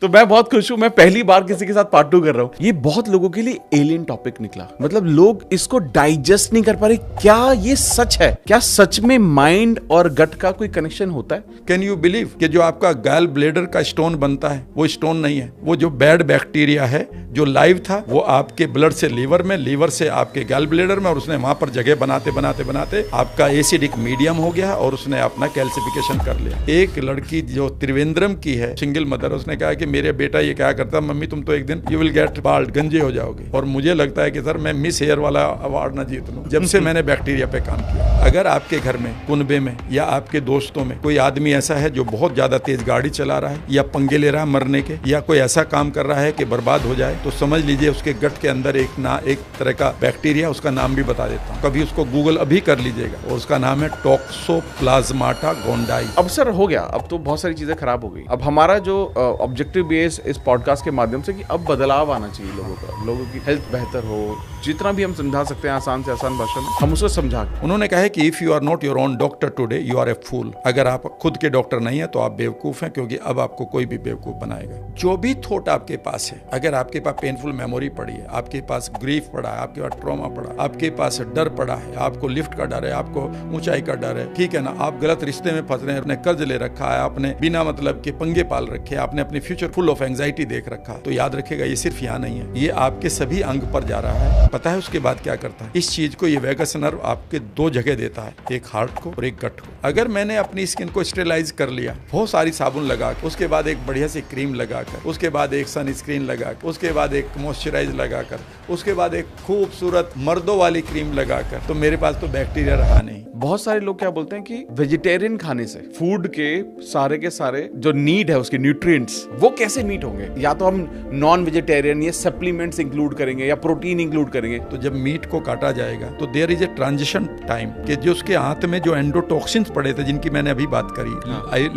तो मैं बहुत खुश हूं, मैं पहली बार किसी के साथ पार्ट 2 कर रहा हूं। ये बहुत लोगों के लिए एलियन टॉपिक निकला, मतलब लोग इसको डाइजेस्ट नहीं कर पा रहे। क्या ये सच है? क्या सच में माइंड और गट का कोई कनेक्शन होता है? कैन यू बिलीव कि जो आपका गैल ब्लेडर का स्टोन बनता है वो स्टोन नहीं है, वो जो बैड बैक्टीरिया है जो लाइव था वो आपके ब्लड से लीवर में, लीवर से आपके गैल ब्लेडर में, और उसने वहां पर जगह बनाते बनाते बनाते आपका एसिडिक मीडियम हो गया और उसने अपना कैल्सिफिकेशन कर लिया। एक लड़की जो त्रिवेंद्रम की है, सिंगल मदर, उसने कहा कि मेरे बेटा ये क्या करता, मम्मी तुम तो एक दिन यू विल गेट बाल्ड, गंजे हो जाओगे। और मुझे लगता है कि सर मैं मिस हेयर वाला अवार्ड ना जीत लूं जब से मैंने बैक्टीरिया पे काम किया। अगर आपके घर में, कुनबे में या आपके दोस्तों में कोई आदमी ऐसा है जो बहुत ज्यादा तेज गाड़ी चला रहा है या पंगे ले रहा है मरने के, या कोई ऐसा काम कर रहा है कि बर्बाद हो जाए, तो समझ लीजिए उसके गट के अंदर एक तरह का बैक्टीरिया, उसका नाम भी बता देता हूँ, कभी उसको गूगल अभी कर लीजिएगा, और उसका नाम है टॉक्सोप्लाज्माटा गोंडाई। अब सर हो गया, अब तो बहुत सारी चीजें खराब हो गई। अब हमारा जो ऑब्जेक्टिव भी है इस पॉडकास्ट के माध्यम से कि अब बदलाव आना चाहिए लोगों का, लोगों की हेल्थ बेहतर हो, जितना भी हम समझा सकते हैं आसान से आसान भाषा में हम उसको समझा। उन्होंने कहा है कि if you are not your own doctor today you are a fool. अगर आप खुद के डॉक्टर नहीं है तो आप बेवकूफ हैं, क्योंकि अब आपको कोई भी बेवकूफ बनाएगा। जो भी थॉट आपके पास है, अगर आपके पास पेनफुल मेमोरी पड़ी है, आपके पास ग्रीफ पड़ा है, आपके पास ट्रॉमा पड़ा, आपके पास डर पड़ा है, आपको लिफ्ट का डर है, आपको ऊंचाई का डर है, ठीक है ना, आप गलत रिश्ते में फंस रहे हैं, आपने कर्ज ले रखा है, आपने बिना मतलब के पंगे पाल रखे, आपने अपने फ्यूचर फुल ऑफ एंजाइटी देख रखा, तो याद रखेगा ये सिर्फ यहाँ नहीं है, ये आपके सभी अंग पर जा रहा है। पता है उसके बाद क्या करता है? इस चीज को ये वेगस नर्व आपके दो जगह देता है, एक हार्ट को और एक गट को। अगर मैंने अपनी स्किन को स्टेलाइज कर लिया, बहुत सारी साबुन लगा कर, उसके बाद एक बढ़िया सी क्रीम लगाकर, उसके बाद एक सनस्क्रीन लगाकर, उसके बाद एक मॉइस्चराइज लगाकर, उसके बाद एक खूबसूरत मर्दों वाली क्रीम लगाकर, तो मेरे पास तो बैक्टीरिया रहा नहीं। बहुत सारे लोग क्या बोलते हैं कि वेजिटेरियन खाने से फूड के सारे जो नीड है उसके न्यूट्रिएंट्स वो कैसे मीट होंगे? या तो हम नॉन वेजिटेरियन या सप्लीमेंट्स इंक्लूड करेंगे या प्रोटीन इंक्लूड करेंगे। तो जब मीट को काटा जाएगा तो there is a transition time, कि जो उसके हाथ में जो एंडोटॉक्सिन्स पड़े थे जिनकी मैंने अभी बात करी,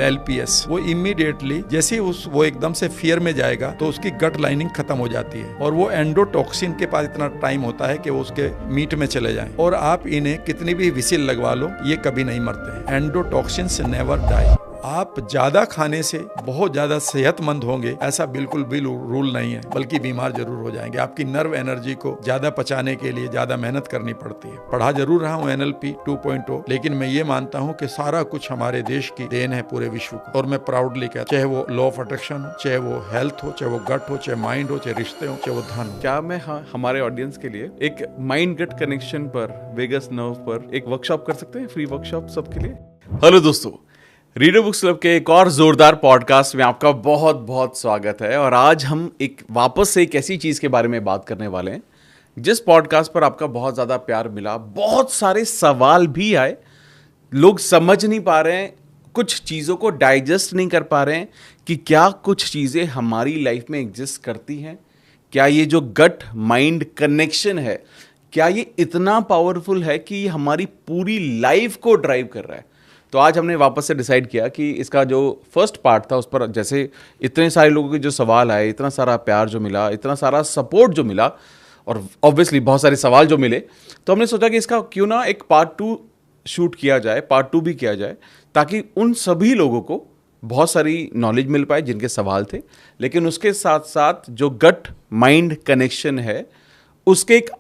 LPS, वो इमीडिएटली जैसे वो एकदम से फियर में जाएगा तो उसकी गट लाइनिंग खत्म हो जाती है, और वो एंडोटॉक्सिन के पास इतना टाइम होता है कि वो उसके मीट में चले जाएं, और आप इन्हें कितनी भी विसिल लगवा लो ये कभी नहीं मरते हैं। Endotoxins never die. आप ज्यादा खाने से बहुत ज्यादा सेहतमंद होंगे ऐसा बिल्कुल भी रूल नहीं है, बल्कि बीमार जरूर हो जाएंगे। आपकी नर्व एनर्जी को ज्यादा पचाने के लिए ज्यादा मेहनत करनी पड़ती है। पढ़ा जरूर रहा हूँ NLP 2.0, लेकिन मैं ये मानता हूँ कि सारा कुछ हमारे देश की देन है पूरे विश्व को, और मैं प्राउडली कहता, चाहे वो लॉ ऑफ अट्रैक्शन हो, चाहे वो हेल्थ हो, चाहे वो गट हो, चाहे माइंड हो, चाहे रिश्ते हो, चाहे वो धन हो। क्या मैं हमारे ऑडियंस के लिए एक माइंड गट कनेक्शन पर, वेगस नर्व पर एक वर्कशॉप कर सकते हैं? फ्री वर्कशॉप सबके लिए। हेलो दोस्तों, रीडर बुक्स क्लब के एक और जोरदार पॉडकास्ट में आपका बहुत बहुत स्वागत है। और आज हम वापस से एक ऐसी चीज के बारे में बात करने वाले हैं जिस पॉडकास्ट पर आपका बहुत ज्यादा प्यार मिला, बहुत सारे सवाल भी आए, लोग समझ नहीं पा रहे हैं, कुछ चीजों को डाइजेस्ट नहीं कर पा रहे हैं कि क्या कुछ चीजें हमारी लाइफ में एग्जिस्ट करती हैं, क्या ये जो गट माइंड कनेक्शन है क्या ये इतना पावरफुल है कि ये हमारी पूरी लाइफ को ड्राइव कर रहा है। तो आज हमने वापस से डिसाइड किया कि इसका जो फर्स्ट पार्ट था उस पर, जैसे इतने सारे लोगों के जो सवाल आए, इतना सारा प्यार जो मिला, इतना सारा सपोर्ट जो मिला, और ऑब्वियसली बहुत सारे सवाल जो मिले, तो हमने सोचा कि इसका क्यों ना एक पार्ट 2 शूट किया जाए, पार्ट 2 भी किया जाए, ताकि उन सभी लोगों को बहुत सारी नॉलेज मिल पाए जिनके सवाल थे, लेकिन उसके साथ साथ जो गट माइंड कनेक्शन है उसके एक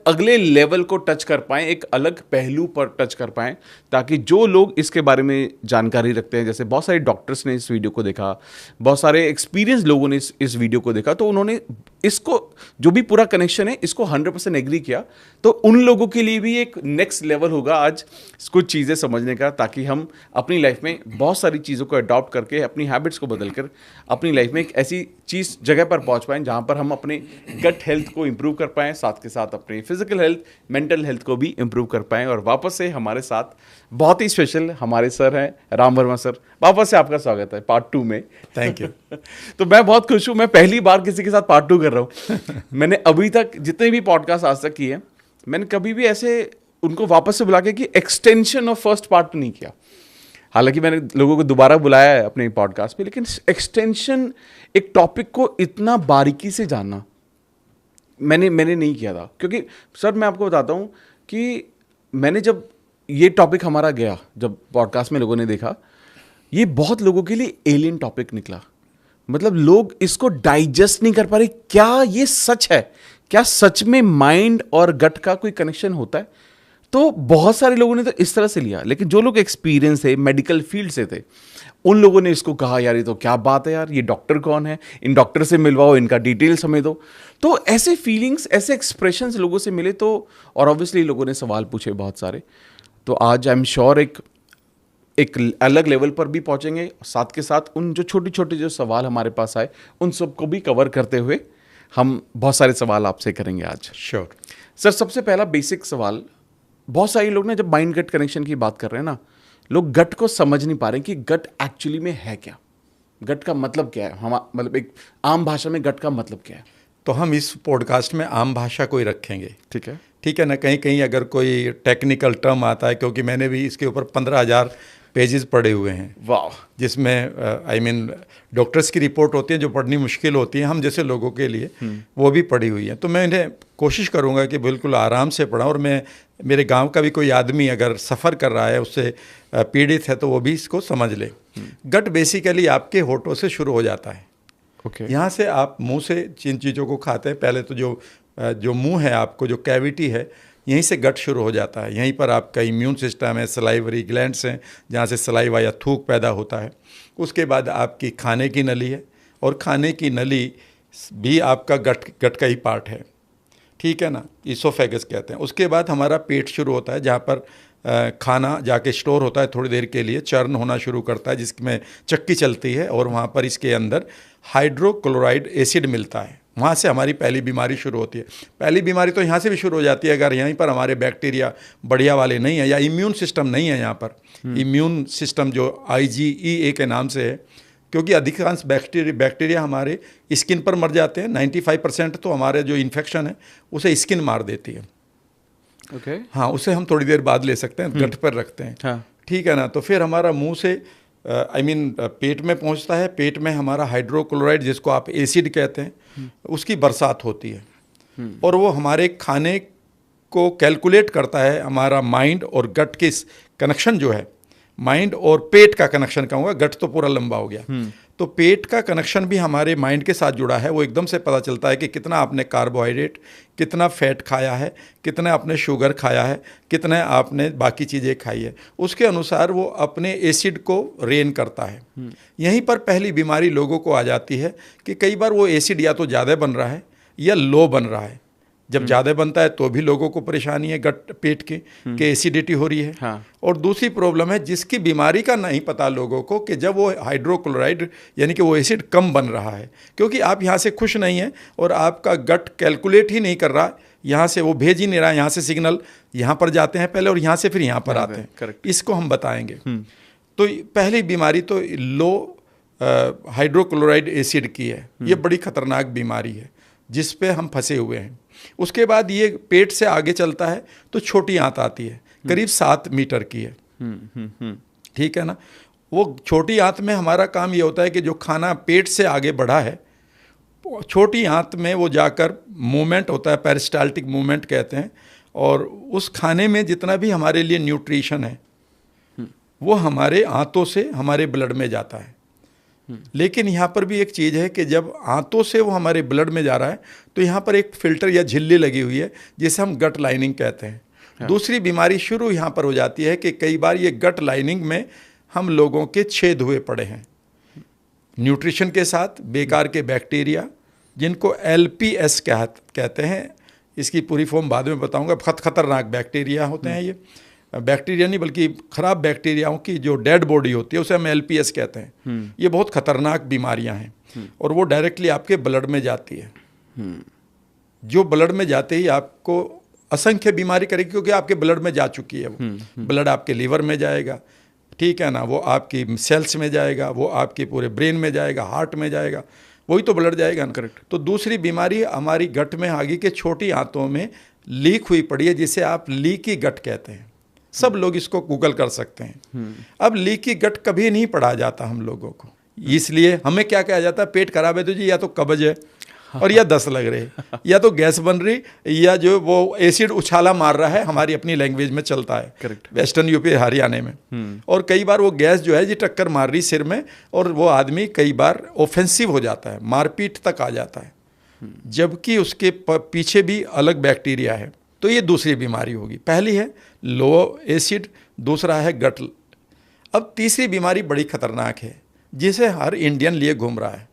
अगले लेवल को टच कर पाएं, एक अलग पहलू पर टच कर पाएं, ताकि जो लोग इसके बारे में जानकारी रखते हैं, जैसे बहुत सारे डॉक्टर्स ने इस वीडियो को देखा, बहुत सारे एक्सपीरियंस लोगों ने इस वीडियो को देखा, तो उन्होंने इसको जो भी पूरा कनेक्शन है इसको 100% एग्री किया। तो उन लोगों के लिए भी एक नेक्स्ट लेवल होगा आज कुछ चीज़ें समझने का, ताकि हम अपनी लाइफ में बहुत सारी चीज़ों को अडॉप्ट करके, अपनी हैबिट्स को बदल कर अपनी लाइफ में एक ऐसी चीज़ जगह पर पहुंच पाएं जहां पर हम अपने गट हेल्थ को इंप्रूव कर पाएं, साथ के साथ अपनी फिजिकल हेल्थ, मेंटल हेल्थ को भी इंप्रूव कर पाएं। और वापस से हमारे साथ बहुत ही स्पेशल हमारे सर हैं, राम वर्मा सर। वापस से आपका स्वागत है पार्ट 2 में। Thank you. तो मैं बहुत खुश हूं, मैं पहली बार किसी के साथ पार्ट 2 कर रहा हूं। मैंने अभी तक जितने भी पॉडकास्ट आज तक किए, मैंने कभी भी ऐसे उनको वापस से बुला के कि एक्सटेंशन ऑफ फर्स्ट पार्ट नहीं किया। हालांकि मैंने लोगों को दोबारा बुलाया है अपने पॉडकास्ट में, लेकिन एक्सटेंशन, एक टॉपिक को इतना बारीकी से जानना मैंने नहीं किया था। क्योंकि सर मैं आपको बताता हूँ कि मैंने जब ये टॉपिक हमारा गया, जब पॉडकास्ट में लोगों ने देखा, ये बहुत लोगों के लिए एलियन टॉपिक निकला। मतलब लोग इसको डाइजेस्ट नहीं कर पा रहे। क्या ये सच है? क्या सच में माइंड और गट का कोई कनेक्शन होता है? तो बहुत सारे लोगों ने तो इस तरह से लिया, लेकिन जो लोग एक्सपीरियंस थे, मेडिकल फील्ड से थे, उन लोगों ने इसको कहा यार ये तो क्या बात है यार, ये डॉक्टर कौन है, इन डॉक्टर से मिलवाओ, इनका डिटेल्स हमें दो। तो ऐसे फीलिंग्स, ऐसे एक्सप्रेशंस लोगों से मिले। तो और ऑब्वियसली लोगों ने सवाल पूछे बहुत सारे। तो आज आई एम श्योर एक अलग लेवल पर भी पहुंचेंगे, साथ के साथ उन जो छोटे छोटे जो सवाल हमारे पास आए उन सबको भी कवर करते हुए हम बहुत सारे सवाल आपसे करेंगे आज। श्योर सर, सबसे पहला बेसिक सवाल, बहुत सारे लोग ना जब माइंड गट कनेक्शन की बात कर रहे हैं ना, लोग गट को समझ नहीं पा रहे कि गट एक्चुअली में है क्या, गट का मतलब क्या है। हम मतलब एक आम भाषा में गट का मतलब क्या है? तो हम इस पॉडकास्ट में आम भाषा को ही रखेंगे। ठीक है, ठीक है ना। कहीं कहीं अगर कोई टेक्निकल टर्म आता है, क्योंकि मैंने भी इसके ऊपर 15,000 पेजेस पढ़े हुए हैं, वाह, जिसमें आई मीन डॉक्टर्स की रिपोर्ट होती है जो पढ़नी मुश्किल होती है, हम जैसे लोगों के लिए वो भी पढ़ी हुई है। तो मैं इन्हें कोशिश करूंगा कि बिल्कुल आराम से पढ़ाऊं, और मैं मेरे गांव का भी कोई आदमी अगर सफ़र कर रहा है, उससे पीड़ित है, तो वो भी इसको समझ ले। गट बेसिकली आपके होठों से शुरू हो जाता है। ओके, यहाँ से आप मुंह से जिन चीज़ों को खाते हैं, पहले तो जो मुंह है, आपको जो कैविटी है, यहीं से गट शुरू हो जाता है। यहीं पर आपका इम्यून सिस्टम है, सलाइवरी ग्लैंड्स हैं जहाँ से सलाइवा या थूक पैदा होता है। उसके बाद आपकी खाने की नली है, और खाने की नली भी आपका गट का ही पार्ट है। ठीक है ना, इसोफेगस कहते हैं। उसके बाद हमारा पेट शुरू होता है, जहाँ पर खाना जाके स्टोर होता है थोड़ी देर के लिए, चर्न होना शुरू करता है, जिसमें चक्की चलती है, और वहाँ पर इसके अंदर हाइड्रोक्लोराइड एसिड मिलता है। वहाँ से हमारी पहली बीमारी शुरू होती है। पहली बीमारी तो यहाँ से भी शुरू हो जाती है, अगर यहीं पर हमारे बैक्टीरिया बढ़िया वाले नहीं है, या इम्यून सिस्टम नहीं है। यहाँ पर इम्यून सिस्टम जो IgE के नाम से है, क्योंकि अधिकांश बैक्टीरिया हमारे स्किन पर मर जाते हैं। 95% तो हमारे जो इन्फेक्शन है उसे स्किन मार देती है। ओके, हाँ, उसे हम थोड़ी देर बाद ले सकते हैं, गट पर रखते हैं। हाँ, ठीक है ना। तो फिर हमारा मुंह से पेट में पहुंचता है। पेट में हमारा हाइड्रोक्लोराइड, जिसको आप एसिड कहते हैं, उसकी बरसात होती है, और वो हमारे खाने को कैलकुलेट करता है। हमारा माइंड और गट के कनेक्शन जो है, माइंड और पेट का कनेक्शन कहूँगा, गट तो पूरा लंबा हो गया, तो पेट का कनेक्शन भी हमारे माइंड के साथ जुड़ा है। वो एकदम से पता चलता है कि कितना आपने कार्बोहाइड्रेट, कितना फैट खाया है, कितना आपने शुगर खाया है, कितना आपने बाकी चीज़ें खाई है। उसके अनुसार वो अपने एसिड को रेन करता है। यहीं पर पहली बीमारी लोगों को आ जाती है कि कई बार वो एसिड या तो ज़्यादा बन रहा है या लो बन रहा है। जब ज़्यादा बनता है तो भी लोगों को परेशानी है गट पेट की, कि एसिडिटी हो रही है। हाँ। और दूसरी प्रॉब्लम है जिसकी बीमारी का नहीं पता लोगों को, कि जब वो हाइड्रोक्लोराइड यानी कि वो एसिड कम बन रहा है, क्योंकि आप यहाँ से खुश नहीं हैं और आपका गट कैलकुलेट ही नहीं कर रहा, यहाँ से वो भेज ही नहीं रहा, यहाँ से सिग्नल यहाँ पर जाते हैं पहले और यहाँ से फिर यहाँ पर आते हैं। करेक्ट, इसको हम बताएंगे। तो पहली बीमारी तो लो हाइड्रोक्लोराइड एसिड की है। ये बड़ी खतरनाक बीमारी है जिस पे हम फंसे हुए हैं। उसके बाद ये पेट से आगे चलता है तो छोटी आंत आती है, करीब 7 मीटर की है। ठीक है ना। वो छोटी आंत में हमारा काम ये होता है कि जो खाना पेट से आगे बढ़ा है, छोटी आंत में वो जाकर मूवमेंट होता है, पेरिस्टाल्टिक मूवमेंट कहते हैं, और उस खाने में जितना भी हमारे लिए न्यूट्रिशन है वो हमारे आंतों से हमारे ब्लड में जाता है। लेकिन यहाँ पर भी एक चीज़ है कि जब आंतों से वो हमारे ब्लड में जा रहा है तो यहाँ पर एक फिल्टर या झिल्ली लगी हुई है जिसे हम गट लाइनिंग कहते हैं। हाँ। दूसरी बीमारी शुरू यहाँ पर हो जाती है कि कई बार ये गट लाइनिंग में हम लोगों के छेद हुए पड़े हैं न्यूट्रिशन के साथ, बेकार के बैक्टीरिया जिनको LPS कहते हैं। इसकी पूरी फॉर्म बाद में बताऊँगा। खतरनाक बैक्टीरिया होते हैं ये, बैक्टीरिया नहीं बल्कि खराब बैक्टीरियाओं की जो डेड बॉडी होती है उसे हम LPS कहते हैं। ये बहुत खतरनाक बीमारियां हैं और वो डायरेक्टली आपके ब्लड में जाती है। जो ब्लड में जाते ही आपको असंख्य बीमारी करेगी, क्योंकि आपके ब्लड में जा चुकी है वो। ब्लड आपके लीवर में जाएगा, ठीक है ना, वो आपकी सेल्स में जाएगा, वो आपके पूरे ब्रेन में जाएगा, हार्ट में जाएगा, वही तो ब्लड जाएगा ना। करेक्ट। तो दूसरी बीमारी हमारी गट में आ गई कि छोटी आंतों में लीक हुई पड़ी है, जिसे आप लीकी गट कहते हैं। सब लोग इसको गूगल कर सकते हैं। अब लीकी गट कभी नहीं पढ़ा जाता हम लोगों को, इसलिए हमें क्या कहा जाता है, पेट खराब है तो जी या तो कब्ज है, और या 10 लग रहे, या तो गैस बन रही, या जो वो एसिड उछाला मार रहा है, हमारी अपनी लैंग्वेज में चलता है, करेक्ट, वेस्टर्न यूपी हरियाणा में। और कई बार वो गैस जो है जी टक्कर मार रही सिर में, और वो आदमी कई बार ऑफेंसिव हो जाता है, मारपीट तक आ जाता है, जबकि उसके पीछे भी अलग बैक्टीरिया है। तो ये दूसरी बीमारी होगी। पहली है लो एसिड, दूसरा है गट। अब तीसरी बीमारी बड़ी खतरनाक है, जिसे हर इंडियन लिए घूम रहा है।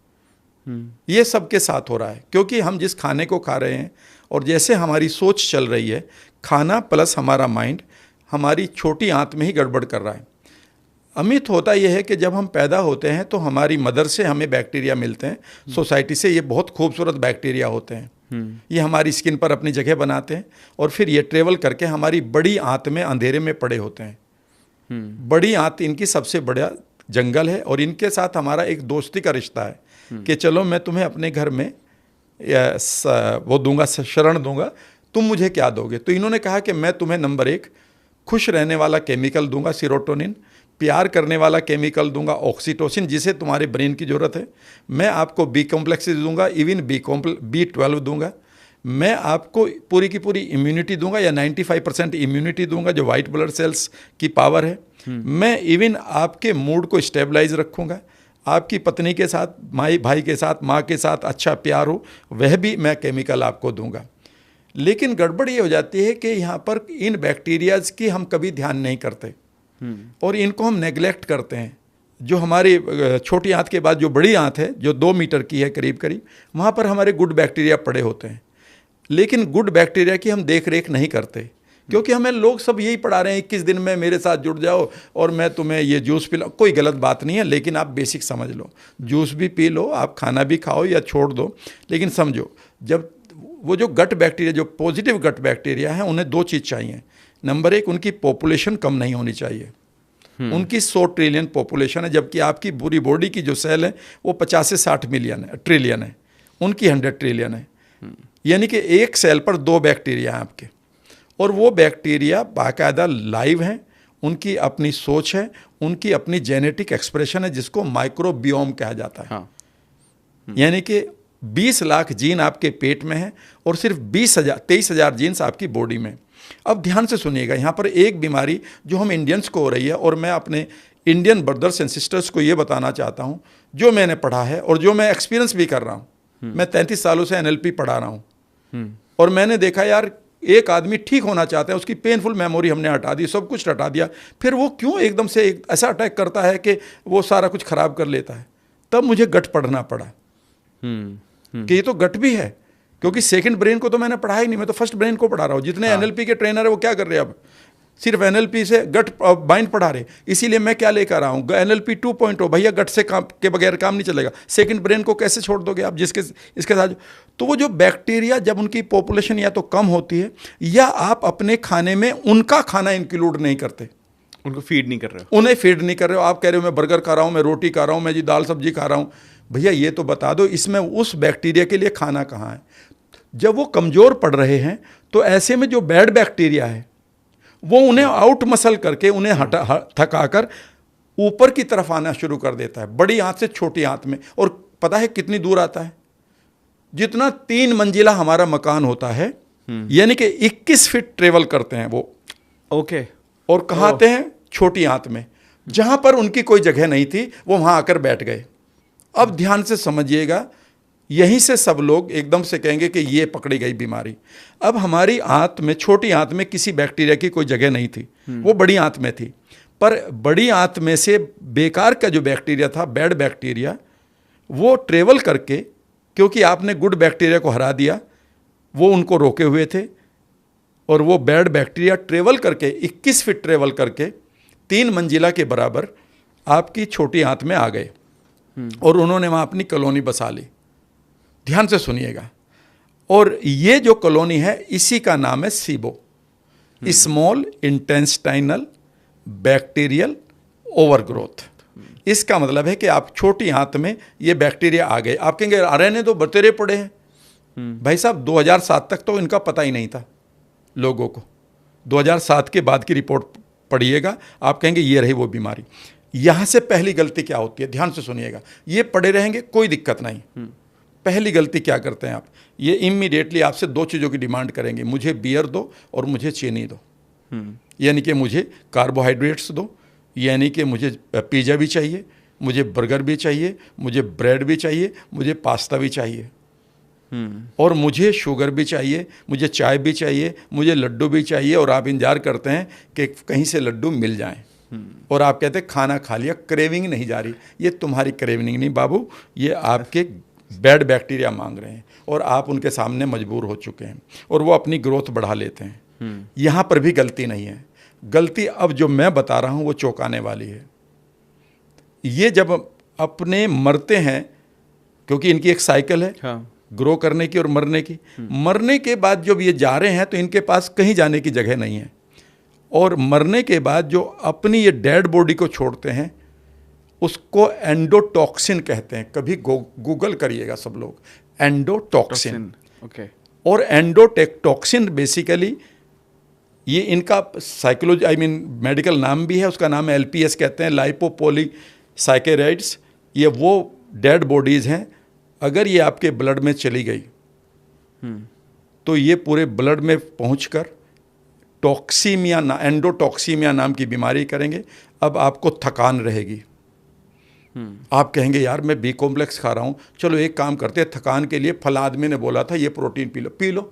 ये सबके साथ हो रहा है, क्योंकि हम जिस खाने को खा रहे हैं और जैसे हमारी सोच चल रही है, खाना प्लस हमारा माइंड हमारी छोटी आंत में ही गड़बड़ कर रहा है। अमित होता यह है कि जब हम पैदा होते हैं तो हमारी मदर से हमें बैक्टीरिया मिलते हैं, सोसाइटी से। ये बहुत खूबसूरत बैक्टीरिया होते हैं, ये हमारी स्किन पर अपनी जगह बनाते हैं, और फिर ये ट्रेवल करके हमारी बड़ी आंत में अंधेरे में पड़े होते हैं। बड़ी आंत इनकी सबसे बड़ा जंगल है, और इनके साथ हमारा एक दोस्ती का रिश्ता है कि चलो मैं तुम्हें अपने घर में वो दूंगा, शरण दूंगा, तुम मुझे क्या दोगे। तो इन्होंने कहा कि मैं तुम्हें नंबर 1 खुश रहने वाला केमिकल दूंगा, सीरोटोनिन, प्यार करने वाला केमिकल दूंगा, ऑक्सीटोसिन, जिसे तुम्हारे ब्रेन की ज़रूरत है। मैं आपको बी कॉम्प्लेक्स दूंगा, इवन B12 दूंगा। मैं आपको पूरी की पूरी इम्यूनिटी दूंगा, या 95% इम्यूनिटी दूंगा, जो वाइट ब्लड सेल्स की पावर है। मैं इवन आपके मूड को स्टेबलाइज रखूंगा, आपकी पत्नी के साथ, भाई के साथ, माँ के साथ अच्छा प्यार हो, वह भी मैं केमिकल आपको दूंगा। लेकिन गड़बड़ ये हो जाती है कि यहाँ पर इन बैक्टीरियाज की हम कभी ध्यान नहीं करते, और इनको हम नेग्लेक्ट करते हैं। जो हमारी छोटी आंत के बाद जो बड़ी आंत है, जो 2 मीटर की है करीब करीब, वहाँ पर हमारे गुड बैक्टीरिया पड़े होते हैं। लेकिन गुड बैक्टीरिया की हम देख रेख नहीं करते, क्योंकि हमें लोग सब यही पढ़ा रहे हैं 21 दिन में मेरे साथ जुड़ जाओ और मैं तुम्हें ये जूस पिला। कोई गलत बात नहीं है, लेकिन आप बेसिक समझ लो, जूस भी पी लो, आप खाना भी खाओ या छोड़ दो, लेकिन समझो जब वो जो गट बैक्टीरिया, जो पॉजिटिव गट बैक्टीरिया हैं, उन्हें 2 चीज़ चाहिए। नंबर 1, उनकी पॉपुलेशन कम नहीं होनी चाहिए। उनकी 100 ट्रिलियन पॉपुलेशन है, जबकि आपकी पूरी बॉडी की जो सेल है वो 50 से 60 ट्रिलियन है, उनकी 100 ट्रिलियन है। यानी कि एक सेल पर 2 बैक्टीरिया हैं आपके, और वो बैक्टीरिया बाकायदा लाइव हैं, उनकी अपनी सोच है, उनकी अपनी जेनेटिक एक्सप्रेशन है, जिसको माइक्रोबियोम कहा जाता है। हाँ। यानी कि 20 लाख जीन आपके पेट में हैं, और सिर्फ 23,000 जीन्स आपकी बॉडी में। अब ध्यान से सुनिएगा, यहाँ पर एक बीमारी जो हम इंडियंस को हो रही है, और मैं अपने इंडियन ब्रदर्स एंड सिस्टर्स को ये बताना चाहता हूँ, जो मैंने पढ़ा है और जो मैं एक्सपीरियंस भी कर रहा हूँ। मैं 33 सालों से NLP पढ़ा रहा हूँ, और मैंने देखा यार, एक आदमी ठीक होना चाहता है, उसकी पेनफुल मेमोरी हमने हटा दी, सब कुछ हटा दिया, फिर वो क्यों एकदम से एक ऐसा अटैक करता है कि वो सारा कुछ खराब कर लेता है। तब मुझे गट पढ़ना पड़ा कि ये तो गट भी है, क्योंकि सेकंड ब्रेन को तो मैंने पढ़ा ही नहीं, मैं तो फर्स्ट ब्रेन को पढ़ा रहा हूँ। जितने NLP के ट्रेनर है वो क्या कर रहे हैं, अब सिर्फ NLP से गट बाइंड पढ़ा रहे। इसीलिए मैं क्या लेकर रहा हूँ, NLP 2.0। भैया गट से काम के बगैर काम नहीं चलेगा। सेकंड ब्रेन को कैसे छोड़ दोगे आप, जिसके इसके साथ। तो वो जो बैक्टीरिया, जब उनकी पॉपुलेशन या तो कम होती है, या आप अपने खाने में उनका खाना इंक्लूड नहीं करते, उनको फीड नहीं कर रहे हो, उन्हें फीड नहीं कर रहे हो। आप कह रहे हो मैं बर्गर खा रहा हूँ, मैं रोटी खा रहा हूँ, मैं जी दाल सब्जी खा रहा हूँ। भैया ये तो बता दो, इसमें उस बैक्टीरिया के लिए खाना कहाँ है। जब वो कमज़ोर पड़ रहे हैं, तो ऐसे में जो बैड बैक्टीरिया है, वो उन्हें आउट मसल करके, उन्हें थकाकर ऊपर की तरफ आना शुरू कर देता है, बड़ी आंत से छोटी आंत में। और पता है कितनी दूर आता है, जितना 3 मंजिला हमारा मकान होता है, यानी कि 21 फीट ट्रेवल करते हैं वो। ओके। और कहाँ आते हैं, छोटी आंत में, जहां पर उनकी कोई जगह नहीं थी, वो वहां आकर बैठ गए। अब ध्यान से समझिएगा, यहीं से सब लोग एकदम से कहेंगे कि ये पकड़ी गई बीमारी। अब हमारी आंत में, छोटी आंत में किसी बैक्टीरिया की कोई जगह नहीं थी, वो बड़ी आंत में थी। पर बड़ी आंत में से बेकार का जो बैक्टीरिया था, बैड बैक्टीरिया, वो ट्रेवल करके, क्योंकि आपने गुड बैक्टीरिया को हरा दिया, वो उनको रोके हुए थे, और वो बैड बैक्टीरिया ट्रेवल करके 21 फीट ट्रेवल करके 3 मंजिला के बराबर आपकी छोटी आंत में आ गए, और उन्होंने वहाँ अपनी कॉलोनी बसा ली। ध्यान से सुनिएगा, और ये जो कॉलोनी है, इसी का नाम है SIBO, small intestinal bacterial overgrowth. इसका मतलब है कि आप छोटी आंत में ये बैक्टीरिया आ गए। आप कहेंगे रहने तो बतेरे पड़े हैं। भाई साहब, 2007 तक तो इनका पता ही नहीं था लोगों को। 2007 के बाद की रिपोर्ट पढ़िएगा, आप कहेंगे ये रही वो बीमारी। यहाँ से पहली गलती क्या होती है, ध्यान से सुनिएगा। ये पड़े रहेंगे, कोई दिक्कत नहीं, पहली गलती क्या करते हैं आप, ये इमीडिएटली आपसे दो चीज़ों की डिमांड करेंगे, मुझे बियर दो और मुझे चीनी दो। यानी कि मुझे कार्बोहाइड्रेट्स दो, यानी कि मुझे पिज़्ज़ा भी चाहिए, मुझे बर्गर भी चाहिए, मुझे ब्रेड भी चाहिए, मुझे पास्ता भी चाहिए, और मुझे शुगर भी चाहिए, मुझे चाय भी चाहिए, मुझे लड्डू भी चाहिए। और आप इंतजार करते हैं कि कहीं से लड्डू मिल जाएं, और आप कहते हैं खाना खा लिया, क्रेविंग नहीं जा रही। ये तुम्हारी क्रेविंग नहीं बाबू, ये आपके बैड बैक्टीरिया मांग रहे हैं, और आप उनके सामने मजबूर हो चुके हैं, और वो अपनी ग्रोथ बढ़ा लेते हैं। यहाँ पर भी गलती नहीं है। गलती अब जो मैं बता रहा हूँ वो चौंकाने वाली है। ये जब अपने मरते हैं, क्योंकि इनकी एक साइकिल है, हाँ। ग्रो करने की और मरने की। मरने के बाद जब ये जा रहे हैं तो इनके पास कहीं जाने की जगह नहीं है, और मरने के बाद जो अपनी ये डेड बॉडी को छोड़ते हैं उसको एंडोटॉक्सिन कहते हैं। कभी गूगल करिएगा सब लोग, एंडोटॉक्सिन। ओके। और एंडोटॉक्सिन बेसिकली ये इनका साइकोलॉजी मेडिकल नाम भी है, उसका नाम LPS कहते हैं, लाइपोपोलीसैकेराइड्स। ये वो डेड बॉडीज़ हैं, अगर ये आपके ब्लड में चली गई तो ये पूरे ब्लड में पहुंचकर टॉक्सीमिया एंडोटॉक्सीमिया नाम की बीमारी करेंगे। अब आपको थकान रहेगी, आप कहेंगे यार मैं B कॉम्प्लेक्स खा रहा हूँ, चलो एक काम करते हैं, थकान के लिए फला आदमी ने बोला था ये प्रोटीन पी लो,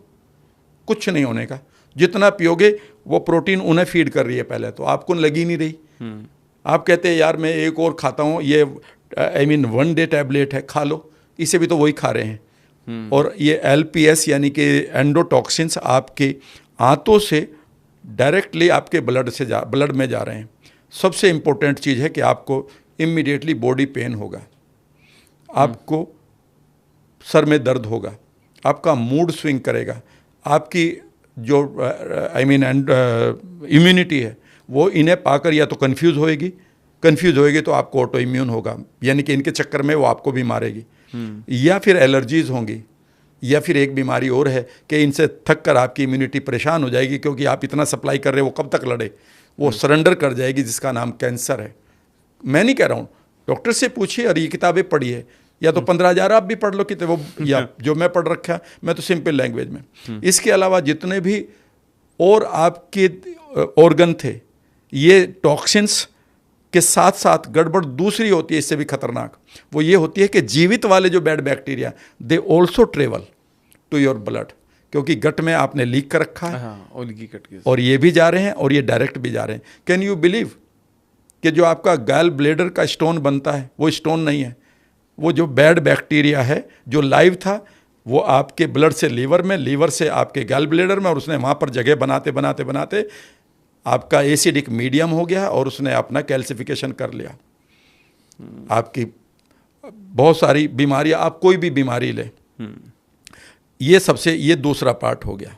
कुछ नहीं होने का। जितना पियोगे वो प्रोटीन उन्हें फीड कर रही है पहले, तो आपको लगी नहीं रही। आप कहते हैं यार मैं एक और खाता हूँ, ये 1 डे टैबलेट है, खा लो, इसे भी तो वही खा रहे हैं। और ये LPS यानी कि एंडोटॉक्सिन्स आपके आंतों से डायरेक्टली आपके ब्लड में जा रहे हैं। सबसे इम्पोर्टेंट चीज़ है कि आपको इमीडिएटली बॉडी पेन होगा, आपको सर में दर्द होगा, आपका मूड स्विंग करेगा, आपकी जो इम्यूनिटी है वो इन्हें पाकर या तो कंफ्यूज होएगी तो आपको ऑटो इम्यून होगा, यानी कि इनके चक्कर में वो आपको भी मारेगी, या फिर एलर्जीज होंगी, या फिर एक बीमारी और है कि इनसे थक कर आपकी इम्यूनिटी परेशान हो जाएगी, क्योंकि आप इतना सप्लाई कर रहे हो, वो कब तक लड़े, वो सरेंडर कर जाएगी, जिसका नाम कैंसर है। मैं नहीं कह रहा हूँ, डॉक्टर से पूछिए और ये किताबें पढ़िए, या तो 15,000 आप भी पढ़ लो किताब, वो या जो मैं पढ़ रखा, मैं तो सिंपल लैंग्वेज में। इसके अलावा जितने भी और आपके ऑर्गन थे, ये टॉक्सिन्स के साथ साथ गड़बड़ दूसरी होती है इससे भी खतरनाक, वो ये होती है कि जीवित वाले जो bad bacteria they also travel to your blood, क्योंकि गट में आपने लीक कर रखा है, और ये भी जा रहे हैं और ये डायरेक्ट भी जा रहे हैं। कैन यू बिलीव कि जो आपका गैल ब्लेडर का स्टोन बनता है वो स्टोन नहीं है, वो जो बैड बैक्टीरिया है जो लाइव था वो आपके ब्लड से लीवर में, लीवर से आपके गैल ब्लेडर में, और उसने वहाँ पर जगह बनाते बनाते बनाते आपका एसिडिक मीडियम हो गया और उसने अपना कैल्सिफिकेशन कर लिया। आपकी बहुत सारी बीमारियां, आप कोई भी बीमारी ले, ये दूसरा पार्ट हो गया।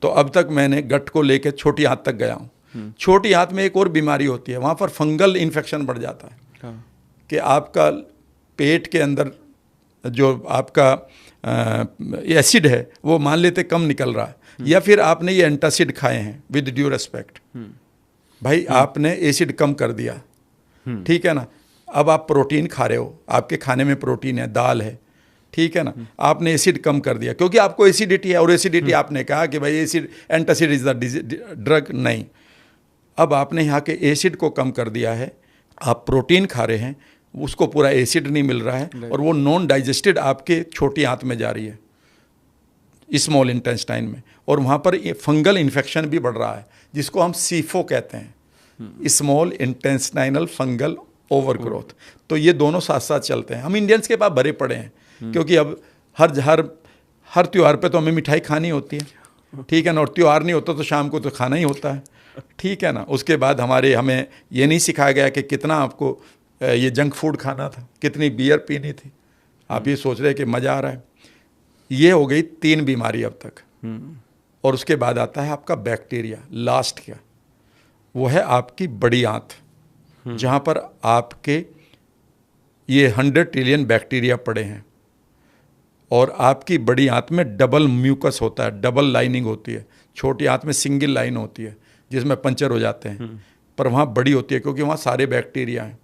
तो अब तक मैंने गट को लेकर छोटी आंत तक गया हूँ। छोटी आंत में एक और बीमारी होती है, वहाँ पर फंगल इन्फेक्शन बढ़ जाता है कि आपका पेट के अंदर जो आपका एसिड है वो मान लेते कम निकल रहा है, या फिर आपने ये एंटासिड खाए हैं, विद ड्यू रेस्पेक्ट भाई आपने एसिड कम कर दिया, ठीक है ना, अब आप प्रोटीन खा रहे हो, आपके खाने में प्रोटीन है, दाल है, ठीक है ना, आपने एसिड कम कर दिया क्योंकि आपको एसिडिटी है, और एसिडिटी आपने कहा कि भाई acid antacid is the drug, नहीं, अब आपने यहाँ के एसिड को कम कर दिया है, आप प्रोटीन खा रहे हैं, उसको पूरा एसिड नहीं मिल रहा है, और वो नॉन डाइजेस्टेड आपके छोटी आंत में जा रही है, स्मॉल इंटेस्टाइन में, और वहाँ पर फंगल इन्फेक्शन भी बढ़ रहा है, जिसको हम सीफो कहते हैं, स्मॉल इंटेस्टाइनल फंगल ओवरग्रोथ। तो ये दोनों साथ साथ चलते हैं। हम इंडियंस के पास भरे पड़े हैं, क्योंकि अब हर त्यौहार पे तो हमें मिठाई खानी होती है, ठीक है ना, और त्यौहार नहीं होता तो शाम को तो खाना ही होता है, ठीक है ना। उसके बाद हमें ये नहीं सिखाया गया कि कितना आपको ये जंक फूड खाना था, कितनी बियर पीनी थी, आप ये सोच रहे हैं कि मज़ा आ रहा है। ये हो गई 3 बीमारी अब तक, और उसके बाद आता है आपका बैक्टीरिया, लास्ट क्या, वो है आपकी बड़ी आंत, जहाँ पर आपके ये 100 ट्रिलियन बैक्टीरिया पड़े हैं, और आपकी बड़ी आंत में डबल म्यूकस होता है, डबल लाइनिंग होती है। छोटी आंत में सिंगल लाइन होती है जिसमें पंचर हो जाते हैं, पर वहाँ बड़ी होती है क्योंकि वहाँ सारे बैक्टीरिया हैं,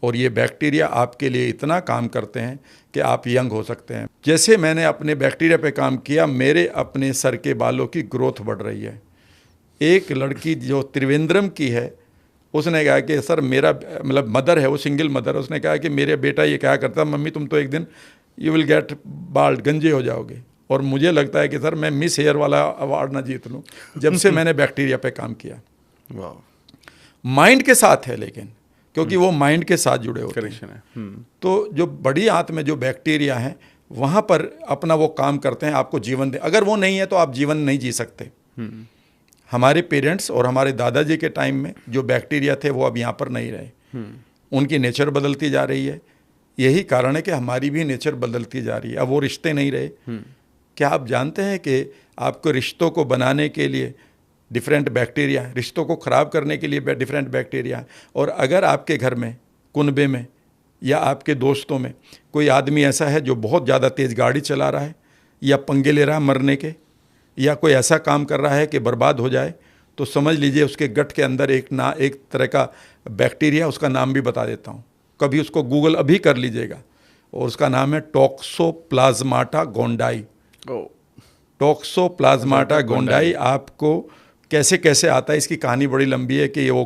और ये बैक्टीरिया आपके लिए इतना काम करते हैं कि आप यंग हो सकते हैं। जैसे मैंने अपने बैक्टीरिया पे काम किया, मेरे अपने सर के बालों की ग्रोथ बढ़ रही है। एक लड़की जो त्रिवेंद्रम की है, उसने कहा कि सर मेरा मतलब मदर है, वो सिंगल मदर, उसने कहा कि मेरे बेटा ये क्या करता, मम्मी तुम तो एक दिन यू विल गेट बाल्ड, गंजे हो जाओगे। और मुझे लगता है कि सर मैं मिस हेयर वाला अवार्ड ना जीत लूँ जब से मैंने बैक्टीरिया पे काम किया। माइंड के साथ है, लेकिन क्योंकि वो माइंड के साथ जुड़े होते हैं। तो जो बड़ी आंत में जो बैक्टीरिया हैं वहाँ पर अपना वो काम करते हैं, आपको जीवन दे। अगर वो नहीं है तो आप जीवन नहीं जी सकते। हमारे पेरेंट्स और हमारे दादाजी के टाइम में जो बैक्टीरिया थे वो अब यहाँ पर नहीं रहे। उनकी नेचर बदलती जा रही है। यही कारण है कि हमारी भी नेचर बदलती जा रही है। अब वो रिश्ते नहीं रहे। क्या आप जानते हैं कि आपको रिश्तों को बनाने के लिए डिफरेंट बैक्टीरिया, रिश्तों को ख़राब करने के लिए डिफरेंट बैक्टीरिया। और अगर आपके घर में, कुनबे में या आपके दोस्तों में कोई आदमी ऐसा है जो बहुत ज़्यादा तेज़ गाड़ी चला रहा है या पंगे ले रहा है मरने के, या कोई ऐसा काम कर रहा है कि बर्बाद हो जाए, तो समझ लीजिए उसके गट के अंदर एक तरह का बैक्टीरिया, उसका नाम भी बता देता हूँ, कभी उसको गूगल अभी कर लीजिएगा, और उसका नाम है टॉक्सोप्लाज्माटा गोंडाई। टॉक्सोप्लाज्माटा गोंडाई आपको कैसे कैसे आता है, इसकी कहानी बड़ी लंबी है कि वो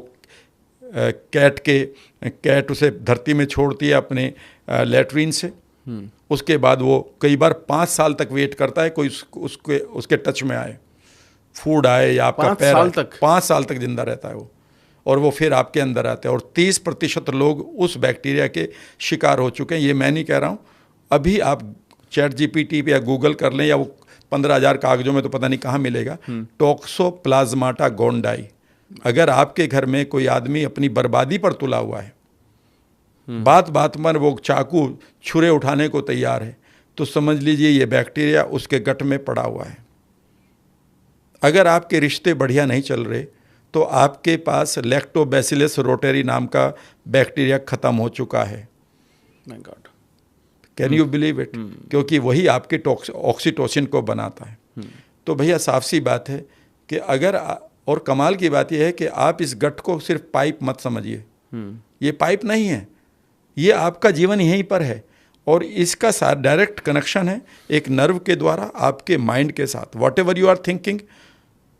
कैट उसे धरती में छोड़ती है अपने लेटरिन से। उसके बाद वो कई बार 5 साल तक वेट करता है कोई उसके टच में आए, फूड आए या आपका पैर आए। 5 साल तक जिंदा रहता है वो, और वो फिर आपके अंदर आता है। और 30% लोग उस बैक्टीरिया के शिकार हो चुके हैं। ये मैं नहीं कह रहा हूँ, अभी आप ChatGPT पे या गूगल कर लें, या वो 15,000 कागजों में तो पता नहीं कहाँ मिलेगा, टॉक्सोप्लाज्माटा गोंडाई। अगर आपके घर में कोई आदमी अपनी बर्बादी पर तुला हुआ है, बात बात पर वो चाकू छुरे उठाने को तैयार है, तो समझ लीजिए ये बैक्टीरिया उसके गट में पड़ा हुआ है। अगर आपके रिश्ते बढ़िया नहीं चल रहे तो आपके पास लैक्टोबैसिलस रोटेरी नाम का बैक्टीरिया खत्म हो चुका है। My God, can you believe it? क्योंकि वही आपके ऑक्सीटोसिन को बनाता है। तो भैया साफ सी बात है कि अगर और कमाल की बात यह है कि आप इस गट को सिर्फ पाइप मत समझिए। ये पाइप नहीं है, ये आपका जीवन यहीं पर है, और इसका डायरेक्ट कनेक्शन है एक नर्व के द्वारा आपके माइंड के साथ। Whatever you are thinking,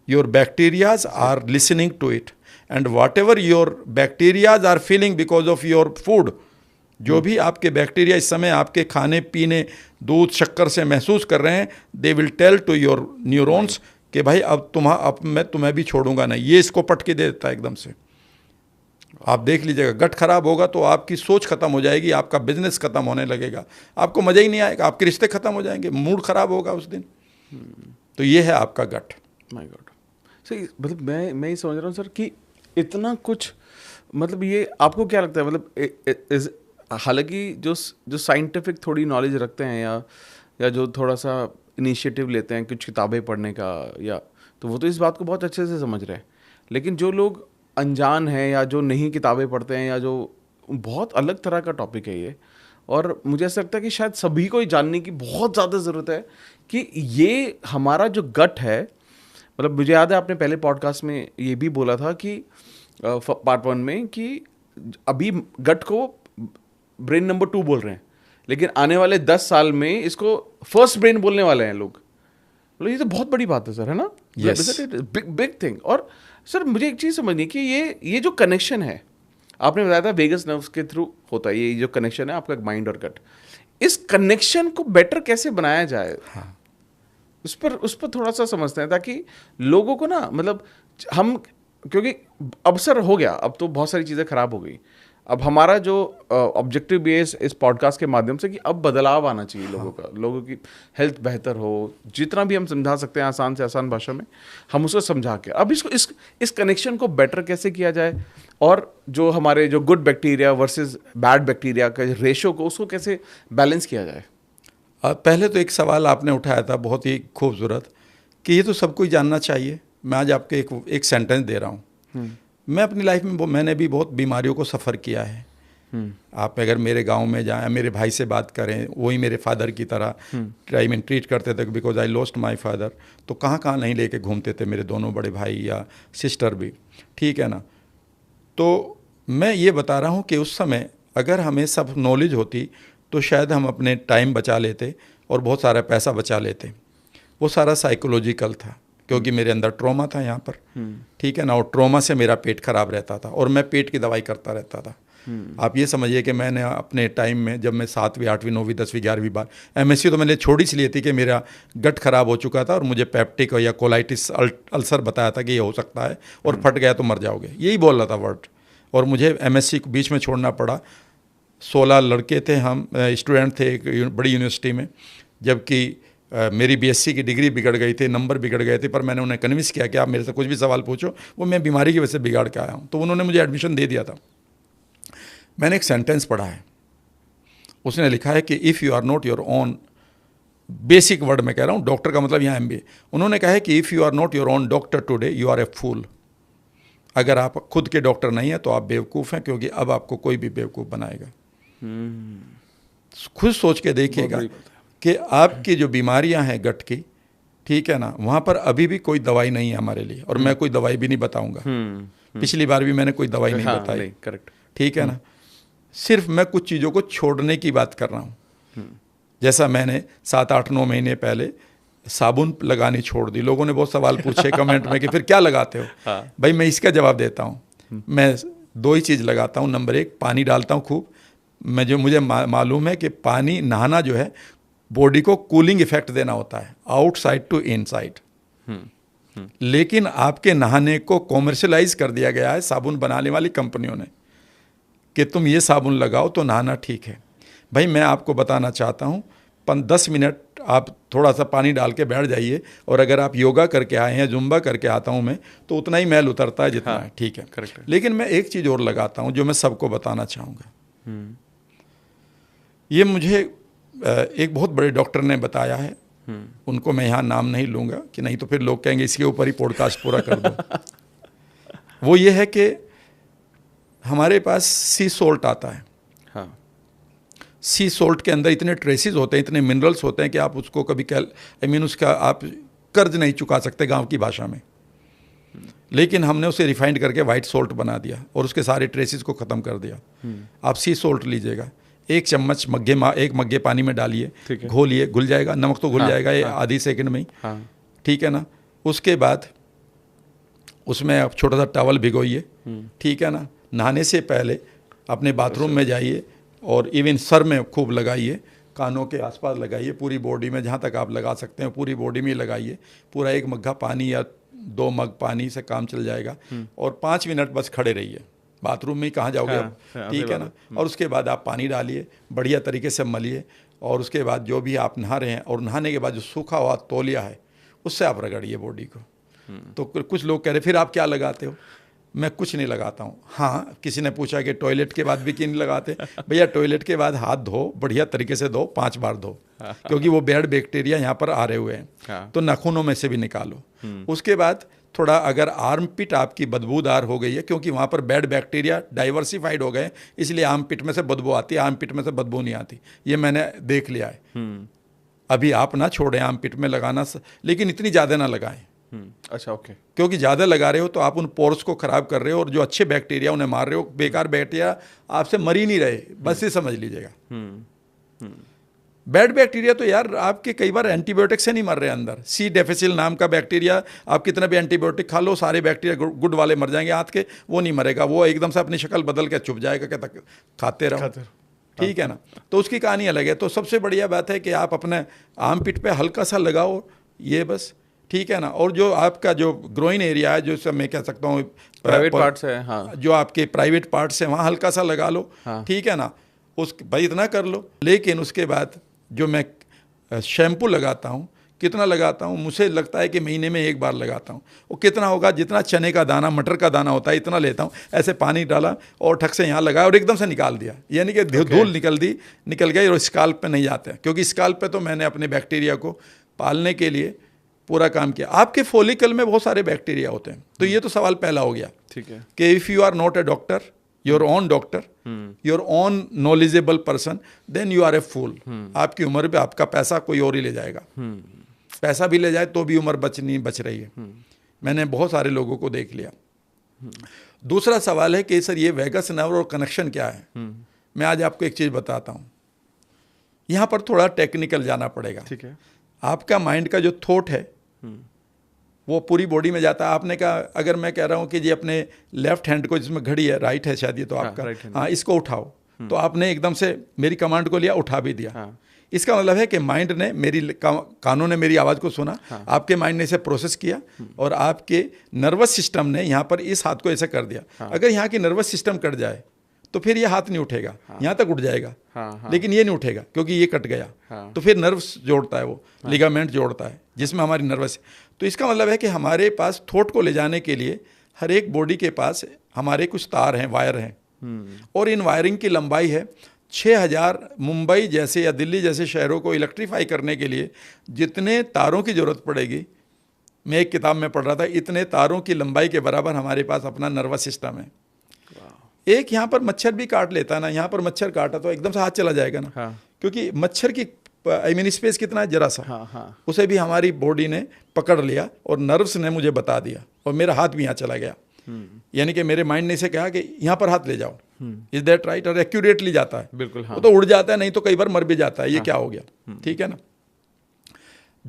your bacterias are listening to it, and whatever your bacterias are feeling because of your food, जो भी आपके बैक्टीरिया इस समय आपके खाने पीने, दूध, शक्कर से महसूस कर रहे हैं, they will tell to your neurons कि भाई अब मैं तुम्हें भी छोड़ूंगा नहीं। ये इसको पटके दे देता है एकदम से। आप देख लीजिएगा, गट खराब होगा तो आपकी सोच खत्म हो जाएगी, आपका बिजनेस खत्म होने लगेगा, आपको मज़ा ही नहीं आएगा, आपके रिश्ते खत्म हो जाएंगे, मूड खराब होगा उस दिन। तो ये है आपका गट। माय गॉड, सही। मतलब मैं ये समझ रहा हूँ सर कि इतना कुछ, मतलब ये आपको क्या लगता है, मतलब हालांकि जो साइंटिफिक थोड़ी नॉलेज रखते हैं या जो थोड़ा सा इनिशिएटिव लेते हैं कुछ किताबें पढ़ने का, या तो वो तो इस बात को बहुत अच्छे से समझ रहे हैं, लेकिन जो लोग अनजान हैं या जो नहीं किताबें पढ़ते हैं, या जो बहुत अलग तरह का टॉपिक है ये, और मुझे ऐसा लगता है कि शायद सभी को ही जानने की बहुत ज़्यादा ज़रूरत है कि ये हमारा जो गट है, मतलब मुझे याद है आपने पहले पॉडकास्ट में ये भी बोला था कि पार्ट 1 में कि अभी गट को ब्रेन नंबर 2 बोल रहे हैं, लेकिन आने वाले 10 साल में इसको फर्स्ट ब्रेन बोलने वाले हैं लोग। मतलब ये तो बहुत बड़ी बात है सर, है ना? Yes. Big thing. और सर मुझे एक चीज़ समझनी कि ये जो कनेक्शन है, आपने बताया था वेगस नर्व्स के थ्रू होता है, ये जो कनेक्शन है आपका माइंड और गट, इस कनेक्शन को बेटर कैसे बनाया जाए? हाँ, उस पर थोड़ा सा समझते हैं, ताकि लोगों को ना, मतलब हम, क्योंकि अवसर हो गया, अब तो बहुत सारी चीज़ें खराब हो गई। अब हमारा जो ऑब्जेक्टिव भी है इस पॉडकास्ट के माध्यम से कि अब बदलाव आना चाहिए लोगों का, लोगों की हेल्थ बेहतर हो, जितना भी हम समझा सकते हैं आसान से आसान भाषा में हम उसको समझा के अब इसको इस कनेक्शन को बेटर कैसे किया जाए, और जो हमारे जो good bacteria versus bad bacteria का रेशो को उसको कैसे बैलेंस किया जाए। पहले तो एक सवाल आपने उठाया था बहुत ही खूबसूरत कि ये तो सबको ही जानना चाहिए। मैं आज आपके एक सेंटेंस दे रहा हूँ। मैं अपनी लाइफ में मैंने भी बहुत बीमारियों को सफ़र किया है। आप अगर मेरे गांव में जाएं, मेरे भाई से बात करें, वही मेरे फादर की तरह ट्रीट करते थे, because I lost my father. तो कहाँ कहाँ नहीं लेके घूमते थे मेरे दोनों बड़े भाई या सिस्टर भी, ठीक है ना। तो मैं ये बता रहा हूँ कि उस समय अगर हमें सब नॉलेज होती तो शायद हम अपने टाइम बचा लेते और बहुत सारा पैसा बचा लेते। वो सारा साइकोलॉजिकल था, क्योंकि मेरे अंदर ट्रॉमा था यहाँ पर, ठीक है ना, और ट्रॉमा से मेरा पेट खराब रहता था और मैं पेट की दवाई करता रहता था। आप ये समझिए कि मैंने अपने टाइम में, जब मैं 7वीं 8वीं 9वीं 10वीं 11वीं बार MSc, तो मैंने छोड़ी इसलिए थी कि मेरा गट खराब हो चुका था और मुझे पेप्टिक या कोलाइटिस अल्सर बताया था कि ये हो सकता है और फट गया तो मर जाओगे, यही बोल रहा था वर्ड। और मुझे MSc को बीच में छोड़ना पड़ा। 16 लड़के थे, हम स्टूडेंट थे एक बड़ी यूनिवर्सिटी में, जबकि मेरी BSc की डिग्री बिगड़ गई थी, नंबर बिगड़ गए थे, पर मैंने उन्हें कन्विंस किया कि आप मेरे से कुछ भी सवाल पूछो, वो मैं बीमारी की वजह से बिगाड़ के आया हूँ। तो उन्होंने मुझे एडमिशन दे दिया था। मैंने एक सेंटेंस पढ़ा है, उसने लिखा है कि if you are not your own, basic word में कह रहा हूँ, डॉक्टर का मतलब यहाँ MBA, उन्होंने कहा है कि if you are not your own doctor today you are a fool. अगर आप खुद के डॉक्टर नहीं हैं तो आप बेवकूफ़ हैं, क्योंकि अब आपको कोई भी बेवकूफ़ बनाएगा। खुद सोच के देखिएगा कि आपकी जो बीमारियां हैं गट की, ठीक है ना, वहाँ पर अभी भी कोई दवाई नहीं है हमारे लिए, और मैं कोई दवाई भी नहीं बताऊंगा। पिछली बार भी मैंने कोई दवाई नहीं बताई, करेक्ट, ठीक है ना। सिर्फ मैं कुछ चीज़ों को छोड़ने की बात कर रहा हूँ। जैसा मैंने 7 8 9 महीने पहले साबुन लगानी छोड़ दी। लोगों ने बहुत सवाल पूछे कमेंट में कि फिर क्या लगाते हो। हाँ। भाई मैं इसका जवाब देता हूँ, मैं 2 ही चीज़ लगाता हूँ। नंबर 1, पानी डालता हूँ खूब। मुझे मालूम है कि पानी नहाना जो है बॉडी को कूलिंग इफेक्ट देना होता है, आउटसाइड टू इनसाइड। लेकिन आपके नहाने को कॉमर्शलाइज कर दिया गया है साबुन बनाने वाली कंपनियों ने, कि तुम ये साबुन लगाओ तो नहाना ठीक है। भाई मैं आपको बताना चाहता हूँ, 10 मिनट आप थोड़ा सा पानी डाल के बैठ जाइए, और अगर आप योगा करके आए हैं, जुम्बा करके आता हूँ मैं, तो उतना ही मैल उतरता है जितना है, ठीक है, करेक्ट। लेकिन मैं एक चीज़ और लगाता हूँ जो मैं सबको बताना चाहूँगा। ये मुझे एक बहुत बड़े डॉक्टर ने बताया है, उनको मैं यहाँ नाम नहीं लूँगा कि नहीं तो फिर लोग कहेंगे इसके ऊपर ही पॉडकास्ट पूरा कर दो। वो ये है कि हमारे पास सी सोल्ट आता है। हाँ। सी सोल्ट के अंदर इतने ट्रेसेस होते हैं, इतने मिनरल्स होते हैं कि आप उसको कभी उसका आप कर्ज नहीं चुका सकते गांव की भाषा में। लेकिन हमने उसे रिफाइंड करके वाइट सोल्ट बना दिया और उसके सारे ट्रेसेस को ख़त्म कर दिया। आप सी सोल्ट लीजिएगा, 1 चम्मच एक मग्गे पानी में डालिए, घोलिए, घुल जाएगा, नमक तो घुल जाएगा ये आधी सेकंड में ही, ठीक है ना। उसके बाद उसमें आप छोटा सा टॉवल भिगोइए, ठीक है ना। नहाने से पहले अपने बाथरूम में जाइए और इवन सर में खूब लगाइए, कानों के आसपास लगाइए, पूरी बॉडी में जहाँ तक आप लगा सकते हैं पूरी बॉडी में लगाइए। पूरा 1 मग्गा पानी या 2 मग पानी से काम चल जाएगा। और 5 मिनट बस खड़े रहिए, बाथरूम में ही कहाँ जाओगे आप, ठीक है ना। और उसके बाद आप पानी डालिए, बढ़िया तरीके से मलिए, और उसके बाद जो भी आप नहा रहे हैं, और नहाने के बाद जो सूखा हुआ तौलिया है उससे आप रगड़िए बॉडी को। तो कुछ लोग कह रहे फिर आप क्या लगाते हो। मैं कुछ नहीं लगाता हूँ। हाँ, किसी ने पूछा कि टॉयलेट के बाद भी क्यों नहीं लगाते। भैया टॉयलेट के बाद हाथ धो, बढ़िया तरीके से धो, 5 बार धो, क्योंकि वो बैड बैक्टीरिया यहाँ पर आ रहे हुए हैं, तो नाखूनों में से भी निकालो। उसके बाद थोड़ा अगर आर्म पिट आपकी बदबूदार हो गई है, क्योंकि वहाँ पर बैड बैक्टीरिया डाइवर्सिफाइड हो गए, इसलिए आर्म पिट में से बदबू आती है, आर्म पिट में से बदबू नहीं आती, ये मैंने देख लिया है। अभी आप ना छोड़ें आर्म पिट में लगाना, लेकिन इतनी ज़्यादा ना लगाएं। अच्छा, ओके। क्योंकि ज़्यादा लगा रहे हो तो आप उन पोर्स को ख़राब कर रहे हो, और जो अच्छे बैक्टीरिया उन्हें मार रहे हो। बेकार बैक्टीरिया आपसे मर ही नहीं रहे, बस ये समझ लीजिएगा। बैड बैक्टीरिया तो यार आपके कई बार एंटीबायोटिक से नहीं मर रहे अंदर। सी डिफिसिल नाम का बैक्टीरिया, आप कितना भी एंटीबायोटिक खा लो, सारे बैक्टीरिया गुड वाले मर जाएंगे हाथ के, वो नहीं मरेगा, वो एकदम से अपनी शक्ल बदल के छुप जाएगा, क्या खाते रहो, ठीक है ना। तो उसकी कहानी अलग है। तो सबसे बढ़िया बात है कि आप अपने आर्म पिट पे हल्का सा लगाओ, ये बस, ठीक है ना। और जो आपका जो ग्रोइन एरिया है, जो सब मैं कह सकता हूँ प्राइवेट पार्ट्स है, हाँ, जो आपके प्राइवेट पार्ट्स हैं, वहाँ हल्का सा लगा लो, ठीक है ना। भाई इतना कर लो। लेकिन उसके बाद जो मैं शैम्पू लगाता हूँ, कितना लगाता हूँ, मुझे लगता है कि महीने में 1 बार लगाता हूँ। वो कितना होगा, जितना चने का दाना, मटर का दाना होता है, इतना लेता हूँ। ऐसे पानी डाला और ठक से यहाँ लगाया और एकदम से निकाल दिया, यानी कि धूल निकल गई, और स्काल्प पे नहीं जाते, क्योंकि स्काल्प पे तो मैंने अपने बैक्टीरिया को पालने के लिए पूरा काम किया। आपके फॉलिकल में बहुत सारे बैक्टीरिया होते हैं। तो ये तो सवाल पहला हो गया, ठीक है, कि if you are not a doctor, your own doctor, your own knowledgeable person, then you are a fool. आपकी उम्र पे आपका पैसा कोई और ही ले जाएगा। पैसा भी ले जाए तो भी उम्र बच रही है। मैंने बहुत सारे लोगों को देख लिया। दूसरा सवाल है कि सर ये वेगस नर्व और कनेक्शन क्या है। मैं आज आपको एक चीज़ बताता हूँ, यहाँ पर थोड़ा टेक्निकल जाना पड़ेगा। ठीक है। आपका माइंड का जो थॉट है वो पूरी बॉडी में जाता है। आपने कहा, अगर मैं कह रहा हूँ कि जी अपने लेफ्ट हैंड को, जिसमें घड़ी है, राइट है शायद ये तो आपका, हाँ, इसको उठाओ, तो आपने एकदम से मेरी कमांड को लिया, उठा भी दिया। हाँ। इसका मतलब है कि माइंड ने कानों ने मेरी आवाज़ को सुना, आपके माइंड ने इसे प्रोसेस किया और आपके नर्वस सिस्टम ने यहाँ पर इस हाथ को ऐसे कर दिया। अगर यहाँ की नर्वस सिस्टम कट जाए तो फिर ये हाथ नहीं उठेगा, यहाँ तक उठ जाएगा, लेकिन ये नहीं उठेगा क्योंकि ये कट गया। तो फिर नर्व्स जोड़ता है, वो लिगामेंट जोड़ता है जिसमें हमारी नर्वस। तो इसका मतलब है कि हमारे पास थॉट को ले जाने के लिए हर एक बॉडी के पास हमारे कुछ तार हैं, वायर हैं, और इन वायरिंग की लंबाई है 6000। मुंबई जैसे या दिल्ली जैसे शहरों को इलेक्ट्रीफाई करने के लिए जितने तारों की ज़रूरत पड़ेगी, मैं एक किताब में पढ़ रहा था, इतने तारों की लंबाई के बराबर हमारे पास अपना नर्वस सिस्टम है। एक यहाँ पर मच्छर भी काट लेता है ना, यहाँ पर मच्छर काटा तो एकदम से हाथ चला जाएगा ना, क्योंकि मच्छर की स्पेस कितना है, जरा सा, उसे भी हमारी बॉडी ने पकड़ लिया और नर्व्स ने मुझे बता दिया, और मेरा हाथ भी यहाँ चला गया। यानी कि मेरे माइंड ने इसे कहा कि यहाँ पर हाथ ले जाओ, इज दैट राइट, और एक्यूरेटली जाता है। बिल्कुल, हाँ। वो तो उड़ जाता है, नहीं तो कई बार मर भी जाता है, ये क्या हो गया, ठीक है ना।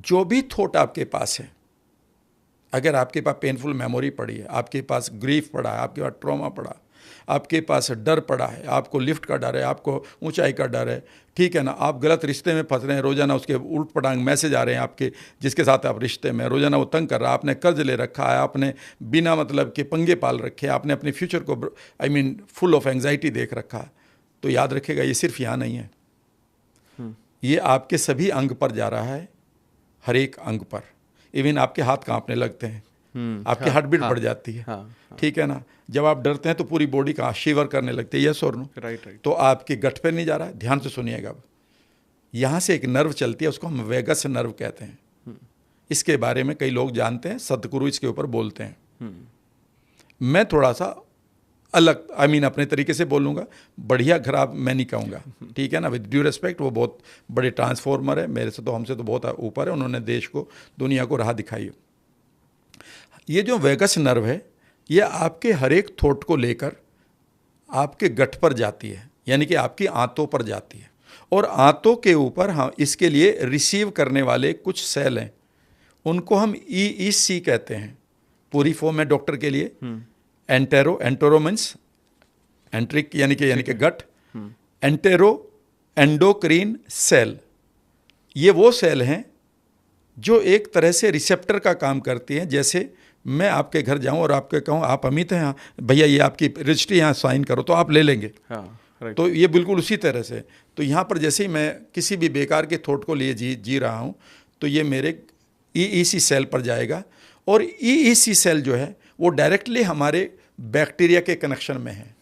जो भी थॉट आपके पास है, अगर आपके पास पेनफुल मेमोरी पड़ी है, आपके पास ग्रीफ पड़ा है, आपके पास ट्रॉमा पड़ा, आपके पास डर पड़ा है, आपको लिफ्ट का डर है, आपको ऊंचाई का डर है, ठीक है ना, आप गलत रिश्ते में फंस रहे हैं, रोजाना उसके उल्ट पटांग मैसेज आ रहे हैं आपके, जिसके साथ आप रिश्ते में, रोजाना वो तंग कर रहा है, आपने कर्ज ले रखा है, आपने बिना मतलब के पंगे पाल रखे हैं, आपने अपने फ्यूचर को फुल ऑफ एंग्जाइटी देख रखा है, तो याद रखेगा ये सिर्फ यहाँ नहीं है, ये आपके सभी अंग पर जा रहा है, हर एक अंग पर। इवन आपके हाथ कांपने लगते हैं, आपकी हार्ट बीट बढ़ जाती है, ठीक है ना। जब आप डरते हैं तो पूरी बॉडी का शिवर करने लगती है, यस और नो, राइट। तो आपके गट पे नहीं जा रहा है, ध्यान से सुनिएगा। यहाँ से एक नर्व चलती है, उसको हम वेगस नर्व कहते हैं। इसके बारे में कई लोग जानते हैं, सदगुरु इसके ऊपर बोलते हैं। मैं थोड़ा सा अलग अपने तरीके से बोलूँगा, बढ़िया खराब मैं नहीं कहूँगा, ठीक है ना, विद ड्यू रिस्पेक्ट। वो बहुत बड़े ट्रांसफॉर्मर है, मेरे से तो, हमसे तो बहुत ऊपर है, उन्होंने देश को, दुनिया को राह दिखाई है। ये जो वेगस नर्व है, ये आपके हर एक थॉट को लेकर आपके गट पर जाती है, यानी कि आपकी आंतों पर जाती है, और आंतों के ऊपर हम इसके लिए रिसीव करने वाले कुछ सेल हैं, उनको हम EEC कहते हैं, पूरी फॉर्म है डॉक्टर के लिए। एंटेरो मीन्स एंट्रिक, यानी कि गट, एंटेरो एंडोक्रीन सेल, ये वो सेल हैं जो एक तरह से रिसेप्टर का काम करती हैं। जैसे मैं आपके घर जाऊं और आपके कहूं, आप अमित हैं, भैया ये आपकी रजिस्ट्री यहाँ साइन करो, तो आप ले लेंगे। तो ये बिल्कुल उसी तरह से। तो यहाँ पर जैसे ही मैं किसी भी बेकार के थॉट को लिए जी रहा हूँ, तो ये मेरे EEC सेल पर जाएगा, और EEC सेल जो है वो डायरेक्टली हमारे बैक्टीरिया के कनेक्शन में है।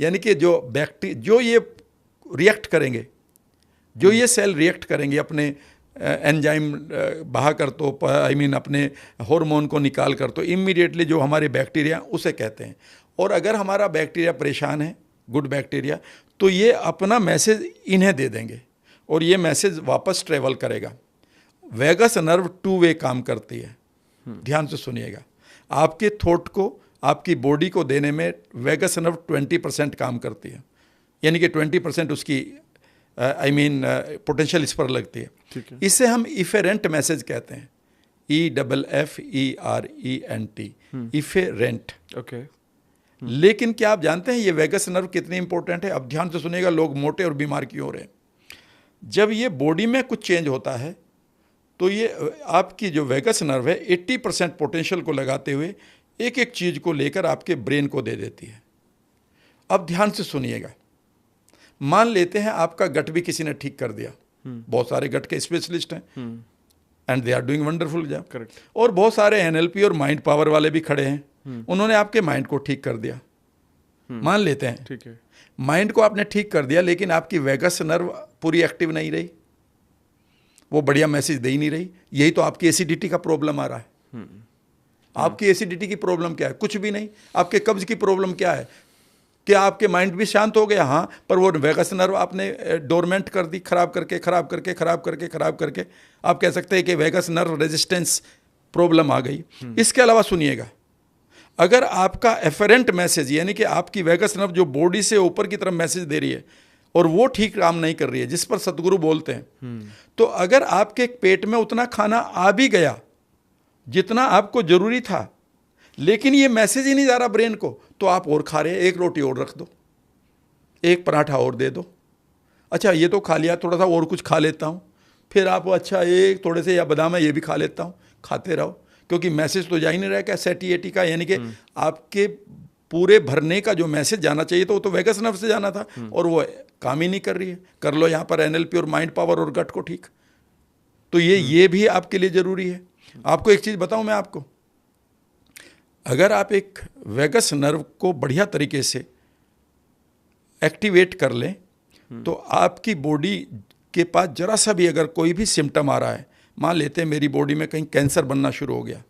यानी कि जो ये रिएक्ट करेंगे, जो ये सेल रिएक्ट करेंगे अपने एंजाइम बहा कर, तो अपने हार्मोन को निकाल कर, तो इमीडिएटली जो हमारे बैक्टीरिया उसे कहते हैं। और अगर हमारा बैक्टीरिया परेशान है, गुड बैक्टीरिया, तो ये अपना मैसेज इन्हें दे देंगे और ये मैसेज वापस ट्रेवल करेगा। वेगस नर्व 2 वे काम करती है, ध्यान से सुनिएगा। आपके थॉट को, आपकी बॉडी को देने में वेगस नर्व 20% काम करती है, यानी कि 20% उसकी पोटेंशियल इस पर लगती है। इसे हम इफेरेंट मैसेज कहते हैं, EFFERENT, इफेरेंट। ओके। लेकिन क्या आप जानते हैं ये वेगस नर्व कितनी इंपॉर्टेंट है? अब ध्यान से सुनिएगा, लोग मोटे और बीमार क्यों हो रहे हैं। जब ये बॉडी में कुछ चेंज होता है, तो ये आपकी जो वेगस नर्व है 80% पोटेंशियल को लगाते हुए एक एक चीज को लेकर आपके ब्रेन को दे देती है। अब ध्यान से सुनिएगा, मान लेते हैं आपका गट भी किसी ने ठीक कर दिया, बहुत सारे गट के स्पेशलिस्ट हैं, and they are doing wonderful job, correct. और बहुत सारे NLP और माइंड पावर वाले भी खड़े हैं, उन्होंने आपके माइंड को ठीक कर दिया। मान लेते हैं, ठीक है, माइंड को आपने ठीक कर दिया, लेकिन आपकी वेगस नर्व पूरी एक्टिव नहीं रही, वो बढ़िया मैसेज दे ही नहीं रही। यही तो आपकी एसिडिटी का प्रॉब्लम आ रहा है। आपकी एसिडिटी की प्रॉब्लम क्या है? कुछ भी नहीं। आपके कब्ज की प्रॉब्लम क्या है? क्या आपके माइंड भी शांत हो गया? हाँ, पर वो वेगस नर्व आपने डोरमेंट कर दी, खराब करके आप कह सकते हैं कि वेगस नर्व रेजिस्टेंस प्रॉब्लम आ गई। इसके अलावा सुनिएगा, अगर आपका एफरेंट मैसेज, यानी कि आपकी वेगस नर्व जो बॉडी से ऊपर की तरफ मैसेज दे रही है, और वो ठीक काम नहीं कर रही है, जिस पर सतगुरु बोलते हैं। तो अगर आपके पेट में उतना खाना आ भी गया जितना आपको जरूरी था, लेकिन ये मैसेज ही नहीं जा रहा ब्रेन को, तो आप और खा रहे हैं, एक रोटी और रख दो, एक पराठा और दे दो, अच्छा ये तो खा लिया, थोड़ा सा और कुछ खा लेता हूँ, फिर आप अच्छा एक थोड़े से या बादाम है ये भी खा लेता हूँ, खाते रहो, क्योंकि मैसेज तो जा ही नहीं रहा क्या सैटिएटी का, यानी कि आपके पूरे भरने का जो मैसेज जाना चाहिए था वो तो वेगस नर्व से जाना था, और वो काम ही नहीं कर रही है। कर लो यहाँ पर एनएलपी और माइंड पावर और गट को ठीक। तो ये भी आपके लिए जरूरी है। आपको एक चीज बताऊं मैं आपको, अगर आप एक वेगस नर्व को बढ़िया तरीके से एक्टिवेट कर लें तो आपकी बॉडी के पास जरा सा भी अगर कोई भी सिम्टम आ रहा है, मान लेते हैं मेरी बॉडी में कहीं कैंसर बनना शुरू हो गया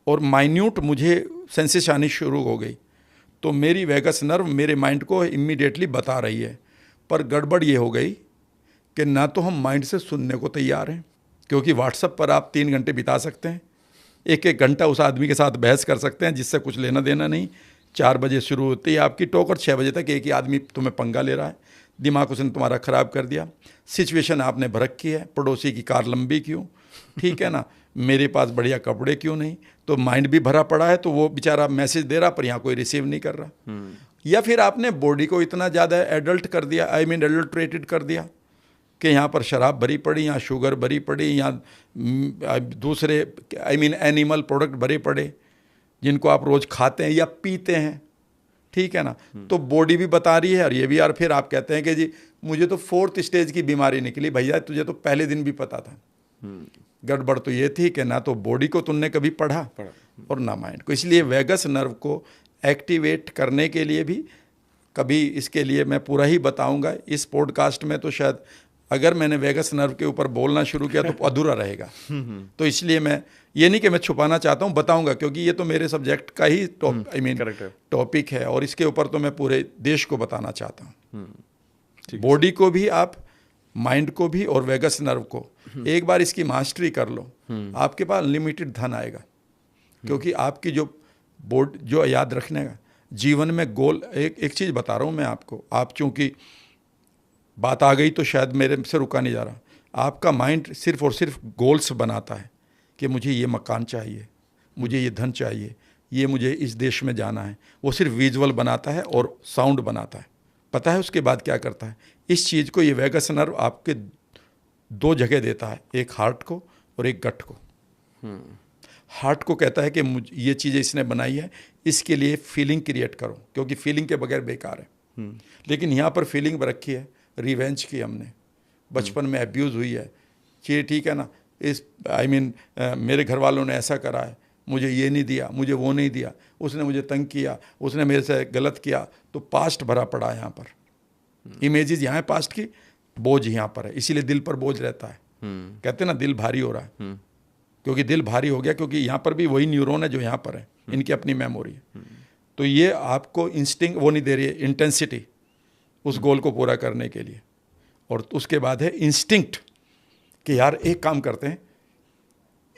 और माइन्यूट मुझे सेंसेस आनी शुरू हो गई, तो मेरी वेगस नर्व मेरे माइंड को इमीडिएटली बता रही है। पर गड़बड़ ये हो गई कि ना तो हम माइंड से सुनने को तैयार हैं, क्योंकि व्हाट्सएप पर आप 3 घंटे बिता सकते हैं, एक एक घंटा उस आदमी के साथ बहस कर सकते हैं जिससे कुछ लेना देना नहीं। 4 बजे शुरू होती है आपकी टॉक और 6 बजे तक एक ही आदमी तुम्हें पंगा ले रहा है, दिमाग उसने तुम्हारा ख़राब कर दिया, सिचुएशन आपने भड़क की है, पड़ोसी की कार लंबी क्यों, ठीक है ना, मेरे पास बढ़िया कपड़े क्यों नहीं, तो माइंड भी भरा पड़ा है, तो वो बेचारा मैसेज दे रहा पर यहाँ कोई रिसीव नहीं कर रहा। या फिर आपने बॉडी को इतना ज़्यादा एडल्ट कर दिया, आई मीन एडल्ट्रेटेड कर दिया कि यहाँ पर शराब भरी पड़ी, यहाँ शुगर भरी पड़ी, यहाँ दूसरे आई मीन एनिमल प्रोडक्ट भरे पड़े जिनको आप रोज़ खाते हैं या पीते हैं, ठीक है ना। तो बॉडी भी बता रही है और ये भी, और फिर आप कहते हैं कि जी मुझे तो 4th स्टेज की बीमारी निकली। भैया तुझे तो पहले दिन भी पता था। गड़बड़ तो ये थी कि ना तो बॉडी को तुमने कभी पढ़ा और ना माइंड को। इसलिए वेगस नर्व को एक्टिवेट करने के लिए भी कभी इसके लिए मैं पूरा ही बताऊंगा इस पॉडकास्ट में, तो शायद अगर मैंने वेगस नर्व के ऊपर बोलना शुरू किया तो अधूरा रहेगा। तो इसलिए मैं ये नहीं कि मैं छुपाना चाहता हूँ, बताऊंगा, क्योंकि ये तो मेरे सब्जेक्ट का ही टॉपिक है और इसके ऊपर तो मैं पूरे देश को बताना चाहता हूँ। बॉडी को भी आप, माइंड को भी और वेगस नर्व को एक बार इसकी मास्टरी कर लो, आपके पास अनलिमिटेड धन आएगा। क्योंकि आपकी जो याद रखने का जीवन में गोल, एक चीज़ बता रहा हूँ मैं आपको, आप चूँकि बात आ गई तो शायद मेरे से रुका नहीं जा रहा, आपका माइंड सिर्फ और सिर्फ गोल्स बनाता है कि मुझे ये मकान चाहिए, मुझे ये धन चाहिए, ये मुझे इस देश में जाना है। वो सिर्फ विजुअल बनाता है और साउंड बनाता है। पता है उसके बाद क्या करता है? इस चीज़ को ये वेगस नर्व आपके 2 जगह देता है, एक हार्ट को और एक गट को। हार्ट को कहता है कि मुझे ये चीज़ें इसने बनाई है, इसके लिए फीलिंग क्रिएट करो, क्योंकि फीलिंग के बगैर बेकार है। लेकिन यहाँ पर फीलिंग रखी है रिवेंज की, हमने बचपन में अब्यूज़ हुई है कि ठीक है ना, इस आई मीन मेरे घर वालों ने ऐसा करा है, मुझे ये नहीं दिया, मुझे वो नहीं दिया, उसने मुझे तंग किया, उसने मेरे से गलत किया, तो पास्ट भरा पड़ा है यहाँ पर। इमेजेस यहाँ है पास्ट की, बोझ यहाँ पर है, इसीलिए दिल पर बोझ रहता है। कहते हैं ना दिल भारी हो रहा है, क्योंकि दिल भारी हो गया, क्योंकि यहाँ पर भी वही न्यूरॉन है जो यहाँ पर है, इनकी अपनी मेमोरी है। तो ये आपको इंस्टिंक्ट वो नहीं दे रही है, इंटेंसिटी उस गोल को पूरा करने के लिए। और उसके बाद है इंस्टिंक्ट कि यार एक काम करते हैं,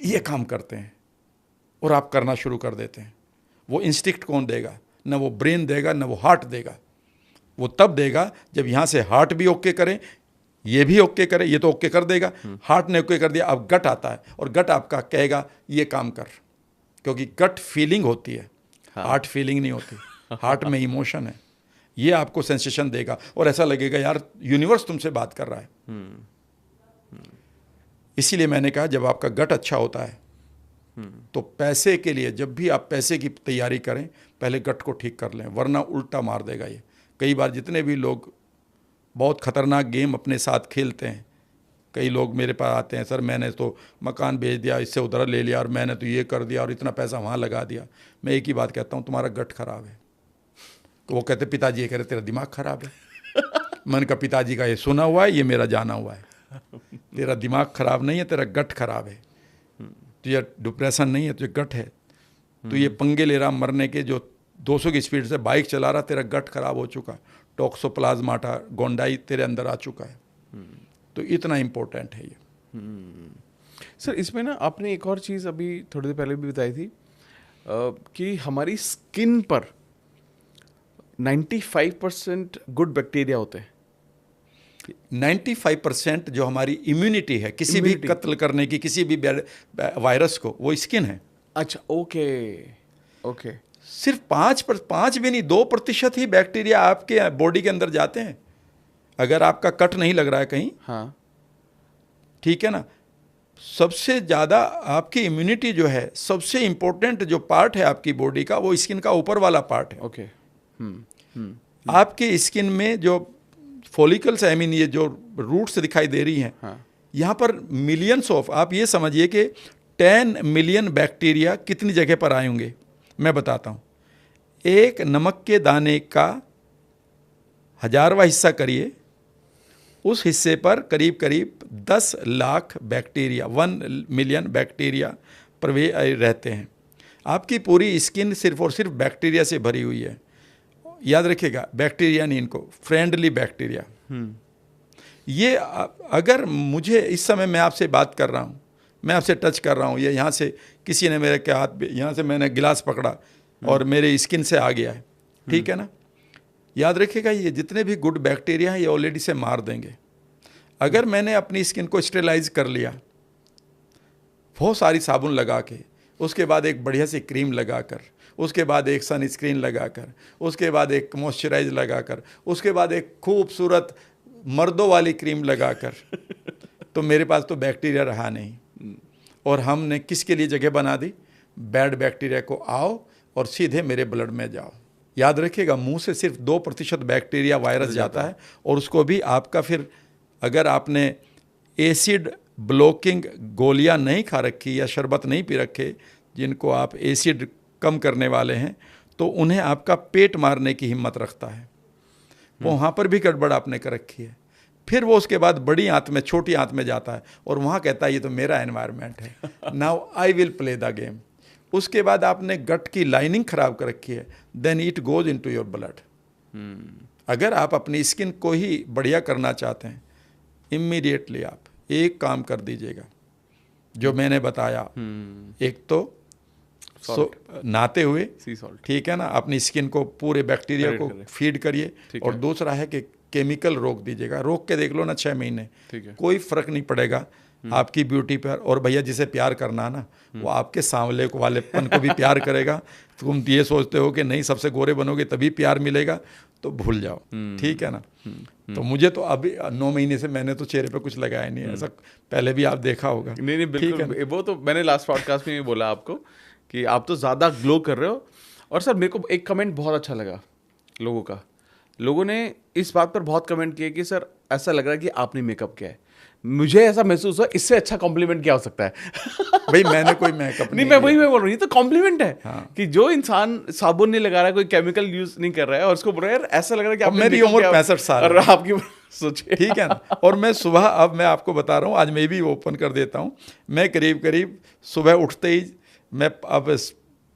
ये काम करते हैं, और आप करना शुरू कर देते हैं। वो इंस्टिंक्ट कौन देगा? ना वो ब्रेन देगा, ना वो हार्ट देगा। वो तब देगा जब यहाँ से हार्ट भी ओके करे, ये भी ओके करे, ये तो ओके कर देगा, हार्ट ने ओके कर दिया, अब गट आता है और गट आपका कहेगा ये काम कर, क्योंकि गट फीलिंग होती है, हार्ट फीलिंग नहीं होती। हार्ट में इमोशन है, ये आपको सेंसेशन देगा और ऐसा लगेगा यार यूनिवर्स तुमसे बात कर रहा है। इसीलिए मैंने कहा जब आपका गट अच्छा होता है तो पैसे के लिए, जब भी आप पैसे की तैयारी करें पहले गट को ठीक कर लें, वरना उल्टा मार देगा ये। कई बार जितने भी लोग बहुत ख़तरनाक गेम अपने साथ खेलते हैं, कई लोग मेरे पास आते हैं, सर मैंने तो मकान बेच दिया, इससे उधर ले लिया, और मैंने तो ये कर दिया और इतना पैसा वहाँ लगा दिया। मैं एक ही बात कहता हूँ, तुम्हारा गट खराब है। तो वो कहते पिताजी ये कह रहे तेरा दिमाग खराब है। मैंने कहा पिताजी का ये सुना हुआ है, ये मेरा जाना हुआ है। तेरा दिमाग खराब नहीं है, तेरा गट खराब है। तुझे डिप्रेशन नहीं है, तुझे गट है। तो ये पंगे ले रहा मरने के, जो 200 की स्पीड से बाइक चला रहा, तेरा गट खराब हो चुका, टॉक्सोप्लाज्माटा गोंडाई तेरे अंदर आ चुका है। तो इतना इम्पोर्टेंट है ये। सर इसमें ना आपने एक और चीज़ अभी थोड़ी देर पहले भी बताई थी कि हमारी स्किन पर 95% गुड बैक्टीरिया होते हैं। 95% जो हमारी इम्यूनिटी है किसी भी कत्ल करने की, किसी भी वायरस को, वो स्किन है। अच्छा, ओके ओके। सिर्फ 5 भी नहीं, 2% ही बैक्टीरिया आपके बॉडी के अंदर जाते हैं। अगर आपका कट नहीं लग रहा है कहीं, हाँ, ठीक है ना, सबसे ज़्यादा आपकी इम्यूनिटी जो है, सबसे इम्पोर्टेंट जो पार्ट है आपकी बॉडी का, वो स्किन का ऊपर वाला पार्ट है। ओके। आपके स्किन में जो फॉलिकल्स, आई मीन ये जो रूट्स दिखाई दे रही हैं, हाँ, यहाँ पर मिलियंस ऑफ, आप ये समझिए कि 10 मिलियन बैक्टीरिया कितनी जगह पर आए होंगे, मैं बताता हूँ। एक नमक के दाने का 1000वां हिस्सा करिए, उस हिस्से पर करीब करीब 10 लाख बैक्टीरिया, 1 मिलियन बैक्टीरिया रहते हैं। आपकी पूरी स्किन सिर्फ और सिर्फ बैक्टीरिया से भरी हुई है। याद रखिएगा, बैक्टीरिया नहीं, इनको फ्रेंडली बैक्टीरिया। ये अगर मुझे इस समय मैं आपसे बात कर रहा हूँ, मैं आपसे टच कर रहा हूँ, ये यहाँ से किसी ने मेरे के हाथ, यहाँ से मैंने गिलास पकड़ा और मेरे स्किन से आ गया है, ठीक है ना, याद रखिएगा ये जितने भी गुड बैक्टीरिया हैं ये ऑलरेडी से मार देंगे। अगर मैंने अपनी स्किन को स्टेलाइज कर लिया, बहुत सारी साबुन लगा के, उसके बाद एक बढ़िया सी क्रीम लगाकर, उसके बाद एक सनस्क्रीन लगाकर, उसके बाद एक मॉइस्चराइज लगाकर, उसके बाद एक खूबसूरत मर्दों वाली क्रीम लगाकर, तो मेरे पास तो बैक्टीरिया रहा नहीं। और हमने किसके लिए जगह बना दी? बैड बैक्टीरिया को आओ और सीधे मेरे ब्लड में जाओ। याद रखिएगा, मुंह से सिर्फ 2% बैक्टीरिया वायरस जाता है, और उसको भी आपका, फिर अगर आपने एसिड ब्लॉकिंग गोलियां नहीं खा रखी या शरबत नहीं पी रखे, जिनको आप एसिड कम करने वाले हैं, तो उन्हें आपका पेट मारने की हिम्मत रखता है। वो वहाँ पर भी गड़बड़ आपने कर रखी है। फिर वो उसके बाद बड़ी आंत में, छोटी आंत में जाता है और वहाँ कहता है ये तो मेरा एनवायरनमेंट है, now I will play the game. उसके बाद आपने गट की लाइनिंग खराब कर रखी है, then it goes into your blood. अगर आप अपनी स्किन को ही बढ़िया करना चाहते हैं, इमीडिएटली आप एक काम कर दीजिएगा जो मैंने बताया। एक तो नहाते हुए, ठीक है ना, अपनी स्किन को पूरे बैक्टीरिया को फीड करिए, और दूसरा है कि केमिकल रोक दीजिएगा। रोक के देख लो ना 6 महीने, कोई फर्क नहीं पड़ेगा आपकी ब्यूटी पर। और भैया जिसे प्यार करना ना, वो आपके सांवले को वालेपन को भी प्यार करेगा। तुम ये सोचते हो कि नहीं सबसे गोरे बनोगे तभी प्यार मिलेगा, तो भूल जाओ, ठीक है ना। तो मुझे तो अभी 9 महीने से मैंने तो चेहरे पे कुछ लगाया नहीं है, ऐसा पहले भी आप देखा होगा। नहीं बिल्कुल, वो तो मैंने लास्ट पॉडकास्ट में बोला आपको कि आप तो ज़्यादा ग्लो कर रहे हो। और सर मेरे को एक कमेंट बहुत अच्छा लगा लोगों का। लोगों ने इस बात पर बहुत कमेंट किए कि सर ऐसा लग रहा है कि आपने मेकअप किया है। मुझे ऐसा महसूस हुआ, इससे अच्छा कॉम्प्लीमेंट क्या हो सकता है? भाई मैंने कोई मेकअप नहीं, मैं वही बोल रहा हूँ, ये तो कॉम्प्लीमेंट है। हाँ। कि जो इंसान साबुन नहीं लगा रहा है, कोई केमिकल यूज नहीं कर रहा है, और उसको बोल रहा है यार ऐसा लग रहा है कि मेरी उम्र 65 साल और आपकी सोचिए, ठीक है ना। और मैं सुबह, अब मैं आपको बता रहा हूँ, आज मैं भी ओपन कर देता हूँ, मैं करीब करीब सुबह उठते ही मैं अब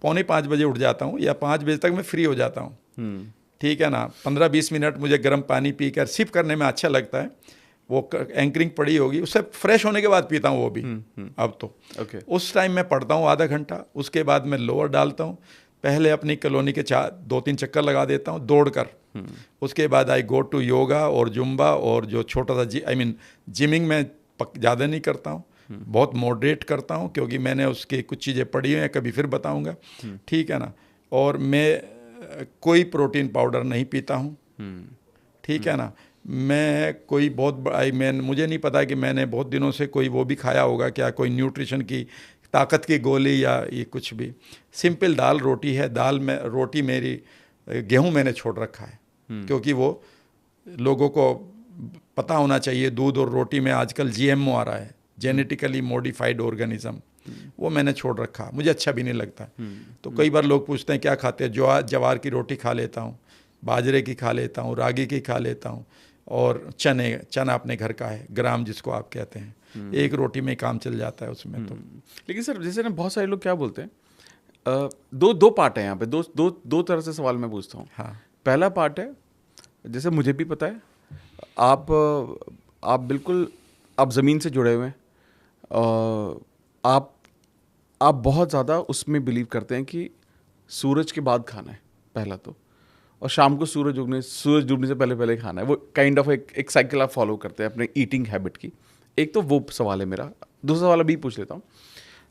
4:45 बजे उठ जाता हूँ, या 5 बजे तक मैं फ्री हो जाता हूँ, ठीक है ना। 15-20 मिनट मुझे गर्म पानी पी कर सिप करने में अच्छा लगता है। वो एंकरिंग पड़ी होगी, उससे फ्रेश होने के बाद पीता हूँ वो भी। अब तो उस टाइम मैं पढ़ता हूँ आधा घंटा, उसके बाद मैं लोअर डालता हूँ, पहले अपनी कॉलोनी के 2-3 चक्कर लगा देता हूँ दौड़ कर। उसके बाद आई गो टू योगा और जुम्बा, और जो छोटा सा जिमिंग में ज़्यादा नहीं करता हूँ, बहुत मॉडरेट करता हूँ, क्योंकि मैंने उसकी कुछ चीज़ें पढ़ी हुई हैं, कभी फिर बताऊँगा, ठीक है ना। और मैं कोई प्रोटीन पाउडर नहीं पीता हूँ, ठीक है ना। मैं कोई मुझे नहीं पता कि मैंने बहुत दिनों से कोई वो भी खाया होगा क्या, कोई न्यूट्रिशन की ताकत की गोली या ये कुछ भी। सिंपल दाल रोटी है, रोटी मेरी, गेहूं मैंने छोड़ रखा है, क्योंकि वो लोगों को पता होना चाहिए, दूध और रोटी में आजकल GMO आ रहा है, जेनेटिकली मॉडिफाइड ऑर्गेनिज्म, वो मैंने छोड़ रखा, मुझे अच्छा भी नहीं लगता। तो कई बार लोग पूछते हैं क्या खाते हैं, ज्वार की रोटी खा लेता हूँ, बाजरे की खा लेता हूँ, रागी की खा लेता हूँ, और चना अपने घर का है, ग्राम जिसको आप कहते हैं, एक रोटी में काम चल जाता है उसमें। तो लेकिन सर जैसे ना बहुत सारे लोग क्या बोलते हैं, दो पार्ट है यहाँ पे, दो तरह से सवाल मैं पूछता हूँ। हाँ। पहला पार्ट है, जैसे मुझे भी पता है, आप बिल्कुल आप ज़मीन से जुड़े हुए हैं, आप बहुत ज़्यादा उसमें बिलीव करते हैं कि सूरज के बाद खाना है, पहला तो। और शाम को सूरज डूबने से पहले पहले खाना है, वो काइंड ऑफ एक साइकिल आप फॉलो करते हैं अपने ईटिंग हैबिट की। एक तो वो सवाल है मेरा। दूसरा सवाल अभी पूछ लेता हूँ।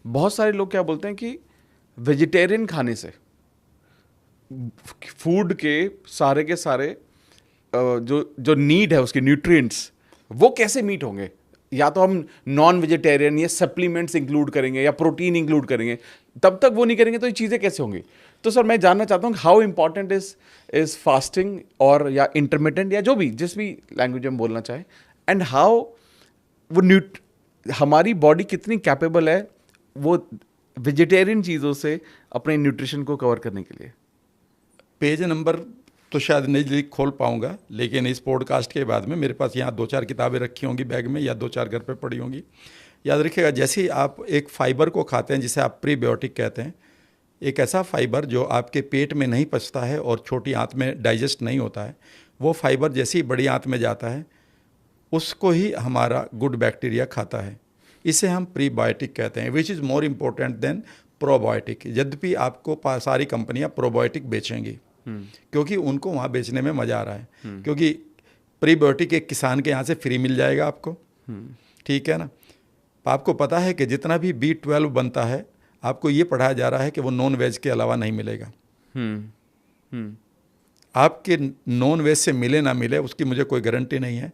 बहुत सारे लोग क्या बोलते हैं कि वेजिटेरियन खाने से फूड के सारे जो नीड है उसके न्यूट्रिएंट्स वो कैसे मीट होंगे? या तो हम नॉन वेजिटेरियन या सप्लीमेंट्स इंक्लूड करेंगे या प्रोटीन इंक्लूड करेंगे, तब तक वो नहीं करेंगे तो ये चीज़ें कैसे होंगी? तो सर मैं जानना चाहता हूँ हाउ इंपॉर्टेंट इज फास्टिंग और या इंटरमिटेंट या जो भी जिस भी लैंग्वेज में बोलना चाहे, एंड हाउ वो हमारी बॉडी कितनी कैपेबल है वो वेजिटेरियन चीज़ों से अपने न्यूट्रिशन को कवर करने के लिए। पेज नंबर तो शायद नहीं खोल पाऊंगा, लेकिन इस पॉडकास्ट के बाद में मेरे पास यहाँ 2-4 किताबें रखी होंगी बैग में, या 2-4 घर पे पड़ी होंगी। याद रखिएगा, जैसे ही आप एक फाइबर को खाते हैं जिसे आप प्रीबायोटिक कहते हैं, एक ऐसा फाइबर जो आपके पेट में नहीं पचता है और छोटी आंत में डाइजेस्ट नहीं होता है, वो फाइबर जैसे ही बड़ी आंत में जाता है उसको ही हमारा गुड बैक्टीरिया खाता है। इसे हम प्रीबायोटिक कहते हैं, which is more important then probiotic. यद्यपि आपको सारी कंपनियां प्रोबायोटिक बेचेंगी क्योंकि उनको वहाँ बेचने में मज़ा आ रहा है, क्योंकि प्रीबायोटिक एक किसान के यहाँ से फ्री मिल जाएगा आपको, ठीक है ना। आपको पता है कि जितना भी B12 बनता है आपको ये पढ़ाया जा रहा है कि वो नॉन वेज के अलावा नहीं मिलेगा। आपके नॉन वेज से मिले ना मिले उसकी मुझे कोई गारंटी नहीं है।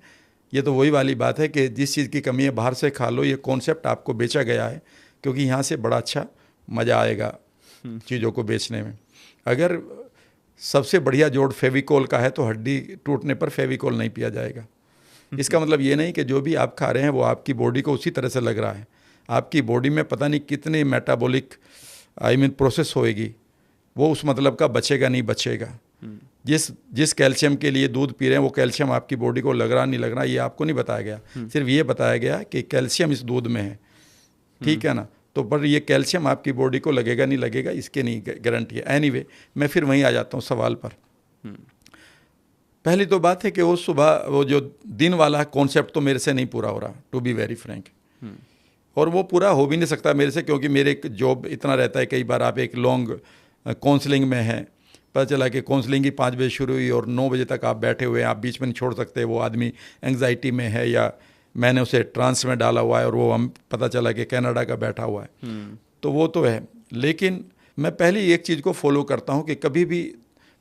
ये तो वही वाली बात है कि जिस चीज़ की कमी है बाहर से खा लो, ये कॉन्सेप्ट आपको बेचा गया है क्योंकि यहाँ से बड़ा अच्छा मज़ा आएगा चीज़ों को बेचने में। अगर सबसे बढ़िया जोड़ फेविकोल का है तो हड्डी टूटने पर फेविकोल नहीं पिया जाएगा। इसका मतलब ये नहीं कि जो भी आप खा रहे हैं वो आपकी बॉडी को उसी तरह से लग रहा है। आपकी बॉडी में पता नहीं कितने मेटाबॉलिक प्रोसेस होएगी, वो उस मतलब का बचेगा नहीं बचेगा। जिस कैल्शियम के लिए दूध पी रहे हैं वो कैल्शियम आपकी बॉडी को लग रहा नहीं लग रहा ये आपको नहीं बताया गया, सिर्फ ये बताया गया कि कैल्शियम इस दूध में है, ठीक है ना। तो पर ये कैल्शियम आपकी बॉडी को लगेगा नहीं लगेगा इसके नहीं गारंटी है। एनीवे, मैं फिर वहीं आ जाता हूँ सवाल पर। पहली तो बात है कि वो सुबह वो जो दिन वाला कॉन्सेप्ट तो मेरे से नहीं पूरा हो रहा, टू बी वेरी फ्रैंक, और वो पूरा हो भी नहीं सकता मेरे से, क्योंकि मेरे एक जॉब इतना रहता है। कई बार आप एक लॉन्ग काउंसलिंग में हैं, पता चला कि काउंसलिंग ही 5 बजे शुरू हुई और 9 बजे तक आप बैठे हुए हैं, आप बीच में नहीं छोड़ सकते। वो आदमी एंग्जाइटी में है या मैंने उसे ट्रांस में डाला हुआ है और वो हम पता चला कि कनाडा का बैठा हुआ है, तो वो तो है। लेकिन मैं पहली एक चीज़ को फॉलो करता हूँ कि कभी भी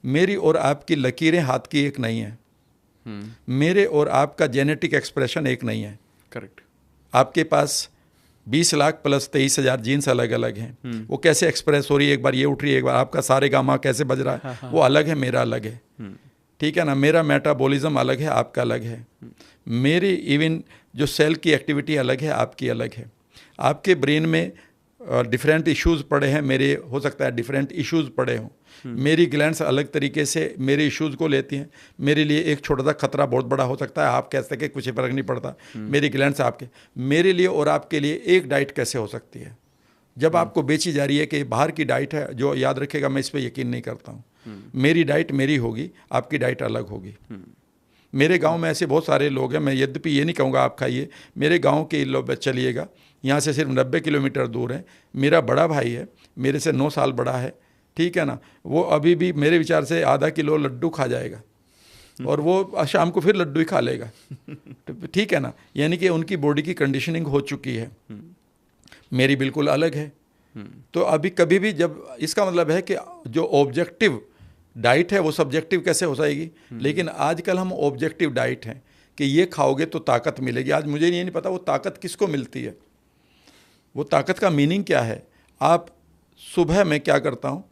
मेरी और आपकी लकीरें हाथ की एक नहीं है, मेरे और आपका जेनेटिक एक्सप्रेशन एक नहीं है। करेक्ट। आपके पास 20 लाख प्लस 23,000 जीन्स अलग अलग हैं, वो कैसे एक्सप्रेस हो रही है, एक बार ये उठ रही है, एक बार आपका सारे गामा कैसे बज रहा है, वो अलग है, मेरा अलग है, ठीक है ना। मेरा मेटाबॉलिज्म अलग है, आपका अलग है। मेरी इवन जो सेल की एक्टिविटी अलग है, आपकी अलग है। आपके ब्रेन में डिफरेंट इश्यूज़ पड़े हैं, मेरे हो सकता है डिफरेंट इश्यूज़ पड़े हों। मेरी ग्लैंड्स अलग तरीके से मेरे इश्यूज़ को लेती हैं। मेरे लिए एक छोटा सा खतरा बहुत बड़ा हो सकता है, आप कह सकते हैं कुछ फर्क नहीं पड़ता, मेरी ग्लैंड्स आपके। मेरे लिए और आपके लिए एक डाइट कैसे हो सकती है जब आपको बेची जा रही है कि बाहर की डाइट है, जो याद रखेगा मैं इस पर यकीन नहीं करता हूँ। मेरी डाइट मेरी होगी, आपकी डाइट अलग होगी। मेरे गांव में ऐसे बहुत सारे लोग हैं, मैं यद्यपि ये नहीं कहूँगा आप खाइए, मेरे गांव के लोग चलिएगा, यहाँ से सिर्फ 90 किलोमीटर दूर है। मेरा बड़ा भाई है, मेरे से 9 साल बड़ा है, ठीक है ना। वो अभी भी मेरे विचार से आधा किलो लड्डू खा जाएगा और वो शाम को फिर लड्डू ही खा लेगा, ठीक है ना। यानी कि उनकी बॉडी की कंडीशनिंग हो चुकी है, मेरी बिल्कुल अलग है। तो अभी कभी भी जब इसका मतलब है कि जो ऑब्जेक्टिव डाइट है वो सब्जेक्टिव कैसे हो जाएगी। लेकिन आजकल हम ऑब्जेक्टिव डाइट हैं कि ये खाओगे तो ताकत मिलेगी। आज मुझे ये नहीं पता वो ताकत किसको मिलती है, वो ताकत का मीनिंग क्या है। आप सुबह मैं क्या करता हूँ,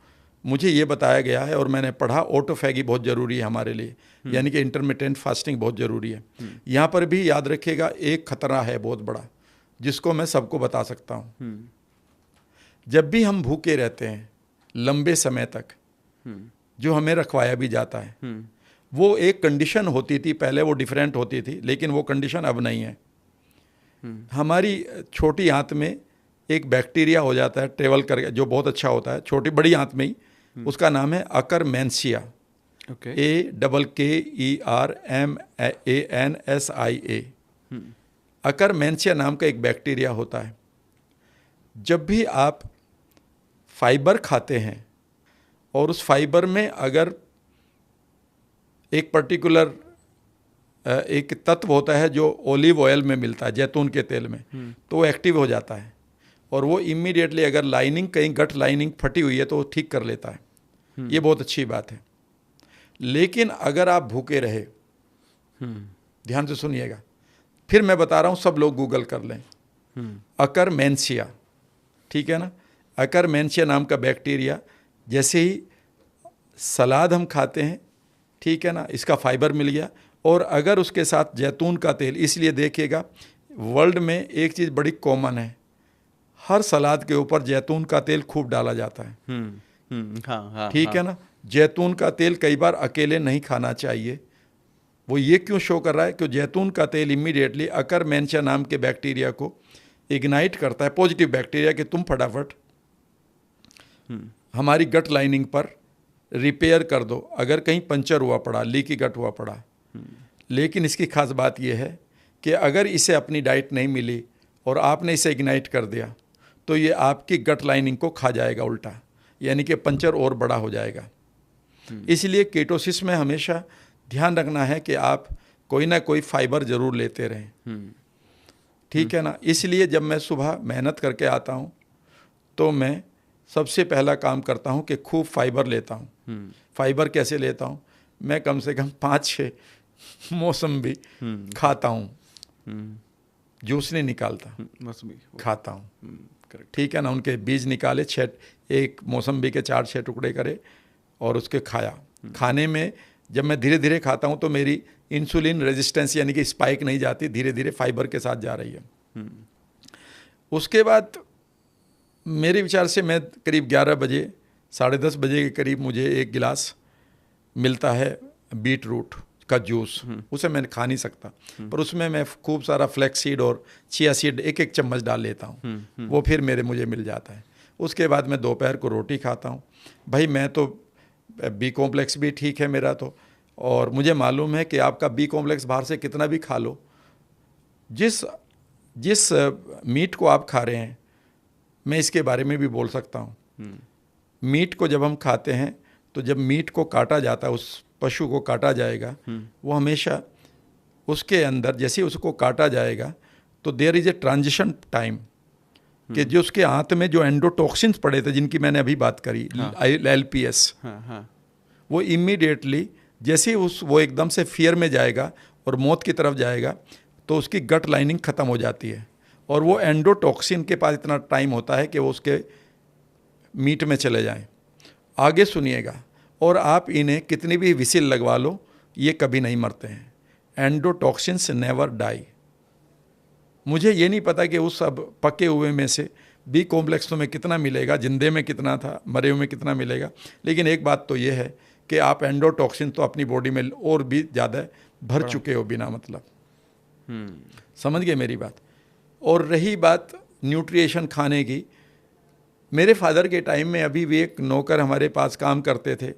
मुझे ये बताया गया है और मैंने पढ़ा, ऑटोफैगी बहुत ज़रूरी है हमारे लिए, यानी कि इंटरमिटेंट फास्टिंग बहुत ज़रूरी है। यहाँ पर भी याद रखिएगा एक खतरा है बहुत बड़ा, जिसको मैं सबको बता सकता हूँ। जब भी हम भूखे रहते हैं लंबे समय तक, जो हमें रखवाया भी जाता है, वो एक कंडीशन होती थी पहले, वो डिफरेंट होती थी, लेकिन वो कंडीशन अब नहीं है। हमारी छोटी आंत में एक बैक्टीरिया हो जाता है ट्रेवल करके, जो बहुत अच्छा होता है, छोटी बड़ी आंत में ही, उसका नाम है अकरमेंसिया, AKERMANSIA। अकरमेंसिया नाम का एक बैक्टीरिया होता है। जब भी आप फाइबर खाते हैं और उस फाइबर में अगर एक पर्टिकुलर एक तत्व होता है जो ओलिव ऑयल में मिलता है, जैतून के तेल में, तो वो एक्टिव हो जाता है और वो इमीडिएटली अगर लाइनिंग कहीं गट लाइनिंग फटी हुई है तो वो ठीक कर लेता है। ये बहुत अच्छी बात है। लेकिन अगर आप भूखे रहे, ध्यान से सुनिएगा, फिर मैं बता रहा हूँ, सब लोग गूगल कर लें, अकरमेंशिया, ठीक है ना, अकरमेंशिया नाम का बैक्टीरिया, जैसे ही सलाद हम खाते हैं, ठीक है ना, इसका फाइबर मिल गया, और अगर उसके साथ जैतून का तेल, इसलिए देखिएगा वर्ल्ड में एक चीज़ बड़ी कॉमन है, हर सलाद के ऊपर जैतून का तेल खूब डाला जाता है। हाँ, ठीक है ना। जैतून का तेल कई बार अकेले नहीं खाना चाहिए। वो ये क्यों शो कर रहा है कि जैतून का तेल इमीडिएटली अकरमेंशिया नाम के बैक्टीरिया को इग्नाइट करता है, पॉजिटिव बैक्टीरिया, कि तुम फटाफट हमारी गट लाइनिंग पर रिपेयर कर दो, अगर कहीं पंचर हुआ पड़ा, लीकी गट हुआ पड़ा। लेकिन इसकी खास बात यह है कि अगर इसे अपनी डाइट नहीं मिली और आपने इसे इग्नाइट कर दिया तो ये आपकी गट लाइनिंग को खा जाएगा उल्टा, यानी कि पंचर और बड़ा हो जाएगा। इसलिए कीटोसिस में हमेशा ध्यान रखना है कि आप कोई ना कोई फाइबर ज़रूर लेते रहें, ठीक है ना। इसलिए जब मैं सुबह मेहनत करके आता हूँ तो मैं सबसे पहला काम करता हूँ कि खूब फाइबर लेता हूँ। फाइबर कैसे लेता हूँ? मैं कम से कम 5-6 मौसम्बी खाता हूँ, जूस नहीं निकालता, खाता हूँ, ठीक है ना। उनके बीज निकाले, एक मौसम्बी के 4-6 टुकड़े करे और उसके खाया। खाने में जब मैं धीरे धीरे खाता हूँ तो मेरी इंसुलिन रेजिस्टेंस यानी कि स्पाइक नहीं जाती, धीरे धीरे फाइबर के साथ जा रही है। उसके बाद मेरे विचार से मैं करीब 11 बजे 10:30 बजे के करीब मुझे एक गिलास मिलता है बीट रूट का जूस। उसे मैं खा नहीं सकता, पर उसमें मैं खूब सारा फ्लैक्स सीड और चिया सीड 1-1 चम्मच डाल लेता हूँ, वो फिर मुझे मिल जाता है। उसके बाद मैं दोपहर को रोटी खाता हूँ। भाई मैं तो बी कॉम्प्लेक्स भी ठीक है मेरा तो, और मुझे मालूम है कि आपका बी कॉम्प्लेक्स बाहर से कितना भी खा लो, जिस मीट को आप खा रहे हैं, मैं इसके बारे में भी बोल सकता हूँ। मीट को जब हम खाते हैं तो जब मीट को काटा जाता है, उस पशु को काटा जाएगा, वो हमेशा उसके अंदर जैसे उसको काटा जाएगा तो there is a transition time, कि जो उसके आंत में जो एंडोटॉक्सिन्स पड़े थे जिनकी मैंने अभी बात करी, LPS, वो इमीडिएटली जैसे वो एकदम से फियर में जाएगा और मौत की तरफ जाएगा तो उसकी गट लाइनिंग ख़त्म हो जाती है, और वो एंडोटॉक्सिन के पास इतना टाइम होता है कि वो उसके मीट में चले जाएं। आगे सुनिएगा, और आप इन्हें कितनी भी विसिल लगवा लो, ये कभी नहीं मरते हैं। Endotoxins never die. मुझे ये नहीं पता कि उस सब पके हुए में से बी कॉम्प्लेक्स में कितना मिलेगा, जिंदे में कितना था, मरे हुए में कितना मिलेगा, लेकिन एक बात तो ये है कि आप एंडोटॉक्सिन तो अपनी बॉडी में और भी ज़्यादा भर चुके हो बिना मतलब। समझ गए मेरी बात। और रही बात न्यूट्रिशन खाने की, मेरे फादर के टाइम में अभी भी एक नौकर हमारे पास काम करते थे,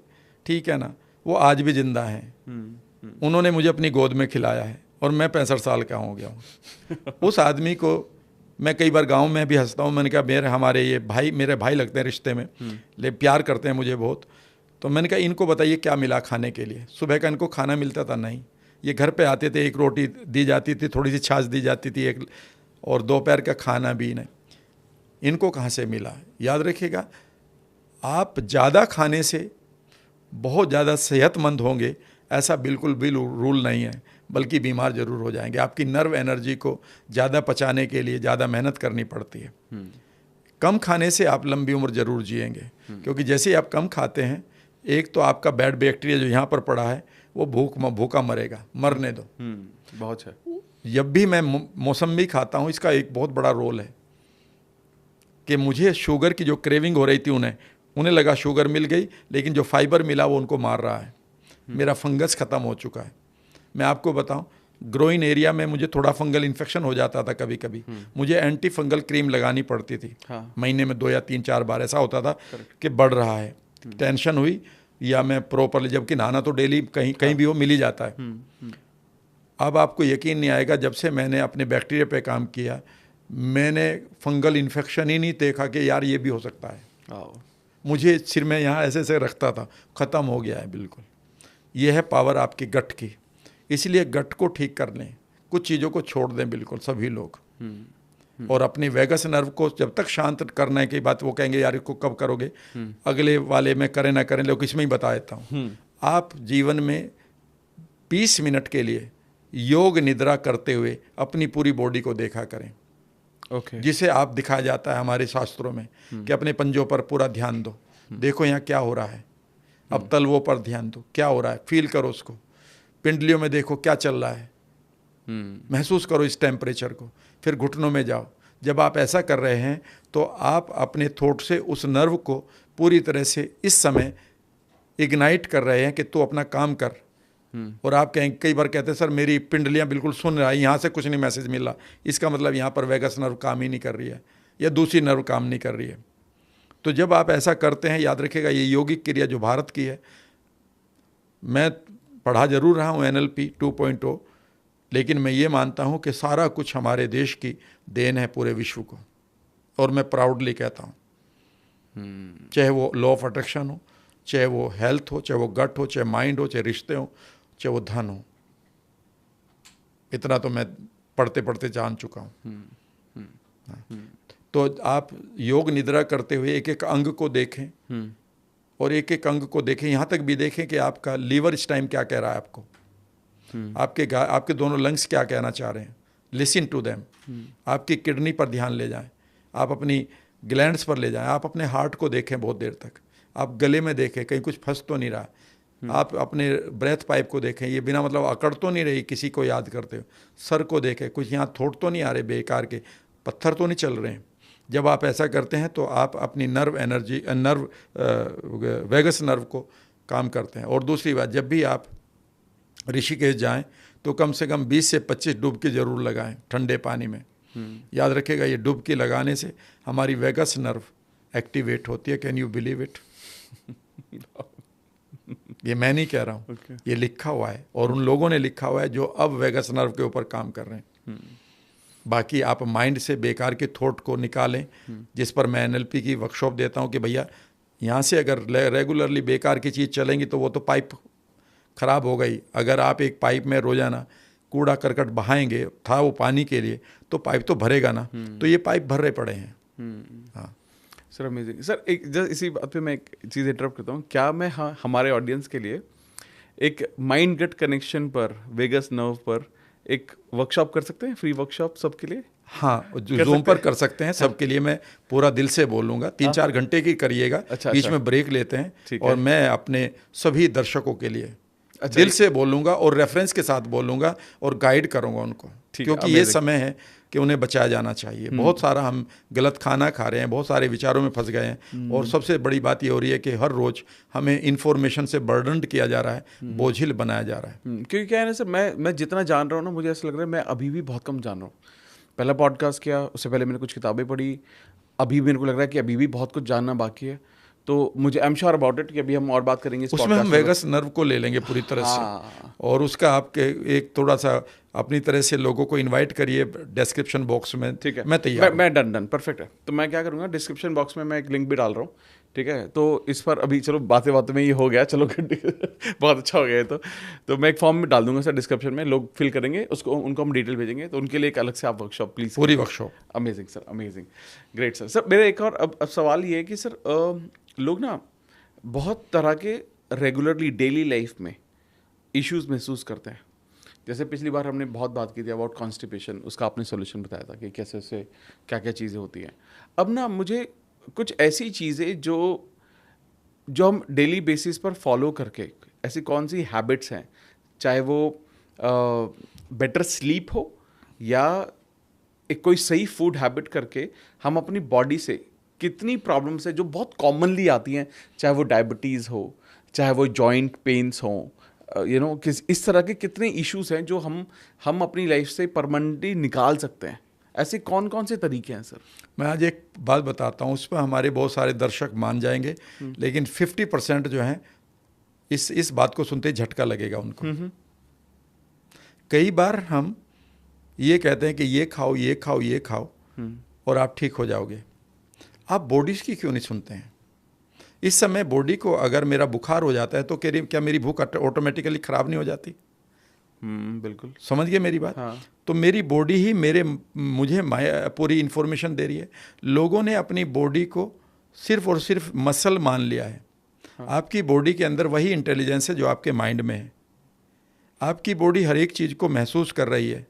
ठीक है ना, वो आज भी जिंदा हैं। उन्होंने मुझे अपनी गोद में खिलाया है और मैं 65 साल का हो गया हूँ। उस आदमी को मैं कई बार गांव में भी हंसता हूँ, मैंने कहा मेरे भाई लगते हैं रिश्ते में, ले प्यार करते हैं मुझे बहुत। तो मैंने कहा इनको बताइए क्या मिला खाने के लिए। सुबह का इनको खाना मिलता था नहीं, ये घर पे आते थे, एक रोटी दी जाती थी, थोड़ी सी छाछ दी जाती थी, और दोपहर का खाना भी नहीं। इनको कहाँ से मिला? याद रखिएगा, आप ज़्यादा खाने से बहुत ज़्यादा सेहतमंद होंगे ऐसा बिल्कुल भी रूल नहीं है, बल्कि बीमार ज़रूर हो जाएंगे। आपकी नर्व एनर्जी को ज़्यादा पचाने के लिए ज़्यादा मेहनत करनी पड़ती है। कम खाने से आप लंबी उम्र ज़रूर जिएंगे, क्योंकि जैसे ही आप कम खाते हैं, एक तो आपका बैड बैक्टीरिया जो यहाँ पर पड़ा है वो भूखा मरेगा, मरने दो। बहुत है। जब भी मैं मौसम्बी खाता हूँ, इसका एक बहुत बड़ा रोल है कि मुझे शुगर की जो क्रेविंग हो रही थी उन्हें लगा शुगर मिल गई, लेकिन जो फाइबर मिला वो उनको मार रहा है। मेरा फंगस ख़त्म हो चुका है। मैं आपको बताऊं, ग्रोइन एरिया में मुझे थोड़ा फंगल इन्फेक्शन हो जाता था कभी कभी, मुझे एंटी फंगल क्रीम लगानी पड़ती थी। महीने में 2 या 3-4 बार ऐसा होता था कि बढ़ रहा है, टेंशन हुई, या मैं प्रॉपरली, जबकि नहाना तो डेली कहीं भी हो मिल ही जाता है। अब आपको यकीन नहीं आएगा, जब से मैंने अपने बैक्टीरिया पे काम किया, मैंने फंगल इन्फेक्शन ही नहीं देखा कि यार ये भी हो सकता है। मुझे सिर में यहाँ ऐसे रखता था, ख़त्म हो गया है बिल्कुल। ये है पावर आपकी गट की। इसलिए गट को ठीक कर लें, कुछ चीज़ों को छोड़ दें बिल्कुल सभी लोग, और अपनी वेगस नर्व को जब तक शांत करने की बात, वो कहेंगे यार इसको कब करोगे, अगले वाले में करें ना करें, लोग इसमें ही बता देता हूँ। आप जीवन में 20 मिनट के लिए योग निद्रा करते हुए अपनी पूरी बॉडी को देखा करें, जिसे आप दिखाया जाता है हमारे शास्त्रों में कि अपने पंजों पर पूरा ध्यान दो, देखो यहाँ क्या हो रहा है, अब तलवों पर ध्यान दो, क्या हो रहा है, फील करो उसको, पिंडलियों में देखो क्या चल रहा है, महसूस करो इस टेम्परेचर को, फिर घुटनों में जाओ। जब आप ऐसा कर रहे हैं तो आप अपने थॉट से उस नर्व को पूरी तरह से इस समय इग्नाइट कर रहे हैं कि तू अपना काम कर। और आप कई बार कहते हैं सर मेरी पिंडलियां बिल्कुल सुन रहा है, यहाँ से कुछ नहीं मैसेज मिला, इसका मतलब यहाँ पर वेगस नर्व काम ही नहीं कर रही है या दूसरी नर्व काम नहीं कर रही है। तो जब आप ऐसा करते हैं, याद रखिएगा ये योगिक क्रिया जो भारत की है, मैं पढ़ा जरूर रहा हूँ NLP 2.0, लेकिन मैं ये मानता हूँ कि सारा कुछ हमारे देश की देन है पूरे विश्व को, और मैं प्राउडली कहता हूँ। चाहे वो लॉ ऑफ अट्रैक्शन हो, चाहे वो हेल्थ हो, चाहे वो गट हो, चाहे माइंड हो, चाहे रिश्ते हो, चाहे वो धन हो, इतना तो मैं पढ़ते पढ़ते जान चुका हूँ। तो आप योग निद्रा करते हुए एक एक अंग को देखें, और एक एक अंग को देखें, यहाँ तक भी देखें कि आपका लीवर इस टाइम क्या कह रहा है आपको, आपके दोनों लंग्स क्या कहना चाह रहे हैं, लिसन टू देम। आपकी किडनी पर ध्यान ले जाएं, आप अपनी ग्लैंड्स पर ले जाएं, आप अपने हार्ट को देखें बहुत देर तक, आप गले में देखें कहीं कुछ फंस तो नहीं रहा, आप अपने ब्रेथ पाइप को देखें, ये बिना मतलब अकड़ तो नहीं रही किसी को याद करते हो, सर को देखें कुछ यहाँ थोट तो नहीं आ रहे बेकार के, पत्थर तो नहीं चल रहे हैं। जब आप ऐसा करते हैं तो आप अपनी वेगस नर्व को काम करते हैं। और दूसरी बात, जब भी आप ऋषिकेश जाएं तो कम से कम 20 से 25 डुबकी जरूर लगाएं ठंडे पानी में। याद रखिएगा ये डुबकी लगाने से हमारी वेगस नर्व एक्टिवेट होती है। Can you believe it? ये मैं नहीं कह रहा हूँ, ये लिखा हुआ है, और उन लोगों ने लिखा हुआ है जो अब वेगस नर्व के ऊपर काम कर रहे हैं। बाकी आप माइंड से बेकार के थॉट को निकालें, जिस पर मैं NLP की वर्कशॉप देता हूँ कि भैया यहाँ से अगर रेगुलरली बेकार की चीज़ चलेंगी तो वो तो पाइप खराब हो गई। अगर आप एक पाइप में रोजाना कूड़ा करकट बहाएंगे, था वो पानी के लिए, तो पाइप तो भरेगा ना, तो ये पाइप भर रहे पड़े हैं। हाँ सर, अमेजिंग सर। एक जस्ट इसी बात पे मैं एक चीज़ इंटरप्ट करता हूँ, क्या मैं हमारे ऑडियंस के लिए एक माइंड गट कनेक्शन पर, वेगस नर्व पर एक वर्कशॉप कर सकते हैं, फ्री वर्कशॉप सबके लिए? हाँ, जूम पर कर सकते हैं सबके लिए। मैं पूरा दिल से बोलूँगा, 3-4 घंटे की करिएगा, बीच में ब्रेक लेते हैं, और मैं अपने सभी दर्शकों के लिए दिल से बोलूँगा और रेफरेंस के साथ बोलूँगा और गाइड करूँगा उनको, क्योंकि ये समय है कि उन्हें बचाया जाना चाहिए। बहुत सारा हम गलत खाना खा रहे हैं, बहुत सारे विचारों में फंस गए हैं, और सबसे बड़ी बात ये हो रही है कि हर रोज़ हमें इन्फॉर्मेशन से बर्डन्ड किया जा रहा है, बोझिल बनाया जा रहा है। क्योंकि क्या है ना सर, मैं जितना जान रहा हूँ ना, मुझे ऐसा लग रहा है मैं अभी भी बहुत कम जान रहा हूँ। पहला पॉडकास्ट किया, उससे पहले मैंने कुछ किताबें पढ़ी, अभी मेरे को लग रहा है कि अभी भी बहुत कुछ जानना बाकी है। तो मुझे I am sure about it कि अभी हम और बात करेंगे इस उसमें हम वेगस नर्व को ले लेंगे पूरी तरह से, और उसका आपके एक थोड़ा सा अपनी तरह से लोगों को इनवाइट करिए डिस्क्रिप्शन बॉक्स में। ठीक है, मैं तैयार, मैं डन परफेक्ट है। तो मैं क्या करूँगा, डिस्क्रिप्शन बॉक्स में मैं एक लिंक भी डाल रहा हूँ, ठीक है? तो इस पर अभी चलो बातें में ये हो गया, चलो बहुत अच्छा हो गया। तो मैं एक फॉर्म में डाल दूंगा सर डिस्क्रिप्शन में, लोग फिल करेंगे उसको, उनको हम डिटेल भेजेंगे, तो उनके लिए एक अलग से आप वर्कशॉप प्लीज़, पूरी workshop. Amazing sir, amazing, great sir. Sir मेरा एक और अब सवाल ये है कि सर लोग ना बहुत तरह के रेगुलरली डेली लाइफ में इश्यूज महसूस करते हैं। जैसे पिछली बार हमने बहुत बात की थी अबाउट कॉन्स्टिपेशन, उसका आपने सोल्यूशन बताया था कि कैसे उससे क्या क्या चीज़ें होती हैं। अब ना मुझे कुछ ऐसी चीज़ें जो हम डेली बेसिस पर फॉलो करके, ऐसी कौन सी हैबिट्स हैं, चाहे वो बेटर स्लीप हो या एक कोई सही फूड हैबिट करके हम अपनी बॉडी से कितनी प्रॉब्लम्स है जो बहुत कॉमनली आती हैं, चाहे वो डायबिटीज़ हो, चाहे वो जॉइंट पेन्स हो, इस तरह के कितने इश्यूज हैं जो हम अपनी लाइफ से परमानेंटली निकाल सकते हैं। ऐसे कौन कौन से तरीके हैं सर? मैं आज एक बात बताता हूँ, उस पर हमारे बहुत सारे दर्शक मान जाएंगे, लेकिन 50% जो हैं इस बात को सुनते ही झटका लगेगा उनको। कई बार हम ये कहते हैं कि ये खाओ ये खाओ ये खाओ और आप ठीक हो जाओगे। आप बॉडीज़ की क्यों नहीं सुनते हैं? इस समय बॉडी को अगर मेरा बुखार हो जाता है तो क्या मेरी भूख ऑटोमेटिकली खराब नहीं हो जाती? बिल्कुल। समझ गए मेरी बात? हाँ। तो मेरी बॉडी ही मुझे पूरी इन्फॉर्मेशन दे रही है। लोगों ने अपनी बॉडी को सिर्फ और सिर्फ मसल मान लिया है। हाँ। आपकी बॉडी के अंदर वही इंटेलिजेंस है जो आपके माइंड में है। आपकी बॉडी हर एक चीज़ को महसूस कर रही है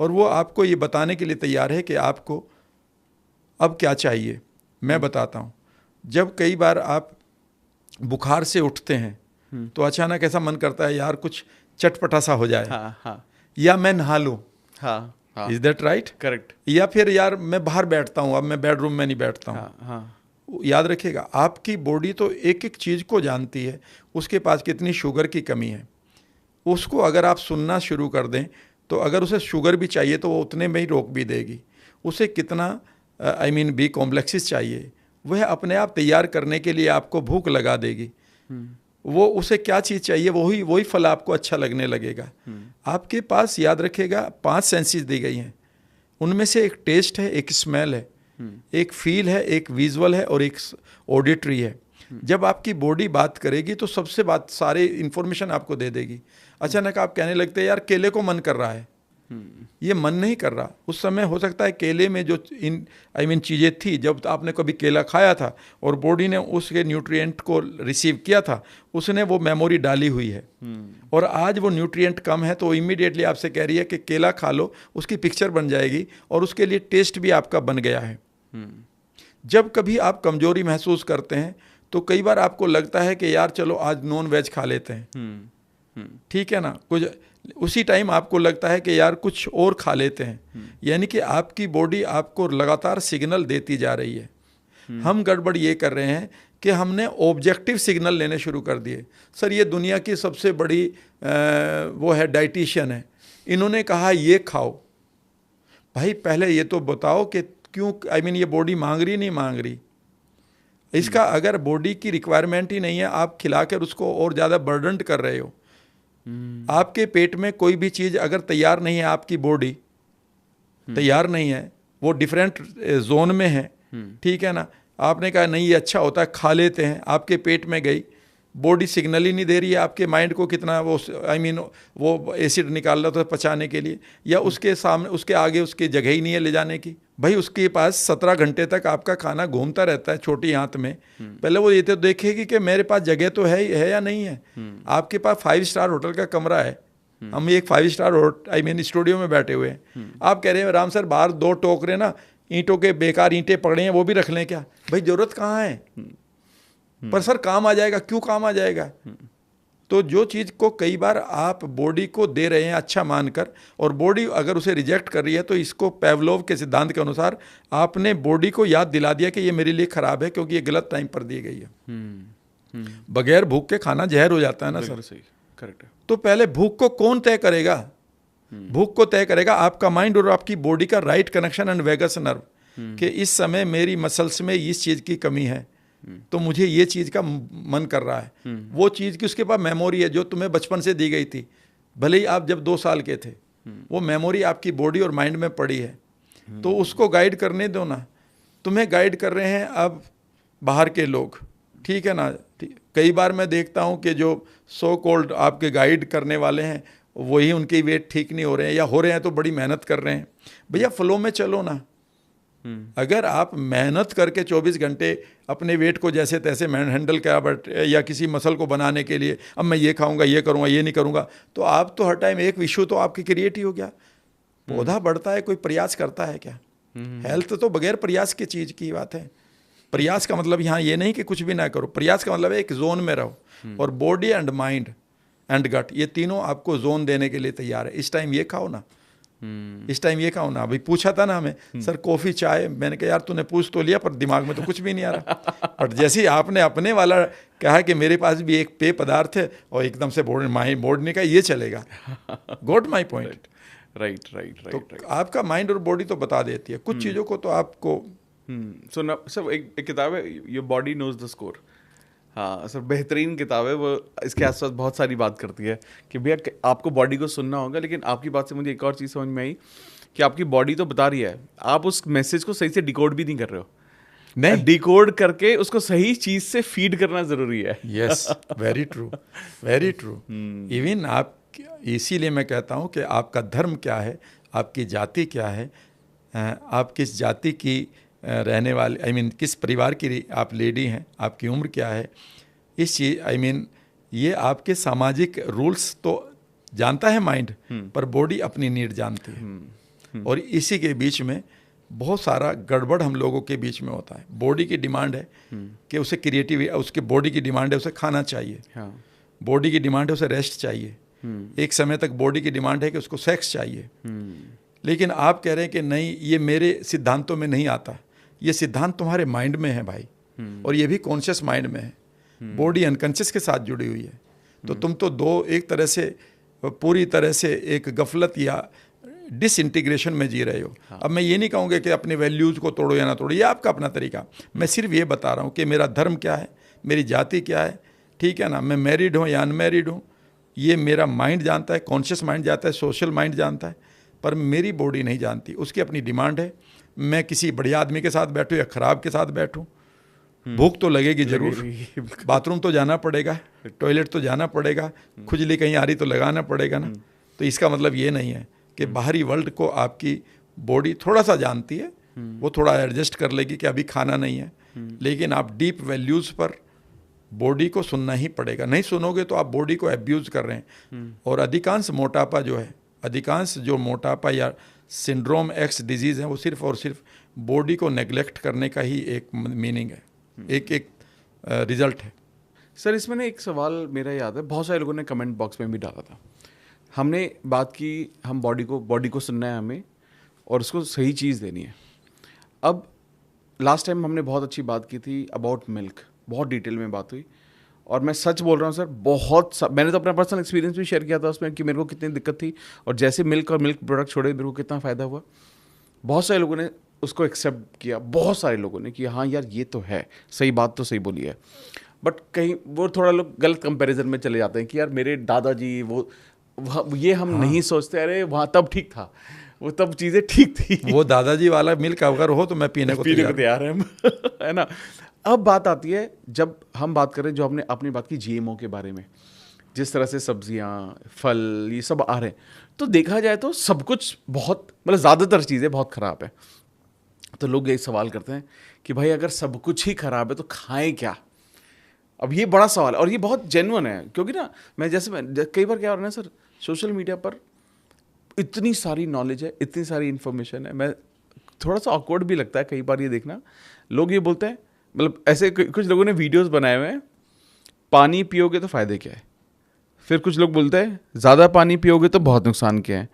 और वो आपको ये बताने के लिए तैयार है कि आपको अब क्या चाहिए। मैं बताता हूँ, जब कई बार आप बुखार से उठते हैं तो अचानक ऐसा मन करता है यार कुछ चटपटा सा हो जाए। हाँ, हाँ, या मैं नहा लूँ। हाँ, हाँ, इज दैट राइट? करेक्ट। या फिर यार मैं बाहर बैठता हूँ, अब मैं बेडरूम में नहीं बैठता हूँ। हाँ, हाँ, याद रखिएगा, आपकी बॉडी तो एक एक चीज़ को जानती है, उसके पास कितनी शुगर की कमी है। उसको अगर आप सुनना शुरू कर दें तो अगर उसे शुगर भी चाहिए तो वो उतने में ही रोक भी देगी। उसे कितना बी कॉम्प्लेक्सेस चाहिए वह अपने आप तैयार करने के लिए आपको भूख लगा देगी। वो उसे क्या चीज़ चाहिए वही फल आपको अच्छा लगने लगेगा। आपके पास याद रखिएगा 5 सेंसेस दी गई हैं, उनमें से एक टेस्ट है, एक स्मेल है, एक फील है, एक विजुअल है और एक ऑडिटरी है। जब आपकी बॉडी बात करेगी तो सबसे बात सारे इन्फॉर्मेशन आपको दे देगी। अचानक आप कहने लगते हैं यार केले को मन कर रहा है, ये मन नहीं कर रहा। उस समय हो सकता है केले में जो चीज़ें थी, जब आपने कभी केला खाया था और बॉडी ने उसके न्यूट्रिएंट को रिसीव किया था, उसने वो मेमोरी डाली हुई है। और आज वो न्यूट्रिएंट कम है तो इमीडिएटली आपसे कह रही है कि केला खा लो, उसकी पिक्चर बन जाएगी और उसके लिए टेस्ट भी आपका बन गया है। जब कभी आप कमजोरी महसूस करते हैं तो कई बार आपको लगता है कि यार चलो आज नॉन वेज खा लेते हैं, ठीक है ना, कुछ उसी टाइम आपको लगता है कि यार कुछ और खा लेते हैं। यानी कि आपकी बॉडी आपको लगातार सिग्नल देती जा रही है। हम गड़बड़ ये कर रहे हैं कि हमने ऑब्जेक्टिव सिग्नल लेने शुरू कर दिए। सर ये दुनिया की सबसे बड़ी वो है डाइटिशियन है, इन्होंने कहा ये खाओ। भाई पहले ये तो बताओ कि क्यों ये बॉडी मांग रही नहीं मांग रही। इसका अगर बॉडी की रिक्वायरमेंट ही नहीं है, आप खिलाकर उसको और ज़्यादा बर्डन कर रहे हो। आपके पेट में कोई भी चीज़ अगर तैयार नहीं है, आपकी बॉडी तैयार नहीं है, वो डिफरेंट जोन में है, ठीक है ना, आपने कहा नहीं ये अच्छा होता है खा लेते हैं, आपके पेट में गई, बॉडी सिग्नल ही नहीं दे रही है आपके माइंड को कितना वो वो एसिड निकाल रहा था पचाने के लिए, या उसके सामने उसके आगे उसकी जगह ही नहीं है ले जाने की। भाई उसके पास 17 घंटे तक आपका खाना घूमता रहता है छोटी हाथ में। पहले वो ये तो देखेगी कि मेरे पास जगह तो है या नहीं है। आपके पास 5 स्टार होटल का कमरा है, हम एक 5 स्टार स्टूडियो में बैठे हुए हैं, आप कह रहे हैं राम सर बाहर 2 टोकरे ना ईंटों के बेकार ईंटें पड़े हैं वो भी रख लें क्या? भाई जरूरत कहाँ है? पर सर काम आ जाएगा। क्यों काम आ जाएगा? तो जो चीज़ को कई बार आप बॉडी को दे रहे हैं अच्छा मानकर, और बॉडी अगर उसे रिजेक्ट कर रही है, तो इसको पेवलोव के सिद्धांत के अनुसार आपने बॉडी को याद दिला दिया कि ये मेरे लिए खराब है क्योंकि ये गलत टाइम पर दी गई है। बगैर भूख के खाना जहर हो जाता है ना सर। सही, करेक्ट है। तो पहले भूख को कौन तय करेगा? भूख को तय करेगा आपका माइंड और आपकी बॉडी का right connection and vagus nerve, कि इस समय मेरी मसल्स में इस चीज़ की कमी है तो मुझे ये चीज़ का मन कर रहा है। वो चीज़ की उसके पास मेमोरी है जो तुम्हें बचपन से दी गई थी, भले ही आप जब 2 साल के थे, वो मेमोरी आपकी बॉडी और माइंड में पड़ी है। तो उसको गाइड करने दो ना। तुम्हें गाइड कर रहे हैं अब बाहर के लोग, ठीक है ना। कई बार मैं देखता हूँ कि जो सो कॉल्ड आपके गाइड करने वाले हैं वही उनके वेट ठीक नहीं हो रहे हैं, या हो रहे हैं तो बड़ी मेहनत कर रहे हैं। भैया फ्लो में चलो ना। अगर आप मेहनत करके 24 घंटे अपने वेट को जैसे तैसे हैंडल किया, या किसी मसल को बनाने के लिए अब मैं ये खाऊंगा, ये करूंगा, ये नहीं करूंगा, तो आप तो हर टाइम एक विशु तो आपकी क्रिएट ही हो गया। पौधा बढ़ता है, कोई प्रयास करता है क्या? हेल्थ तो बगैर प्रयास की चीज़ की बात है। प्रयास का मतलब यहाँ ये नहीं कि कुछ भी ना करो, प्रयास का मतलब है एक जोन में रहो, और body and mind and gut ये तीनों आपको जोन देने के लिए तैयार है। इस टाइम ये खाओ ना, इस टाइम ये खाओ ना। अभी पूछा था ना हमें सर कॉफ़ी चाय, मैंने कहा यार तूने पूछ तो लिया पर दिमाग में तो कुछ भी नहीं आ रहा। बट जैसे ही आपने अपने वाला कहा कि मेरे पास भी एक पेय पदार्थ है, और एकदम से बोर्ड ने कहा ये चलेगा। Got my point. राइट। तो आपका माइंड और बॉडी तो बता देती है कुछ चीज़ों को, तो आपको सो सर एक किताब है your body knows the score. हाँ सर, बेहतरीन किताब है वो। इसके आसपास बहुत सारी बात करती है कि भैया आपको बॉडी को सुनना होगा। लेकिन आपकी बात से मुझे एक और चीज़ समझ में आई कि आपकी बॉडी तो बता रही है, आप उस मैसेज को सही से डिकोड भी नहीं कर रहे हो। नहीं, डिकोड करके उसको सही चीज से फीड करना जरूरी है। Yes, very true, very true. Even आप, इसीलिए मैं कहता हूँ कि आपका धर्म क्या है, आपकी जाति क्या है, आप किस जाति की रहने वाले, आई मीन किस परिवार की आप लेडी हैं, आपकी उम्र क्या है, इस चीज, आई मीन ये आपके सामाजिक रूल्स तो जानता है माइंड, पर बॉडी अपनी नीड जानती है। और इसी के बीच में बहुत सारा गड़बड़ हम लोगों के बीच में होता है। बॉडी की डिमांड है कि उसे क्रिएटिव, उसके बॉडी की डिमांड है उसे खाना चाहिए, बॉडी की डिमांड है उसे रेस्ट चाहिए, एक समय तक बॉडी की डिमांड है कि उसको सेक्स चाहिए। लेकिन आप कह रहे हैं कि नहीं, ये मेरे सिद्धांतों में नहीं आता। ये सिद्धांत तुम्हारे माइंड में है भाई, और ये भी कॉन्शियस माइंड में है। बॉडी अनकॉन्शियस के साथ जुड़ी हुई है। तो तुम तो दो एक तरह से पूरी तरह से एक गफलत या डिसइंटीग्रेशन में जी रहे हो। अब मैं ये नहीं कहूँगा कि अपने वैल्यूज़ को तोड़ो या ना तोड़ो, ये आपका अपना तरीका। मैं सिर्फ ये बता रहा हूँ कि मेरा धर्म क्या है, मेरी जाति क्या है, ठीक है ना, मैं मैरिड हूँ या अनमैरिड हूँ, ये मेरा माइंड जानता है, कॉन्शियस माइंड जानता है, सोशल माइंड जानता है, पर मेरी बॉडी नहीं जानती। उसकी अपनी डिमांड है। मैं किसी बढ़िया आदमी के साथ बैठूँ या ख़राब के साथ बैठूँ, भूख तो लगेगी जरूर, बाथरूम तो जाना पड़ेगा, टॉयलेट तो जाना पड़ेगा, खुजली कहीं आ रही तो लगाना पड़ेगा ना। तो इसका मतलब ये नहीं है कि बाहरी वर्ल्ड को आपकी बॉडी थोड़ा सा जानती है, वो थोड़ा एडजस्ट कर लेगी कि अभी खाना नहीं है, लेकिन आप डीप वैल्यूज़ पर बॉडी को सुनना ही पड़ेगा। नहीं सुनोगे तो आप बॉडी को एब्यूज़ कर रहे हैं। और अधिकांश मोटापा जो है, अधिकांश जो मोटापा या सिंड्रोम एक्स डिजीज़ है, वो सिर्फ और सिर्फ बॉडी को नेग्लेक्ट करने का ही एक मीनिंग है, एक रिजल्ट है। सर इसमें ना एक सवाल मेरा याद है, बहुत सारे लोगों ने कमेंट बॉक्स में भी डाला था। हमने बात की, हम बॉडी को सुनना है हमें, और उसको सही चीज़ देनी है। अब लास्ट टाइम हमने बहुत अच्छी बात की थी अबाउट मिल्क, बहुत डिटेल में बात हुई, और मैं सच बोल रहा हूँ सर, मैंने तो अपना पर्सनल एक्सपीरियंस भी शेयर किया था उसमें कि मेरे को कितनी दिक्कत थी, और जैसे मिल्क और मिल्क प्रोडक्ट छोड़े मेरे को कितना फ़ायदा हुआ। बहुत सारे लोगों ने उसको एक्सेप्ट किया, बहुत सारे लोगों ने कि हाँ यार ये तो है, सही बात तो सही बोली है। बट कहीं वो थोड़ा लोग गलत कंपैरिजन में चले जाते हैं कि यार मेरे दादाजी वो ये हम नहीं सोचते, अरे वहाँ तब ठीक था, वो तब चीज़ें ठीक थी। वो दादाजी वाला मिल्क अगर हो तो मैं पीने को तैयार है है ना। अब बात आती है, जब हम बात करें, जो हमने अपनी बात की जीएमओ के बारे में, जिस तरह से सब्जियां, फल, ये सब आ रहे हैं, तो देखा जाए तो सब कुछ बहुत, मतलब ज़्यादातर चीज़ें बहुत ख़राब है। तो लोग ये सवाल करते हैं कि भाई अगर सब कुछ ही ख़राब है तो खाएं क्या। अब ये बड़ा सवाल है, और ये बहुत जेन्युइन है, क्योंकि ना मैं कई बार क्या हो रहा है सर, सोशल मीडिया पर इतनी सारी नॉलेज है, इतनी सारी इन्फॉर्मेशन है, मैं थोड़ा सा ऑकवर्ड भी लगता है कई बार ये देखना। लोग ये बोलते हैं, मतलब ऐसे कुछ लोगों ने वीडियोस बनाए हुए हैं, पानी पियोगे तो फ़ायदे क्या है। फिर कुछ लोग बोलते हैं ज़्यादा पानी पियोगे तो बहुत नुकसान क्या है।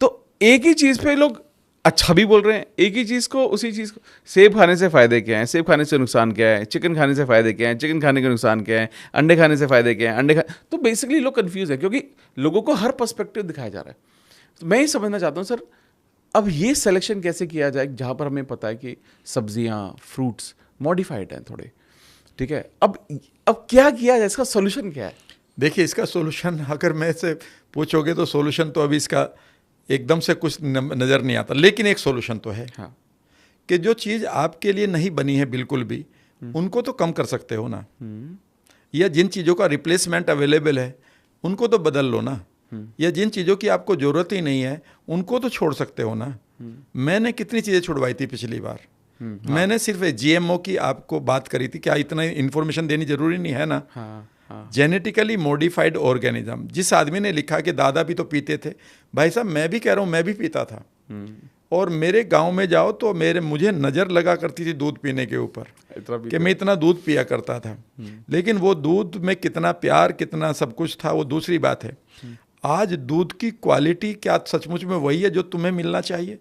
तो एक ही चीज़ पे लोग अच्छा भी बोल रहे हैं, एक ही चीज़ को, उसी चीज़ को, सेब खाने से फ़ायदे क्या है, सेब खाने से नुकसान क्या है, चिकन खाने से फ़ायदे क्या है, चिकन खाने के नुकसान क्या है, अंडे खाने से फ़ायदे क्या है, तो बेसिकली लोग कन्फ्यूज़ है, क्योंकि लोगों को हर पर्सपेक्टिव दिखाया जा रहा है। तो मैं ये समझना चाहता हूँ सर, अब ये सिलेक्शन कैसे किया जाए जहाँ पर हमें पता है कि सब्जियाँ, फ्रूट्स मॉडिफाइड हैं थोड़े, ठीक है। अब क्या किया जाए, इसका सोल्यूशन क्या है? देखिए, इसका सोल्यूशन अगर मैं से पूछोगे तो सोल्यूशन तो अभी इसका एकदम से कुछ नज़र नहीं आता, लेकिन एक सोल्यूशन तो है। हाँ। कि जो चीज़ आपके लिए नहीं बनी है बिल्कुल भी, उनको तो कम कर सकते हो ना, या जिन चीज़ों का रिप्लेसमेंट अवेलेबल है उनको तो बदल लो ना, या जिन चीज़ों की आपको ज़रूरत ही नहीं है उनको तो छोड़ सकते हो ना। मैंने कितनी चीज़ें छुड़वाई थी पिछली बार। मैंने सिर्फ जीएमओ की आपको बात करी थी, क्या इतना इन्फॉर्मेशन देनी जरूरी नहीं है ना। जेनेटिकली मॉडिफाइड ऑर्गेनिज्म, जिस आदमी ने लिखा कि दादा भी तो पीते थे, भाई साहब मैं भी कह रहा हूँ, मैं भी पीता था। और मेरे गांव में जाओ तो मुझे नज़र लगा करती थी दूध पीने के ऊपर कि मैं इतना दूध पिया करता था, लेकिन वो दूध में कितना प्यार, कितना सब कुछ था, वो दूसरी बात है। आज दूध की क्वालिटी क्या सचमुच में वही है जो तुम्हें मिलना चाहिए?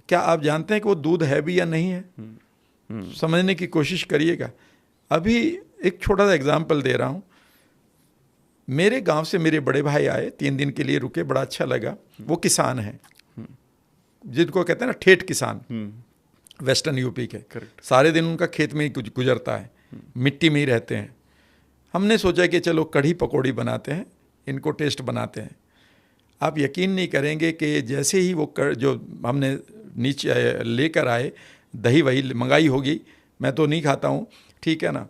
क्या आप जानते हैं कि वो दूध है भी या नहीं है? समझने की कोशिश करिएगा। अभी एक छोटा सा एग्जाम्पल दे रहा हूँ। मेरे गांव से मेरे बड़े भाई आए, 3 दिन के लिए रुके, बड़ा अच्छा लगा। वो किसान हैं, जिनको कहते हैं ना ठेठ किसान, वेस्टर्न यूपी के। सारे दिन उनका खेत में ही कुछ गुजरता है, मिट्टी में ही रहते हैं। हमने सोचा कि चलो कढ़ी पकौड़ी बनाते हैं, इनको टेस्ट बनाते हैं। आप यकीन नहीं करेंगे कि जैसे ही वो जो हमने नीचे लेकर आए, दही वही मंगाई होगी, मैं तो नहीं खाता हूँ, ठीक है ना।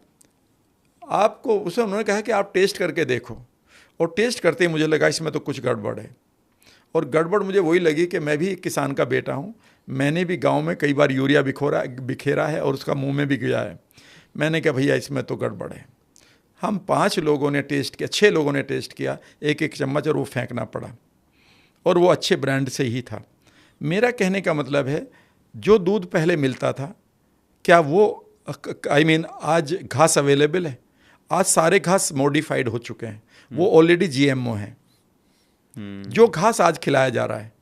आपको उसे उन्होंने कहा कि आप टेस्ट करके देखो, और टेस्ट करते ही मुझे लगा इसमें तो कुछ गड़बड़ है। और गड़बड़ मुझे वही लगी कि मैं भी एक किसान का बेटा हूँ, मैंने भी गांव में कई बार यूरिया बिखेरा है और उसका मुंह में भी गया है। मैंने कहा भैया इसमें तो गड़बड़ है। हम 5 लोगों ने टेस्ट किया, 6 लोगों ने टेस्ट किया, एक चम्मच, और वो फेंकना पड़ा, और वो अच्छे ब्रांड से ही था। मेरा कहने का मतलब है, जो दूध पहले मिलता था, क्या वो आज घास अवेलेबल है? आज सारे घास मॉडिफाइड हो चुके हैं, वो ऑलरेडी जीएमओ हैं। जो घास आज खिलाया जा रहा है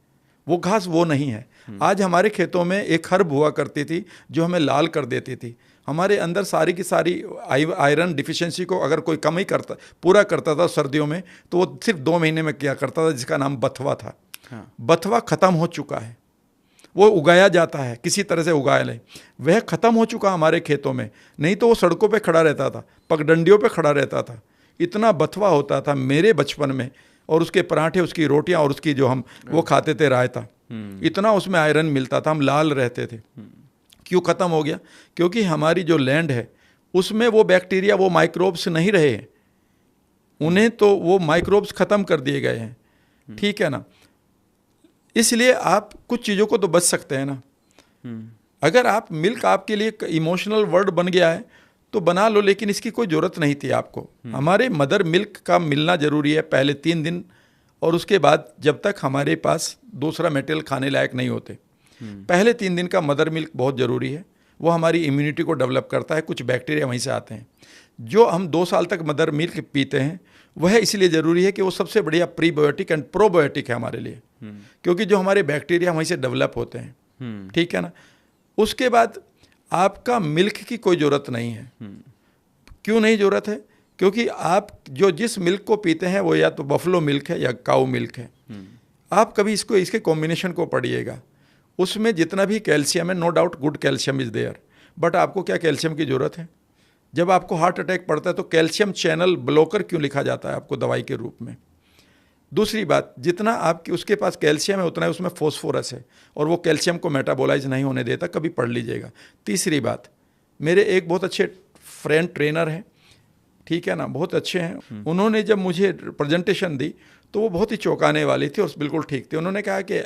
वो घास वो नहीं है। आज हमारे खेतों में एक हर्ब हुआ करती थी जो हमें लाल कर देती थी। हमारे अंदर सारी की सारी आयरन डिफिशिएंसी को अगर कोई कम ही पूरा करता था सर्दियों में, तो वो सिर्फ 2 महीने में किया करता था, जिसका नाम बथवा था। बथवा खत्म हो चुका है, वो उगाया जाता है, किसी तरह से उगाया ले, वह खत्म हो चुका हमारे खेतों में। नहीं तो वो सड़कों पे खड़ा रहता था, पगडंडियों पे खड़ा रहता था, इतना बथवा होता था मेरे बचपन में। और उसके पराठे, उसकी रोटियां, और उसकी जो हम वो खाते थे रायता, इतना उसमें आयरन मिलता था, हम लाल रहते थे। क्यों खत्म हो गया? क्योंकि हमारी जो लैंड है उसमें वो बैक्टीरिया, वो माइक्रोब्स नहीं रहे हैं, उन्हें तो वो माइक्रोब्स खत्म कर दिए गए हैं, ठीक है ना। इसलिए आप कुछ चीज़ों को तो बच सकते हैं ना। अगर आप मिल्क आपके लिए इमोशनल वर्ड बन गया है तो बना लो, लेकिन इसकी कोई ज़रूरत नहीं थी आपको। हमारे मदर मिल्क का मिलना ज़रूरी है पहले 3 दिन, और उसके बाद जब तक हमारे पास दूसरा मटेरियल खाने लायक नहीं होते। पहले 3 दिन का मदर मिल्क बहुत ज़रूरी है, वो हमारी इम्यूनिटी को डेवलप करता है, कुछ बैक्टीरिया वहीं से आते हैं। जो हम 2 साल तक मदर मिल्क पीते हैं वह इसलिए ज़रूरी है कि वो सबसे बढ़िया प्रीबायोटिक एंड प्रोबायोटिक है हमारे लिए, क्योंकि जो हमारे बैक्टीरिया वहीं से डेवलप होते हैं, ठीक है ना। उसके बाद आपका मिल्क की कोई ज़रूरत नहीं है। क्यों नहीं ज़रूरत है? क्योंकि आप जो जिस मिल्क को पीते हैं वो या तो बफलो मिल्क है या काऊ मिल्क है। आप कभी इसके कॉम्बिनेशन को पढ़िएगा, उसमें जितना भी कैल्शियम है, no doubt good calcium is there, but आपको क्या कैल्शियम की ज़रूरत है? जब आपको हार्ट अटैक पड़ता है तो कैल्शियम चैनल ब्लॉकर क्यों लिखा जाता है आपको दवाई के रूप में? दूसरी बात, जितना आपकी उसके पास कैल्शियम है उतना ही उसमें फॉस्फोरस है, और वो कैल्शियम को मेटाबोलाइज नहीं होने देता, कभी पढ़ लीजिएगा। तीसरी बात, मेरे एक बहुत अच्छे फ्रेंड ट्रेनर हैं, ठीक है ना, बहुत अच्छे हैं। उन्होंने जब मुझे प्रेजेंटेशन दी तो वो बहुत ही चौंकाने वाली थी और बिल्कुल ठीक थी। उन्होंने कहा कि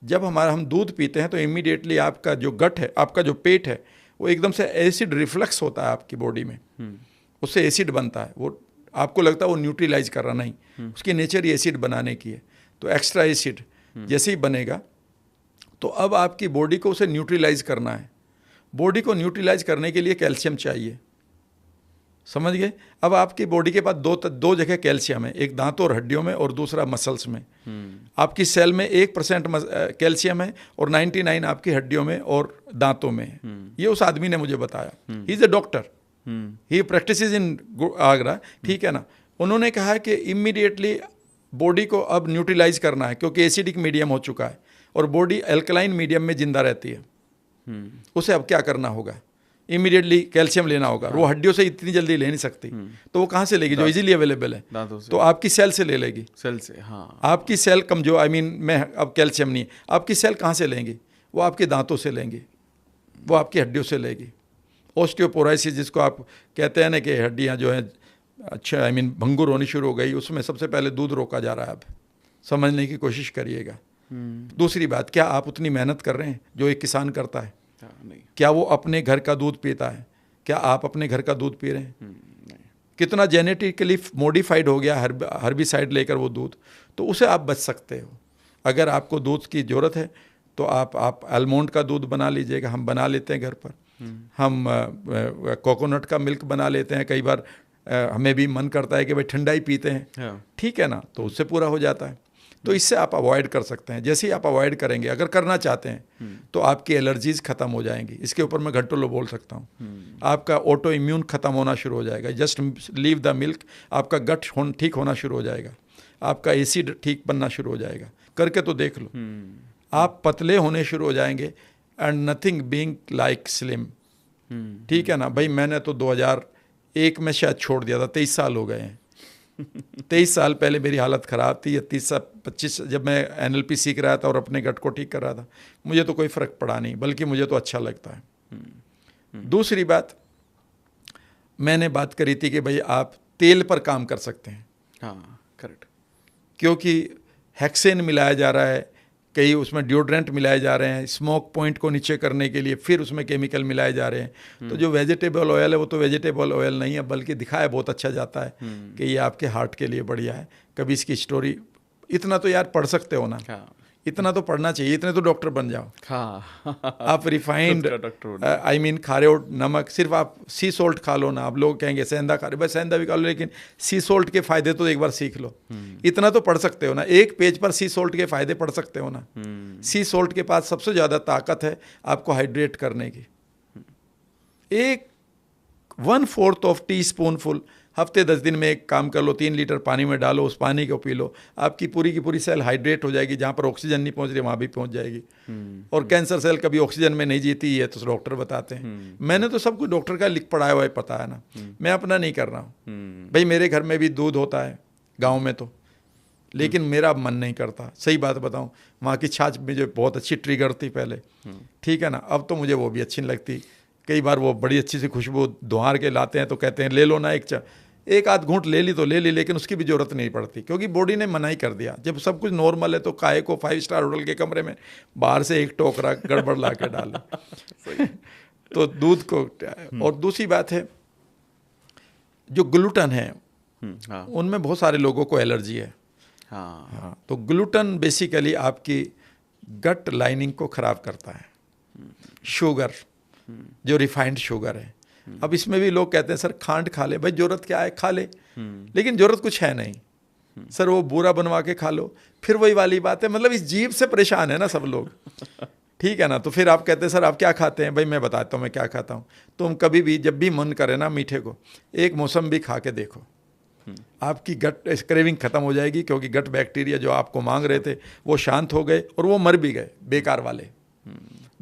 जब हम दूध पीते हैं तो इमीडिएटली आपका जो गट है, आपका जो पेट है, वो एकदम से एसिड रिफ्लक्स होता है आपकी बॉडी में, उससे एसिड बनता है। वो आपको लगता है वो न्यूट्रलाइज कर रहा, नहीं, उसकी नेचर ही एसिड बनाने की है। तो एक्स्ट्रा एसिड जैसे ही बनेगा तो अब आपकी बॉडी को उसे न्यूट्रलाइज करना है। बॉडी को न्यूट्रलाइज करने के लिए कैल्शियम चाहिए, समझ गए? अब आपकी बॉडी के पास दो जगह कैल्शियम है, एक दांतों और हड्डियों में और दूसरा मसल्स में। आपकी सेल में 1% कैल्शियम है और 99 आपकी हड्डियों में और दांतों में है। ये उस आदमी ने मुझे बताया, he is a doctor, he practices इन आगरा, ठीक है ना। उन्होंने कहा कि इमीडिएटली बॉडी को अब न्यूट्रलाइज करना है, क्योंकि एसिडिक मीडियम हो चुका है और बॉडी एल्कलाइन मीडियम में जिंदा रहती है। उसे अब क्या करना होगा? इमीडिएटली कैल्शियम लेना होगा। वो हड्डियों से इतनी जल्दी ले नहीं सकती, तो वो कहाँ से लेगी? जो इजीली अवेलेबल है, तो आपकी सेल से ले लेगी। सेल से, हाँ। आपकी सेल कमजोर, मैं अब कैल्शियम नहीं, आपकी सेल कहाँ से लेंगी? वो आपके दांतों से लेंगी, वो आपकी हड्डियों से लेगी। ऑस्टियोपोरोसिस जिसको आप कहते हैं ना कि हड्डियाँ जो हैं अच्छा भंगुर होनी शुरू हो गई, उसमें सबसे पहले दूध रोका जा रहा है। अब समझने की कोशिश करिएगा। दूसरी बात, क्या आप उतनी मेहनत कर रहे हैं जो एक किसान करता है? नहीं। क्या वो अपने घर का दूध पीता है? क्या आप अपने घर का दूध पी रहे हैं? नहीं। कितना जेनेटिकली मॉडिफाइड हो गया हर्बिसाइड लेकर वो दूध, तो उसे आप बच सकते हो। अगर आपको दूध की ज़रूरत है तो आप आलमंड का दूध बना लीजिएगा, हम बना लेते हैं घर पर। हम कोकोनट का मिल्क बना लेते हैं, कई बार हमें भी मन करता है कि भाई ठंडा ही पीते हैं, ठीक है ना, तो उससे पूरा हो जाता है। तो इससे आप अवॉइड कर सकते हैं। जैसे ही आप अवॉइड करेंगे, अगर करना चाहते हैं, तो आपकी एलर्जीज खत्म हो जाएंगी। इसके ऊपर मैं घंटों बोल सकता हूँ। आपका ऑटो इम्यून खत्म होना शुरू हो जाएगा। जस्ट लीव द मिल्क, आपका गट ठीक होना शुरू हो जाएगा, आपका एसिड ठीक बनना शुरू हो जाएगा। करके तो देख लो, आप पतले होने शुरू हो जाएंगे। And nothing being like slim, ठीक है ना भाई। मैंने तो 2001 में शायद छोड़ दिया था, 23 साल हो गए हैं। 23 साल पहले मेरी हालत ख़राब थी, या 25 जब मैं NLP सीख रहा था और अपने गट को ठीक कर रहा था, मुझे तो कोई फ़र्क पड़ा नहीं, बल्कि मुझे तो अच्छा लगता है। दूसरी बात मैंने बात करी थी कि भाई आप तेल पर काम कर सकते हैं। हाँ, करेक्ट। क्योंकि हेक्सेन मिलाया जा रहा है, कई उसमें डिओड्रेंट मिलाए जा रहे हैं, स्मोक पॉइंट को नीचे करने के लिए फिर उसमें केमिकल मिलाए जा रहे हैं। तो जो वेजिटेबल ऑयल है वो तो वेजिटेबल ऑयल नहीं है, बल्कि दिखाया बहुत अच्छा जाता है कि ये आपके हार्ट के लिए बढ़िया है। कभी इसकी स्टोरी, इतना तो यार पढ़ सकते हो ना, हाँ, इतना तो पढ़ना चाहिए, इतने तो डॉक्टर बन जाओ। हाँ। आप रिफाइंड आई मीन खा रहे हो नमक, सिर्फ आप सी सोल्ट खा लो ना। आप लोग कहेंगे सेंधा खा रहे, भाई सेंधा भी खा लो, लेकिन सी सोल्ट के फायदे तो एक बार सीख लो। इतना तो पढ़ सकते हो ना, एक पेज पर सी सोल्ट के फायदे पढ़ सकते हो ना। सी सोल्ट के पास सबसे ज़्यादा ताकत है आपको हाइड्रेट करने की। एक 1/4 ऑफ टी स्पून फुल हफ्ते 10 दिन में एक काम कर लो, 3 लीटर पानी में डालो, उस पानी को पी लो, आपकी पूरी की पूरी सेल हाइड्रेट हो जाएगी। जहाँ पर ऑक्सीजन नहीं पहुँच रही वहाँ भी पहुँच जाएगी। और कैंसर सेल कभी ऑक्सीजन में नहीं जीती है तो डॉक्टर बताते हैं। मैंने तो सब कुछ डॉक्टर का लिख पढ़ाया हुआ है, पता है ना, मैं अपना नहीं कर रहा हूँ। भाई मेरे घर में भी दूध होता है गाँव में तो, लेकिन मेरा मन नहीं करता। सही बात बताऊँ, वहाँ की छाछ मुझे बहुत अच्छी ट्रिगर थी पहले, ठीक है ना, अब तो मुझे वो भी अच्छी नहीं लगती। कई बार वो बड़ी अच्छी सी खुशबू धुआर के लाते हैं तो कहते हैं ले लो ना, एक आध घूंट ले ली तो ले ली, लेकिन उसकी भी जरूरत नहीं पड़ती क्योंकि बॉडी ने मना ही कर दिया। जब सब कुछ नॉर्मल है तो काहे को 5 स्टार होटल के कमरे में बाहर से एक टोकरा गड़बड़ ला के डाले। तो दूध को। और दूसरी बात है, जो ग्लूटन है हाँ, उनमें बहुत सारे लोगों को एलर्जी है। हाँ, तो ग्लूटन बेसिकली आपकी गट लाइनिंग को खराब करता है। शुगर, जो रिफाइंड शुगर है, अब इसमें भी लोग कहते हैं सर खांड खा ले, भाई जरूरत क्या है, खा ले, लेकिन जरूरत कुछ है नहीं। सर वो बूरा बनवा के खा लो, फिर वही वाली बात है, मतलब इस जीभ से परेशान है ना सब लोग, ठीक है ना। तो फिर आप कहते हैं सर आप क्या खाते हैं, भाई मैं बताता हूँ मैं क्या खाता हूँ। तुम कभी भी जब भी मन करे ना मीठे को, एक मौसम्बी खा के देखो, आपकी गट क्रेविंग खत्म हो जाएगी, क्योंकि गट बैक्टीरिया जो आपको मांग रहे थे वो शांत हो गए और वो मर भी गए बेकार वाले।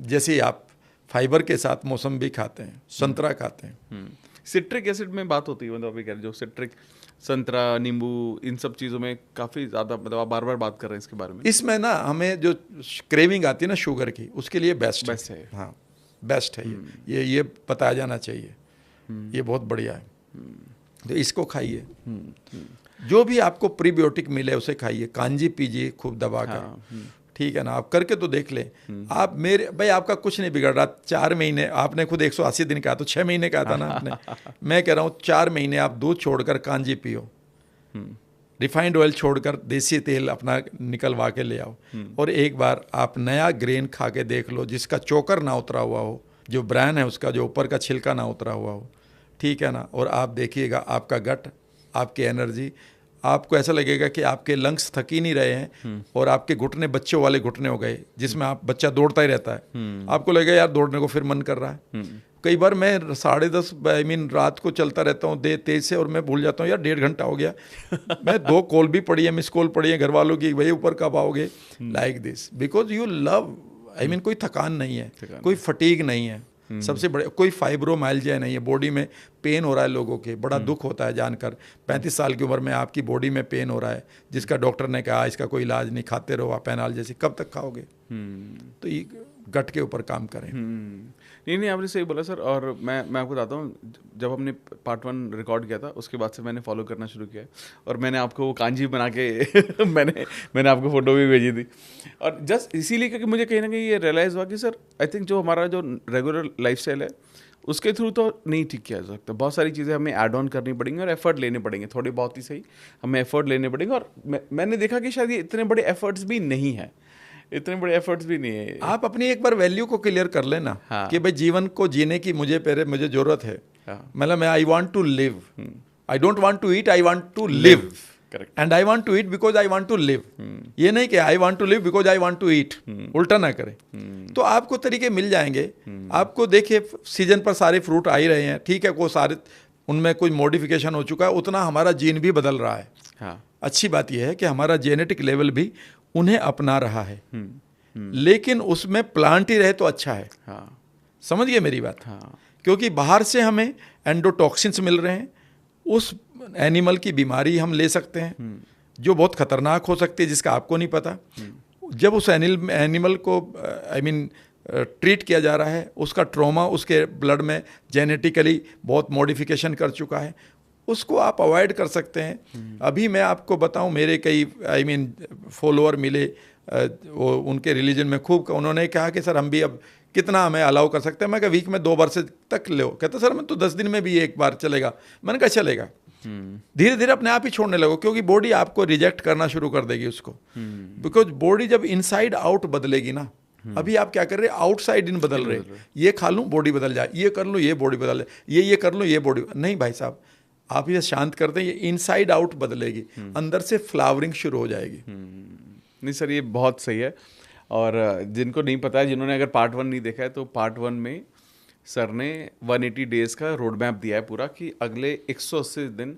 जैसे ही आप फाइबर के साथ मौसम्बी खाते हैं, संतरा खाते हैं। सिट्रिक एसिड में बात होती है, मतलब अभी कह रहे जो सिट्रिक, संतरा, नींबू, इन सब चीज़ों में काफ़ी ज़्यादा, मतलब आप बार बार बात कर रहे हैं इसके बारे में। इसमें ना हमें जो क्रेविंग आती है ना शुगर की, उसके लिए बेस्ट है। हाँ, बेस्ट है ये बताया जाना चाहिए, ये बहुत बढ़िया है। तो इसको खाइए, जो भी आपको प्रीबायोटिक मिले उसे खाइए, कांजी पीजिए खूब दबा कर, ठीक है ना। आप करके तो देख लें। आप मेरे भाई आपका कुछ नहीं बिगड़ रहा। 4 महीने, आपने खुद 180 दिन कहा, तो 6 महीने कहा था ना आपने। मैं कह रहा हूँ 4 महीने आप दूध छोड़कर कांजी पियो, रिफाइंड ऑयल छोड़कर देसी तेल अपना निकलवा के ले आओ, और एक बार आप नया ग्रेन खा के देख लो जिसका चोकर ना उतरा हुआ हो, जो ब्रांड है उसका जो ऊपर का छिलका ना उतरा हुआ हो, ठीक है ना। और आप देखिएगा आपका गट, आपकी एनर्जी, आपको ऐसा लगेगा कि आपके लंग्स थक ही नहीं रहे हैं, और आपके घुटने बच्चों वाले घुटने हो गए, जिसमें आप बच्चा दौड़ता ही रहता है, आपको लगेगा यार दौड़ने को फिर मन कर रहा है। कई बार मैं 10:30 आई मीन रात को चलता रहता हूँ तेज से, और मैं भूल जाता हूँ यार 1.5 घंटा हो गया। मैं 2 कॉल भी पड़ी है, मिस कॉल पड़ी है घर वालों की, भाई ऊपर कब आओगे, like this, because you love, I mean कोई थकान नहीं है, कोई फटीग नहीं है, सबसे बड़े कोई फाइब्रोमाइल्जिया नहीं है, बॉडी में पेन हो रहा है लोगों के, बड़ा दुख होता है जानकर। 35 साल की उम्र में आपकी बॉडी में पेन हो रहा है, जिसका डॉक्टर ने कहा इसका कोई इलाज नहीं, खाते रहो आप पेनाल जैसी, कब तक खाओगे। तो ये गट के ऊपर काम करें। नहीं, आपने सही बोला सर। और मैं आपको बताता हूँ, जब हमने पार्ट 1 रिकॉर्ड किया था उसके बाद से मैंने फॉलो करना शुरू किया, और मैंने आपको वो कांजी बना के मैंने आपको फोटो भी भेजी थी, और जस्ट इसीलिए क्योंकि मुझे कहीं ना कहीं ये रियलाइज़ हुआ कि सर आई थिंक जो हमारा जो रेगुलर लाइफस्टाइल है उसके थ्रू तो नहीं ठीक किया जा सकता। बहुत सारी चीज़ें हमें ऐड ऑन करनी पड़ेंगी और एफर्ट लेने पड़ेंगे, थोड़ी बहुत ही सही हमें एफर्ट लेने पड़ेंगे। और मैंने देखा कि शायद ये इतने बड़े एफर्ट्स भी नहीं है, इतने बड़े एफर्ट्स भी नहीं है। आप अपनी एक बार वैल्यू को क्लियर कर लेना, हाँ, कि भाई जीवन को जीने की मुझे जरूरत है। हाँ, मतलब मैं I want to live, I don't want to eat, I want to live, correct, and I want to eat because I want to live. ये नहीं कि I want to live because I want to eat, उल्टा ना करें। तो आपको तरीके मिल जाएंगे। आपको देखिए सीजन पर सारे फ्रूट आ ही रहे हैं, ठीक है, को सारे उनमें कोई मॉडिफिकेशन हो चुका है, उतना हमारा जीन भी बदल रहा है। हाँ, अच्छी बात यह है कि हमारा जेनेटिक लेवल भी उन्हें अपना रहा है, लेकिन उसमें प्लांट ही रहे तो अच्छा है। हाँ, समझिए मेरी बात। हाँ, क्योंकि बाहर से हमें एंडोटॉक्सिन्स मिल रहे हैं, उस एनिमल की बीमारी हम ले सकते हैं जो बहुत खतरनाक हो सकती है, जिसका आपको नहीं पता। जब उस एनिमल को आई मीन ट्रीट किया जा रहा है, उसका ट्रॉमा उसके ब्लड में जेनेटिकली बहुत मॉडिफिकेशन कर चुका है, उसको आप अवॉइड कर सकते हैं। अभी मैं आपको बताऊं, मेरे कई फॉलोअर मिले, वो उनके रिलीजन में खूब, उन्होंने कहा कि सर हम भी अब कितना हमें अलाउ कर सकते हैं। मैं कहा वीक में 2 बार से तक लो। कहते सर मैं तो 10 दिन में भी 1 बार चलेगा। मैंने कहा चलेगा। धीरे धीरे अपने आप ही छोड़ने लगो, क्योंकि बॉडी आपको रिजेक्ट करना शुरू कर देगी उसको। बिकॉज बॉडी जब इनसाइड आउट बदलेगी ना, अभी आप क्या कर रहे हैं, आउटसाइड इन बदल रहे, ये खा लूँ बॉडी बदल जाए, ये कर लूँ ये बॉडी बदल जाए, ये कर लूँ ये बॉडी नहीं। भाई साहब आप ये शांत कर दें, ये इनसाइड आउट बदलेगी, अंदर से फ्लावरिंग शुरू हो जाएगी। नहीं सर, ये बहुत सही है। और जिनको नहीं पता है, जिन्होंने अगर पार्ट 1 नहीं देखा है, तो पार्ट 1 में सर ने 180 डेज का रोड मैप दिया है पूरा, कि अगले 180 दिन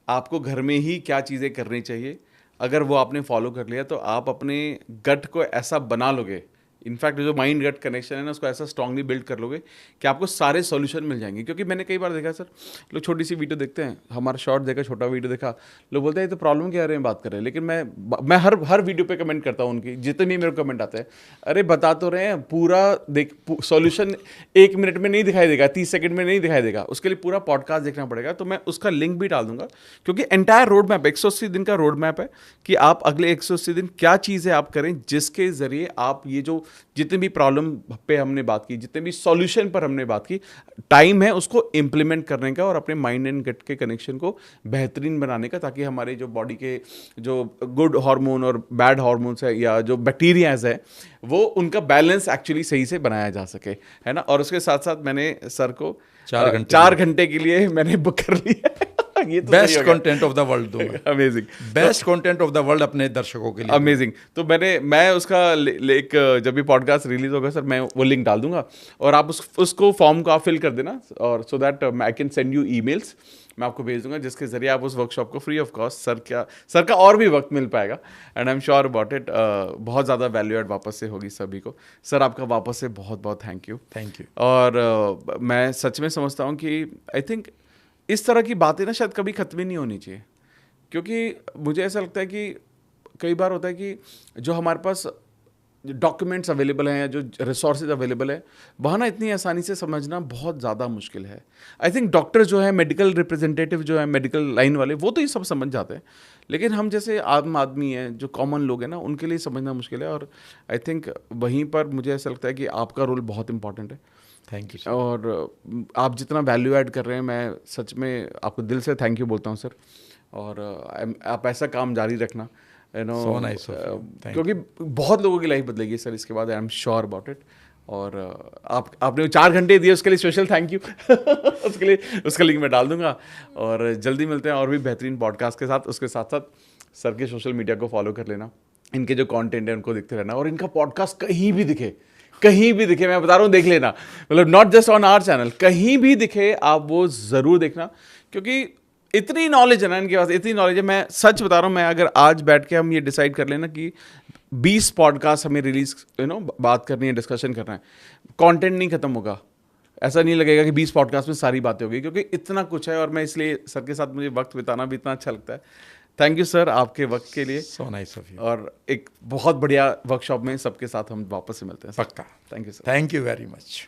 आपको घर में ही क्या चीज़ें करनी चाहिए। अगर वो आपने फॉलो कर लिया तो आप अपने गट को ऐसा बना लोगे, इनफैक्ट जो माइंड गट कनेक्शन है ना, उसको ऐसा स्ट्रांगली बिल्ड कर लोगे कि आपको सारे सॉल्यूशन मिल जाएंगे। क्योंकि मैंने कई बार देखा सर, लोग छोटी सी वीडियो देखते हैं, हमारा शॉर्ट देखा, छोटा वीडियो देखा, लोग बोलते हैं ये तो प्रॉब्लम के बारे में बात कर रहे हैं। लेकिन मैं हर वीडियो पे कमेंट करता हूँ, उनकी जितने भी मेरे को कमेंट आते हैं, अरे बता तो रहे हैं पूरा, देख सॉल्यूशन 1 मिनट में नहीं दिखाई देगा, 30 सेकंड में नहीं दिखाई देगा, उसके लिए पूरा पॉडकास्ट देखना पड़ेगा। तो मैं उसका लिंक भी डाल दूंगा, क्योंकि एंटायर रोड मैप 180 दिन का रोड मैप है कि आप अगले 180 दिन क्या चीज़ें आप करें, जिसके जरिए आप ये जो जितने भी प्रॉब्लम पे हमने बात की, जितने भी सॉल्यूशन पर हमने बात की, टाइम है उसको इंप्लीमेंट करने का और अपने माइंड एंड गट के कनेक्शन को बेहतरीन बनाने का, ताकि हमारे जो बॉडी के जो गुड हार्मोन और बैड हार्मोन्स है या जो बैक्टीरियाज है, वो उनका बैलेंस एक्चुअली सही से बनाया जा सके, है ना। और उसके साथ साथ मैंने सर को 4 घंटे के लिए मैंने बुक कर लिया। ये तो best content of the world दूंगा। Amazing, best content of the world अपने दर्शकों के लिए। अमेजिंग। तो मैं उसका एक जब भी पॉडकास्ट रिलीज होगा सर, मैं वो लिंक डाल दूंगा, और आप उसको फॉर्म को आप फिल कर देना, और so that I can send you emails, मैं आपको भेज दूंगा, जिसके जरिए आप उस वर्कशॉप को फ्री ऑफ कॉस्ट सर का और भी वक्त मिल पाएगा। And I am sure about it, बहुत ज़्यादा वैल्यू एड वापस से होगी सभी को। सर आपका वापस से बहुत बहुत थैंक यू। और मैं सच में समझता हूँ कि आई थिंक इस तरह की बातें ना शायद कभी ख़त्म ही नहीं होनी चाहिए, क्योंकि मुझे ऐसा लगता है कि कई बार होता है कि जो हमारे पास डॉक्यूमेंट्स अवेलेबल हैं या जो रिसोर्सेज अवेलेबल है, वहाँ ना इतनी आसानी से समझना बहुत ज़्यादा मुश्किल है। आई थिंक डॉक्टर जो है, मेडिकल रिप्रेजेंटेटिव जो है, मेडिकल लाइन वाले, वो तो ये सब समझ जाते हैं, लेकिन हम जैसे आम आदमी हैं, जो कॉमन लोग हैं ना, उनके लिए समझना मुश्किल है। और आई थिंक वहीं पर मुझे ऐसा लगता है कि आपका रोल बहुत इंपॉर्टेंट है। Thank you. और आप जितना वैल्यू ऐड कर रहे हैं, मैं सच में आपको दिल से थैंक यू बोलता हूँ सर। और आप ऐसा काम जारी रखना, you know, So nice of you. क्योंकि बहुत लोगों की लाइफ बदलेगी सर इसके बाद, I am sure about it. और आपने 4 घंटे दिए, उसके लिए स्पेशल थैंक यू। उसके लिए उसका लिंक मैं डाल दूंगा, और जल्दी मिलते हैं और भी बेहतरीन पॉडकास्ट के साथ। उसके साथ साथ सर के सोशल मीडिया को फॉलो कर लेना, इनके जो कंटेंट है उनको देखते रहना, और इनका पॉडकास्ट कहीं भी दिखे, मैं बता रहा हूँ, देख लेना, मतलब not just on our channel, कहीं भी दिखे आप वो ज़रूर देखना, क्योंकि इतनी नॉलेज है ना इनके पास, इतनी नॉलेज है। मैं सच बता रहा हूँ, मैं अगर आज बैठ के हम ये डिसाइड कर लेना कि 20 पॉडकास्ट हमें रिलीज बात करनी है, डिस्कशन करना है, कंटेंट नहीं खत्म होगा। ऐसा नहीं लगेगा कि 20 पॉडकास्ट में सारी बातें होगी, क्योंकि इतना कुछ है। और मैं इसलिए सर के साथ मुझे वक्त बिताना भी इतना अच्छा लगता है। थैंक यू सर आपके वक्त के लिए। So nice of you. और एक बहुत बढ़िया वर्कशॉप में सबके साथ हम वापस से मिलते हैं। पक्का। Thank you sir. Thank you very much.